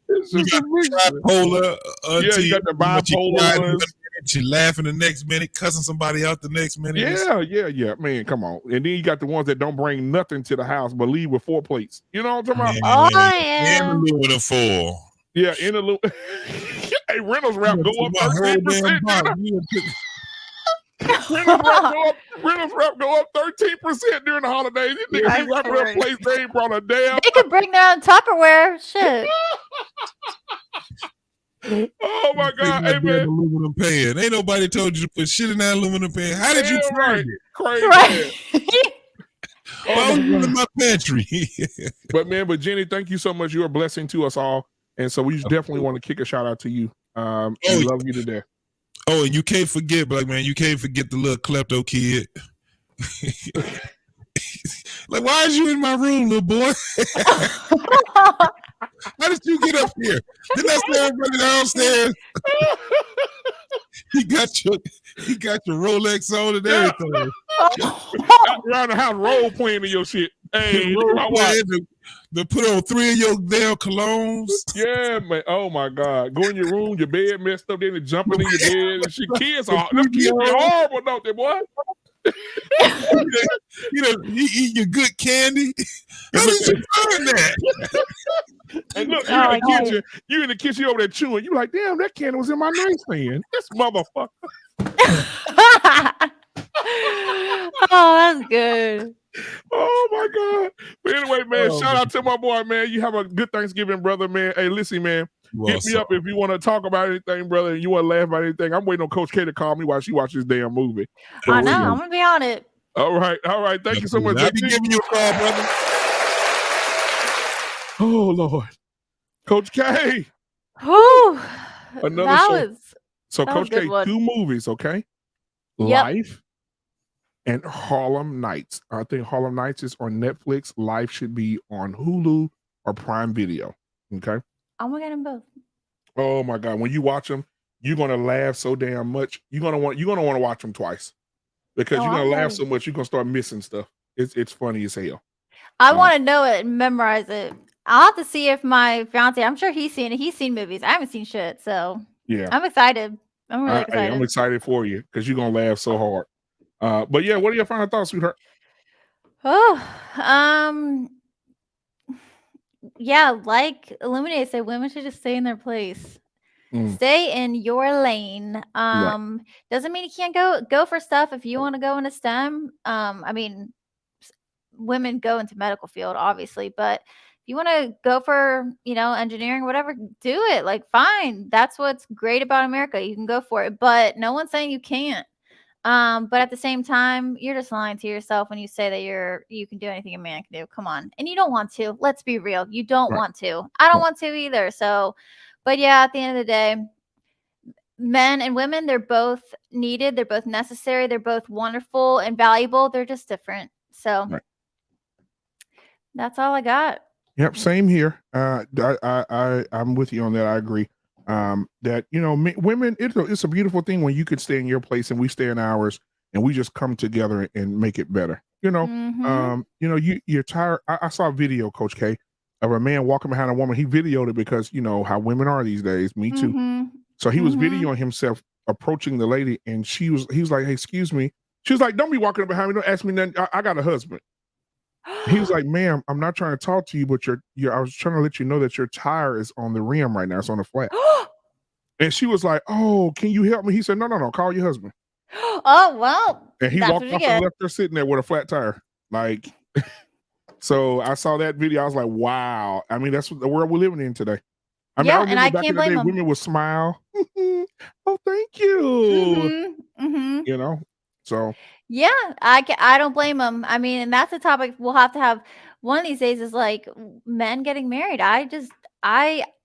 mixture. Bipolar. Yeah, you got the bipolar ones. She laughing the next minute, cussing somebody out the next minute. Yeah. Man, come on. And then you got the ones that don't bring nothing to the house but leave with 4 plates. You know what I'm talking about? Oh, yeah. In aluminum foil. Yeah, in aluminum. Hey, Reynolds wrap go up 13%. Reynolds wrap go up 13% during the holidays. These niggas be wrapping up plates. They ain't brought a damn. They can bring their own Tupperware. Shit. Oh my God! Hey man, aluminum pan. Ain't nobody told you to put shit in that aluminum pan. How did you find it? Crazy. Right. I was in my pantry. but Jenny, thank you so much. You're a blessing to us all, and so we definitely want to kick a shout out to you. We love you to death. Oh, and you can't forget, Black Man. You can't forget the little klepto kid. Like, why is you in my room, little boy? How did you get up here? Didn't I say everybody downstairs? He got your Rolex on and everything. Around the house, role playing in your shit. Hey, to put on 3 of your damn colognes. Yeah, man. Oh my God. Go in your room, your bed messed up, then they jumping in your bed and shit. Kids are horrible, don't they, boy? You eat your good candy. How did you find that? And look, you in the kitchen over there chewing. You like, damn, that candy was in my nightstand. This motherfucker. Oh, that's good. Oh my God. But anyway, man, shout out to my boy, man. You have a good Thanksgiving, brother, man. Hey, listen, man. Hit me up if you want to talk about anything, brother, and you want to laugh about anything. I'm waiting on Coach K to call me while she watches this damn movie. I know. I'm going to be on it. All right. Thank you so much. I'll be giving you a call, brother. Oh Lord, Coach K. Whew. Another That show. was So that was a Coach good K, one. 2 movies, okay? Yep. Life and Harlem Nights. I think Harlem Nights is on Netflix. Life should be on Hulu or Prime Video. Okay. I'm gonna get them both. Oh my God. When you watch them, you're gonna laugh so damn much. You're gonna want to watch them twice because you're gonna laugh so much you're gonna start missing stuff. It's funny as hell. I want to know it and memorize it. I'll have to see if my fiance, I'm sure he's seen it. He's seen movies. I haven't seen shit, so Yeah. I'm excited. I'm really Hey, excited. I'm excited for you because you're gonna laugh so hard. But yeah, what are your final thoughts, sweetheart? Oh, yeah, like Illuminate said, women should just stay in their place. Stay in your lane. Doesn't mean you can't go for stuff if you want to go into STEM. I mean, women go into medical field, obviously, but if you want to go for, engineering, whatever, do it. Like, fine. That's what's great about America. You can go for it, but no one's saying you can't. But at the same time, you're just lying to yourself when you say that you can do anything a man can do. Come on. And you don't want to. Let's be real. You don't want to. I don't want to either. So, but yeah, at the end of the day, men and women, they're both needed. They're both necessary. They're both wonderful and valuable. They're just different. So that's all I got. Yep, same here. I'm with you on that. I agree. That women, it's a beautiful thing when you could stay in your place and we stay in ours, and we just come together and make it better. You're tired. I saw a video, Coach K, of a man walking behind a woman. He videoed it because how women are these days. Me too. So he was videoing himself approaching the lady, and he was like, "Hey, excuse me." She was like, "Don't be walking up behind me. Don't ask me nothing. I got a husband." He was like, "Ma'am, I'm not trying to talk to you, but I was trying to let you know that your tire is on the rim right now. It's on the flat." And she was like, "Oh, can you help me?" He said, No, call your husband." Oh, well. And he that's walked what you off get. and left her sitting there with a flat tire. Like, so I saw that video. I was like, wow. I mean, that's the world we're living in today. I mean, I remember and I back can't in the day, blame 'em. women would smile. Oh, thank you. So Yeah, I don't blame them. I mean, and that's a topic we'll have to have one of these days, is like men getting married. I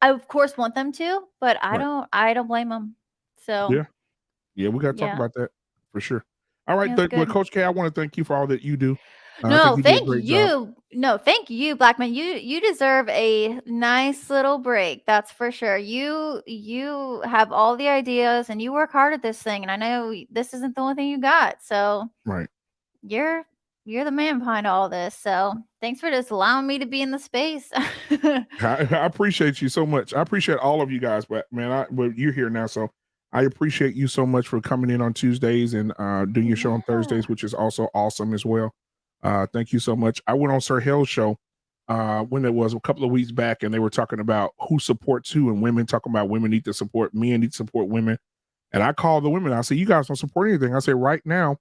of course want them to, but I don't blame them. So yeah, we got to talk about that for sure. All right, Yeah, it's well, good. Coach K, I want to thank you for all that you do. I No, think you do a thank great job. you. No, thank you, Black Man. You deserve a nice little break. That's for sure. You have all the ideas and you work hard at this thing. And I know this isn't the only thing you got. So Right. you're the man behind all this. So thanks for just allowing me to be in the space. I appreciate you so much. I appreciate all of you guys, but man, but you're here now, so I appreciate you so much for coming in on Tuesdays and doing your show on Thursdays, which is also awesome as well. Thank you so much. I went on Sir Hell's show when it was a couple of weeks back, and they were talking about who supports who, and women talking about women need to support men, need to support women. And I called the women. I said, "You guys don't support anything." I said, "Right now,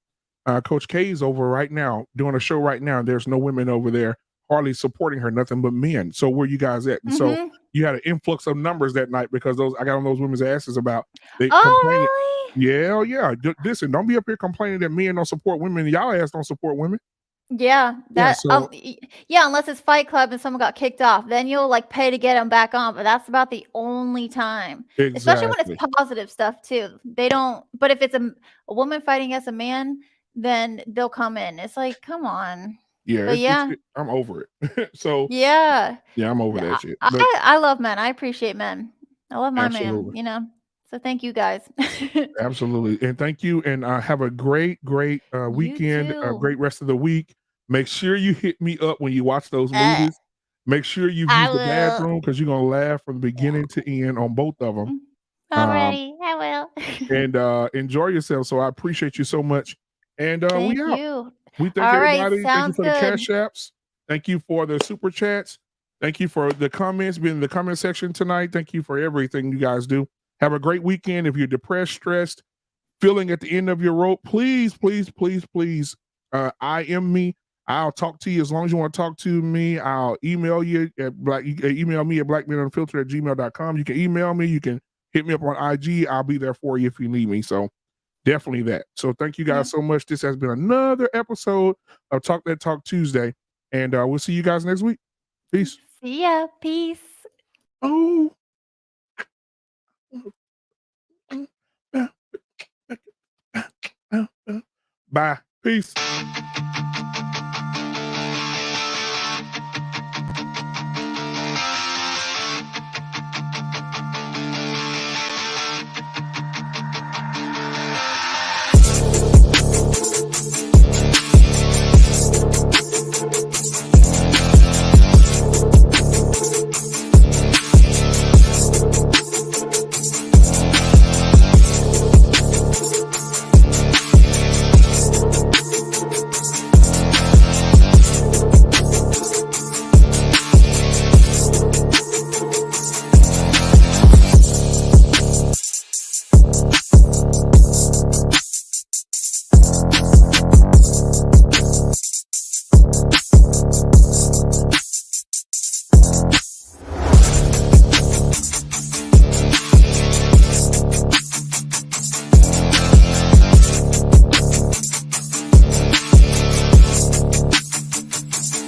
Coach K is over right now doing a show right now. There's no women over there hardly supporting her, nothing but men. So where you guys at?" And so you had an influx of numbers that night because I got on those women's asses about they complaining. Really? Yeah. Listen, don't be up here complaining that men don't support women. Y'all ass don't support women. Yeah, unless it's Fight Club and someone got kicked off, then you'll like pay to get them back on. But that's about the only time, especially when it's positive stuff too. They don't. But if it's a woman fighting against a man, then they'll come in. It's like, come on. Yeah, But I'm over it. So yeah, I'm over that shit. I love men. I appreciate men. I love my Absolutely. man. So thank you guys. Absolutely. And thank you. And have a great weekend, a too. great rest of the week. Make sure you hit me up when you watch those movies. Make sure you use the bathroom because you're going to laugh from beginning to end on both of them. Alrighty, I will. And enjoy yourself. So I appreciate you so much. And Thank we out. you. We thank All right, everybody. Thank you sounds for the good. cash apps. Thank you for the super chats. Thank you for the comments, being in the comment section tonight. Thank you for everything you guys do. Have a great weekend. If you're depressed, stressed, feeling at the end of your rope, please, IM me. I'll talk to you as long as you want to talk to me. I'll email you at email me at blackmanunfiltered@gmail.com. You can email me. You can hit me up on IG. I'll be there for you if you need me. So definitely that. So thank you guys so much. This has been another episode of Talk That Talk Tuesday. And we'll see you guys next week. Peace. See ya. Peace. Oh. Bye. Peace.